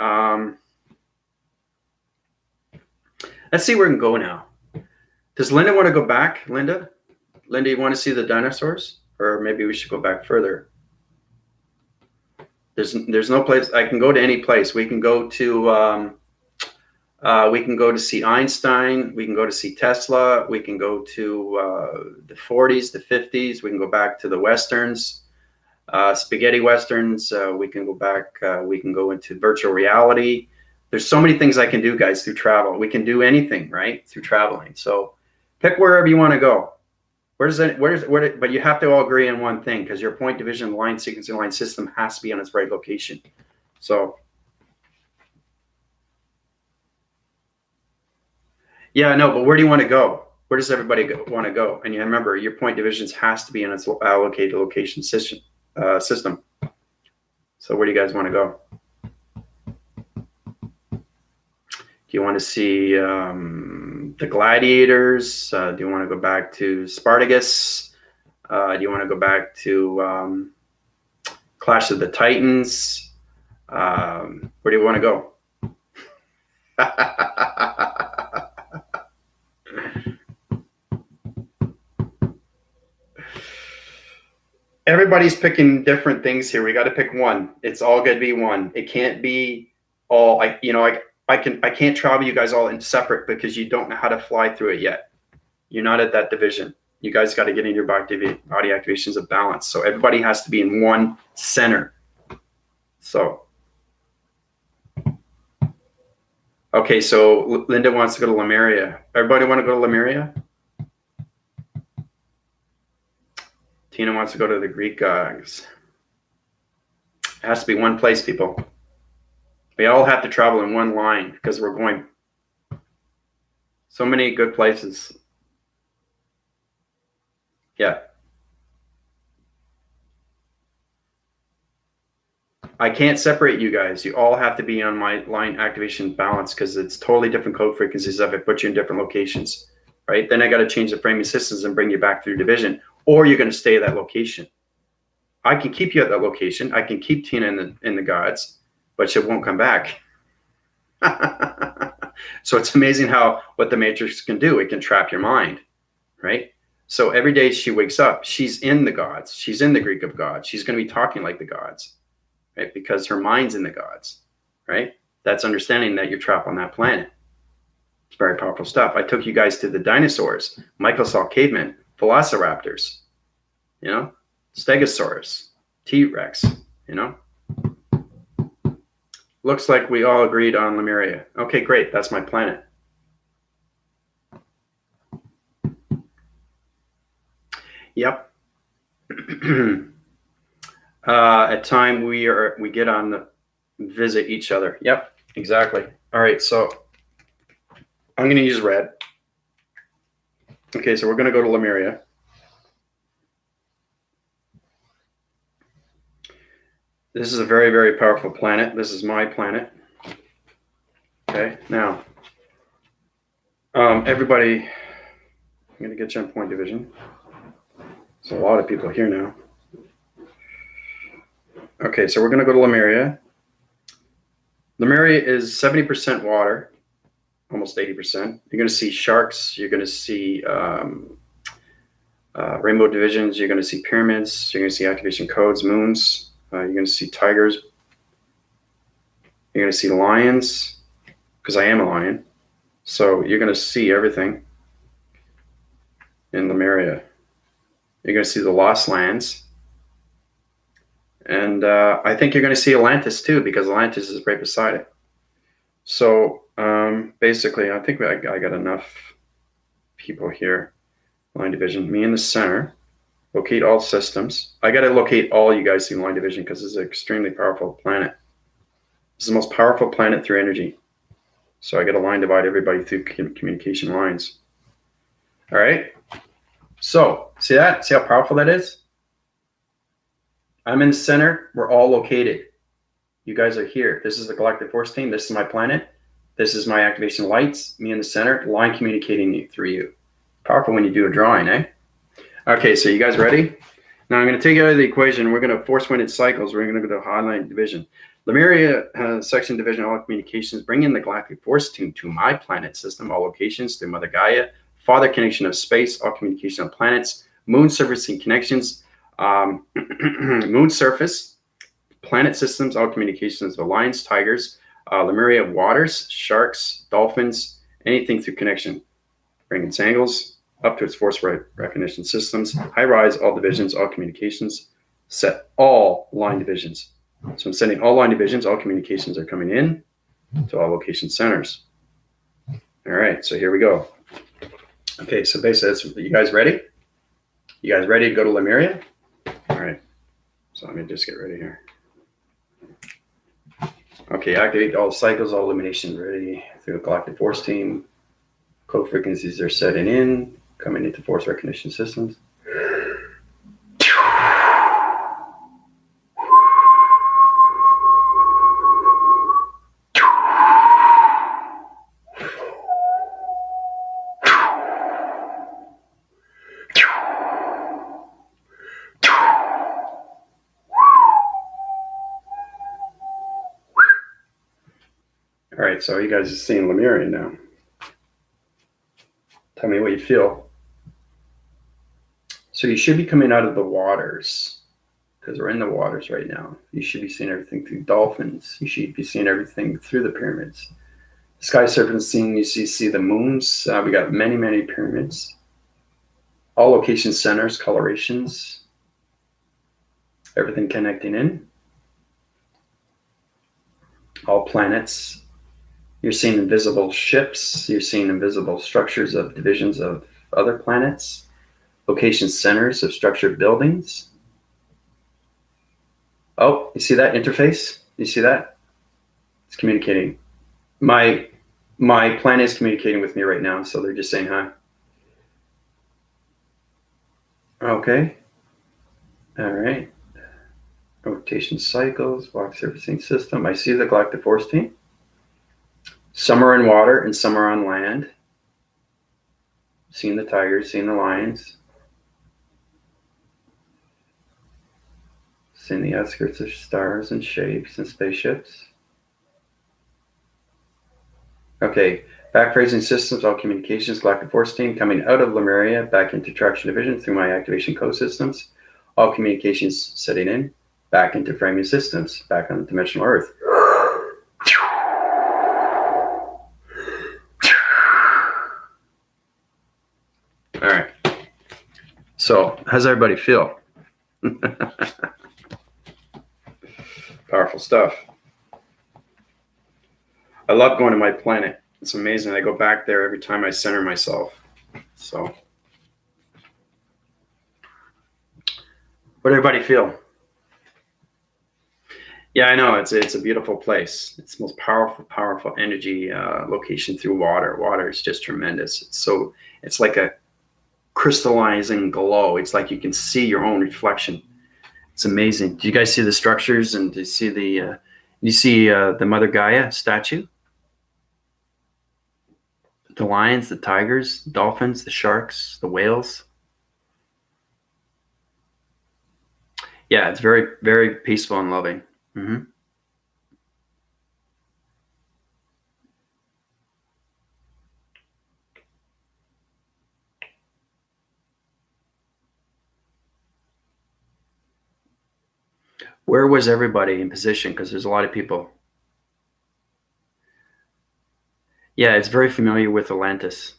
Speaker 1: let's see where we can go now. Does Linda want to go back, Linda? Linda, you want to see the dinosaurs? Or maybe we should go back further. There's no place. I can go to any place. We can go to see Einstein. We can go to see Tesla. We can go to the 40s, the 50s. We can go back to the Westerns, spaghetti Westerns. We can go back. We can go into virtual reality. There's so many things I can do, guys, through travel. We can do anything, right, through traveling. So pick wherever you want to go. But you have to all agree on one thing, because your point division line sequencing line system has to be on its right location. So yeah, no, but where do you want to go? Where does everybody want to go? And you remember, your point divisions has to be in its allocated location system. So where do you guys want to go? Do you want to see the gladiators? Do you want to go back to Spartacus? Do you want to go back to Clash of the Titans? Where do you want to go? Everybody's picking different things here. We got to pick one. It's all going to be one. It can't be all. I can't travel you guys all in separate, because you don't know how to fly through it yet. You're not at that division. You guys got to get into your body activations of balance. So everybody has to be in one center. So, okay, so Linda wants to go to Lemuria. Everybody want to go to Lemuria? Tina wants to go to the Greek gods. It has to be one place, people. We all have to travel in one line, because we're going so many good places. Yeah. I can't separate you guys. You all have to be on my line activation balance because it's totally different code frequencies if I put you in different locations, right? Then I got to change the framing systems and bring you back through division, or you're going to stay at that location. I can keep you at that location. I can keep Tina in the gods, but she won't come back. So it's amazing how what the matrix can do. It can trap your mind, right? So every day she wakes up, she's in the gods. She's in the Greek of gods. She's going to be talking like the gods, right? Because her mind's in the gods, right? That's understanding that you're trapped on that planet. It's very powerful stuff. I took you guys to the dinosaurs. Michael saw cavemen, velociraptors, you know, stegosaurus, T-Rex, you know. Looks like we all agreed on Lemuria. Okay, great. That's my planet. Yep. At time we get on the visit each other. Yep, exactly. All right, so I'm going to use red. Okay, so we're going to go to Lemuria. This is a very, very powerful planet. This is my planet. Okay, now, everybody, I'm going to get you on point division. There's a lot of people here now. Okay, so we're going to go to Lemuria. Lemuria is 70% water, almost 80%. You're going to see sharks. You're going to see rainbow divisions. You're going to see pyramids. You're going to see activation codes, moons. You're going to see tigers. You're going to see lions, because I am a lion. So you're going to see everything in Lemuria. You're going to see the lost lands. And I think you're going to see Atlantis too, because Atlantis is right beside it. So basically, I think I got enough people here. Line division, me in the center. Locate all systems. I got to locate all you guys in line division because this is an extremely powerful planet. This is the most powerful planet through energy. So I got to line divide everybody through communication lines. All right. So see that? See how powerful that is? I'm in the center. We're all located. You guys are here. This is the Galactic Force Team. This is my planet. This is my activation lights. Me in the center. Line communicating through you. Powerful when you do a drawing, eh? Okay, so you guys ready? Now I'm going to take you out of the equation. We're going to force winded cycles. We're going to go to highline division. Lemuria section division, all communications. Bring in the Galactic Force Team to my planet system, all locations through Mother Gaia. Father connection of space, all communication of planets. Moon surfacing connections. Moon surface, planet systems, all communications of lions, tigers. Lemuria waters, sharks, dolphins, anything through connection. Bring its angles up to its force recognition systems. High rise, all divisions, all communications. Set all line divisions. So I'm sending all line divisions, all communications are coming in to all location centers. All right, so here we go. Okay, so basically, you guys ready? You guys ready to go to Lemuria? All right, so let me just get ready here. Okay, activate all cycles, all illumination ready through the Galactic Force Team. Code frequencies are setting in, coming into force recognition systems. All right, so you guys are seeing Lemuria now. Tell me what you feel. So you should be coming out of the waters because we're in the waters right now. You should be seeing everything through dolphins. You should be seeing everything through the pyramids. Sky surfing scene, you see the moons. We got many, many pyramids. All location centers, colorations. Everything connecting in. All planets. You're seeing invisible ships. You're seeing invisible structures of divisions of other planets. Location centers of structured buildings. Oh, you see that interface? You see that? It's communicating. My planet is communicating with me right now, so they're just saying hi. Okay. All right. rotation cycles, block surfacing system. I see the galactic force team. Some are in water and some are on land. Seeing the tigers, seeing the lions. Seeing the outskirts of stars and shapes and spaceships. Okay, backphasing systems, all communications, galactic force team coming out of Lemuria back into traction division through my activation code systems. All communications setting in, back into framing systems, back on dimensional Earth. All right. So, how's everybody feel? Powerful stuff. I love going to my planet. It's amazing. I go back there every time I center myself. So, what everybody feel? Yeah, I know it's a beautiful place. It's the most powerful energy location through water. Water is just tremendous. It's like a crystallizing glow. It's like you can see your own reflection. It's amazing. Do you guys see the structures and do you see the Mother Gaia statue? The lions, the tigers, dolphins, the sharks, the whales. Yeah, it's very, very peaceful and loving. Mm-hmm. Where was everybody in position? Because there's a lot of people. Yeah, it's very familiar with Atlantis.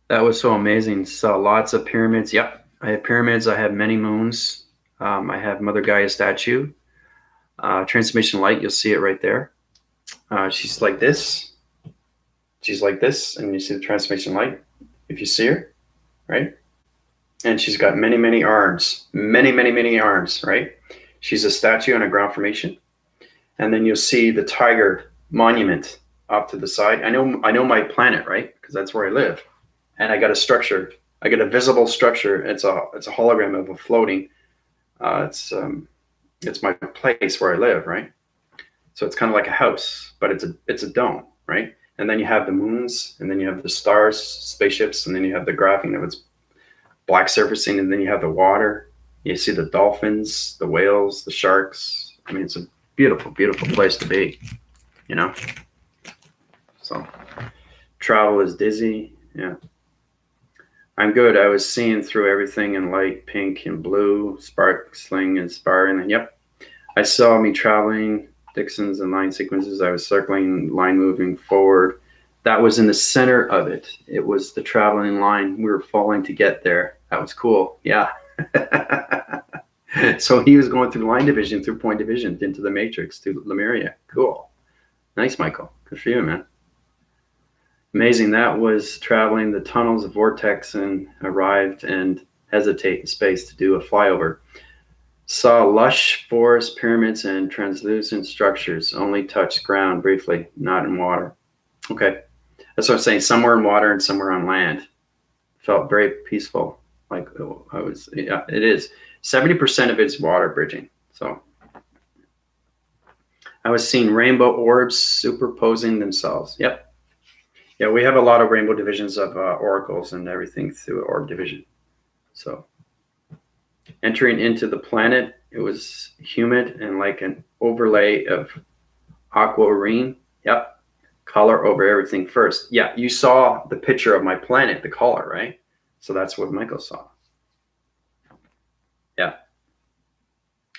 Speaker 1: That was so amazing. Saw lots of pyramids. Yep, I have pyramids. I have many moons. I have Mother Gaia statue. Transmission light, you'll see it right there. She's like this. She's like this, and you see the transmission light if you see her, right? And she's got many, many arms, many arms, right? She's a statue on a ground formation. And then you'll see the tiger monument off to the side. I know my planet, right? Because that's where I live. And I got a structure. I got a visible structure. It's a hologram of a floating. It's my place where I live, right? So it's kind of like a house, but it's a dome, right? And then you have the moons, and then you have the stars, spaceships, and then you have the graphing of its black surfacing, and then you have the water. You see the dolphins, the whales, the sharks. I mean, it's a beautiful, beautiful place to be, you know? So travel is dizzy. Yeah. I'm good. I was seeing through everything in light, pink and blue, sparkling and sparring. Yep. I saw me traveling, Dixons and line sequences. I was circling, line moving forward. That was in the center of it. It was the traveling line. We were falling to get there. That was cool. Yeah. So he was going through line division, through point division, into the matrix, to Lemuria. Cool. Nice, Michael. Good for you, man. Amazing. That was traveling the tunnels of vortex and arrived and hesitate in space to do a flyover. Saw lush forest, pyramids, and translucent structures. Only touched ground briefly, not in water. Okay. That's what I'm saying. Somewhere in water and somewhere on land. Felt very peaceful. Like yeah, it is. 70% of it's water bridging. So I was seeing rainbow orbs superposing themselves. Yep. Yeah, we have a lot of rainbow divisions of oracles and everything through orb division. So entering into the planet, it was humid and like an overlay of aquamarine. Yep. Color over everything first. Yeah, you saw the picture of my planet, the color, right? So that's what Michael saw. Yeah.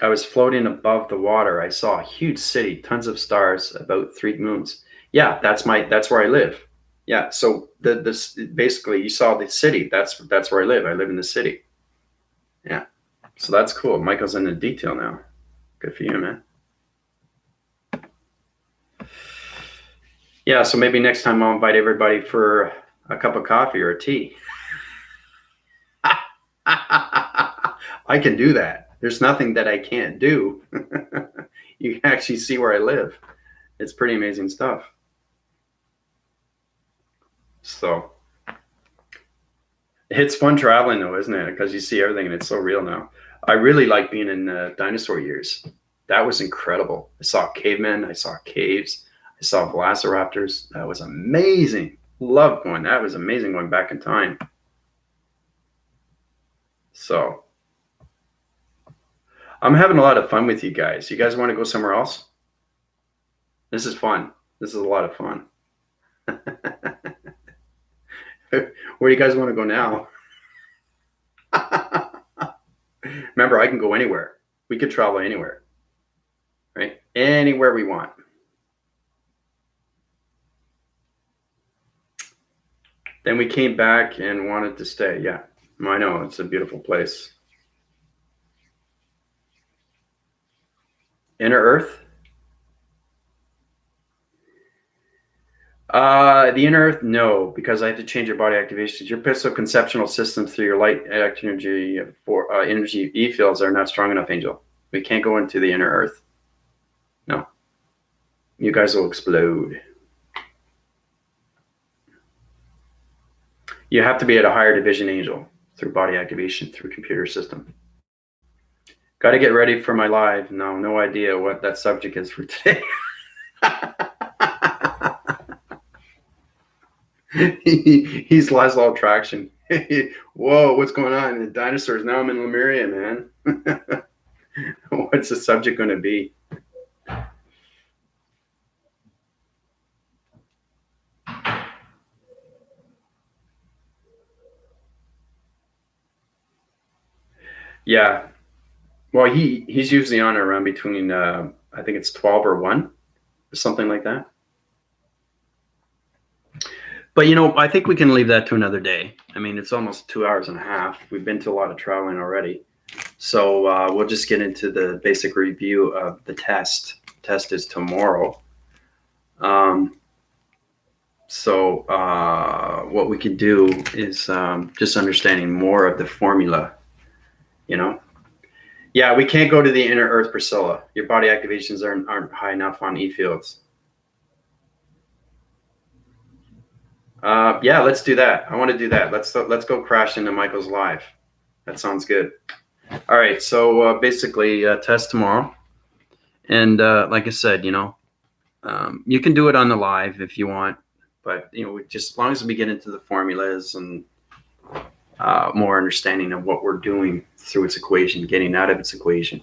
Speaker 1: I was floating above the water. I saw a huge city, tons of stars, about 3 moons. Yeah, that's where I live. Yeah, so this basically you saw the city. That's where I live. I live in the city. Yeah. So that's cool. Michael's in the detail now. Good for you, man. Yeah, so maybe next time I'll invite everybody for a cup of coffee or a tea. I can do that. There's nothing that I can't do. You can actually see where I live. It's pretty amazing stuff. So It's fun traveling though, isn't it? Because you see everything and it's so real now. I really like being in dinosaur years. That was incredible. I saw cavemen. I saw caves. I saw velociraptors. That was amazing. Loved going. That was amazing going back in time. So I'm having a lot of fun with you guys. You guys want to go somewhere else? This is fun. This is a lot of fun. Where do you guys want to go now? Remember, I can go anywhere. We could travel anywhere, right? Anywhere we want. Then we came back and wanted to stay. Yeah, I know. It's a beautiful place. Inner Earth? The inner Earth, no, because I have to change your body activations. Your pistoconceptual systems through your light energy for energy E fields are not strong enough, Angel. We can't go into the inner Earth. No. You guys will explode. You have to be at a higher division, Angel, through body activation, through computer system. Got to get ready for my live. No idea what that subject is for today. He's lost all traction. Whoa, what's going on? The dinosaurs. Now I'm in Lemuria, man. What's the subject going to be? Yeah. Well, he's usually on around between, I think it's 12 or 1 or something like that. But, I think we can leave that to another day. I mean, it's almost 2 hours and a half. We've been to a lot of traveling already. So we'll just get into the basic review of the test. Test is tomorrow. So what we can do is just understanding more of the formula, Yeah, we can't go to the inner Earth, Priscilla. Your body activations aren't high enough on E fields. Yeah, let's do that. I want to do that. Let's go crash into Michael's live. That sounds good. All right. So basically, test tomorrow, and like I said, you can do it on the live if you want, but just as long as we get into the formulas and more understanding of what we're doing through its equation, getting out of its equation,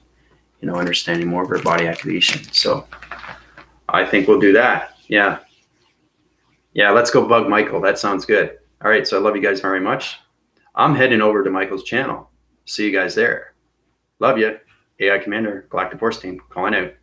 Speaker 1: understanding more of our body activation. So I think we'll do that. Yeah. Yeah, let's go bug Michael. That sounds good. All right, so I love you guys very much. I'm heading over to Michael's channel. See you guys there. Love you. AI Commander, Galactic Force Team, calling out.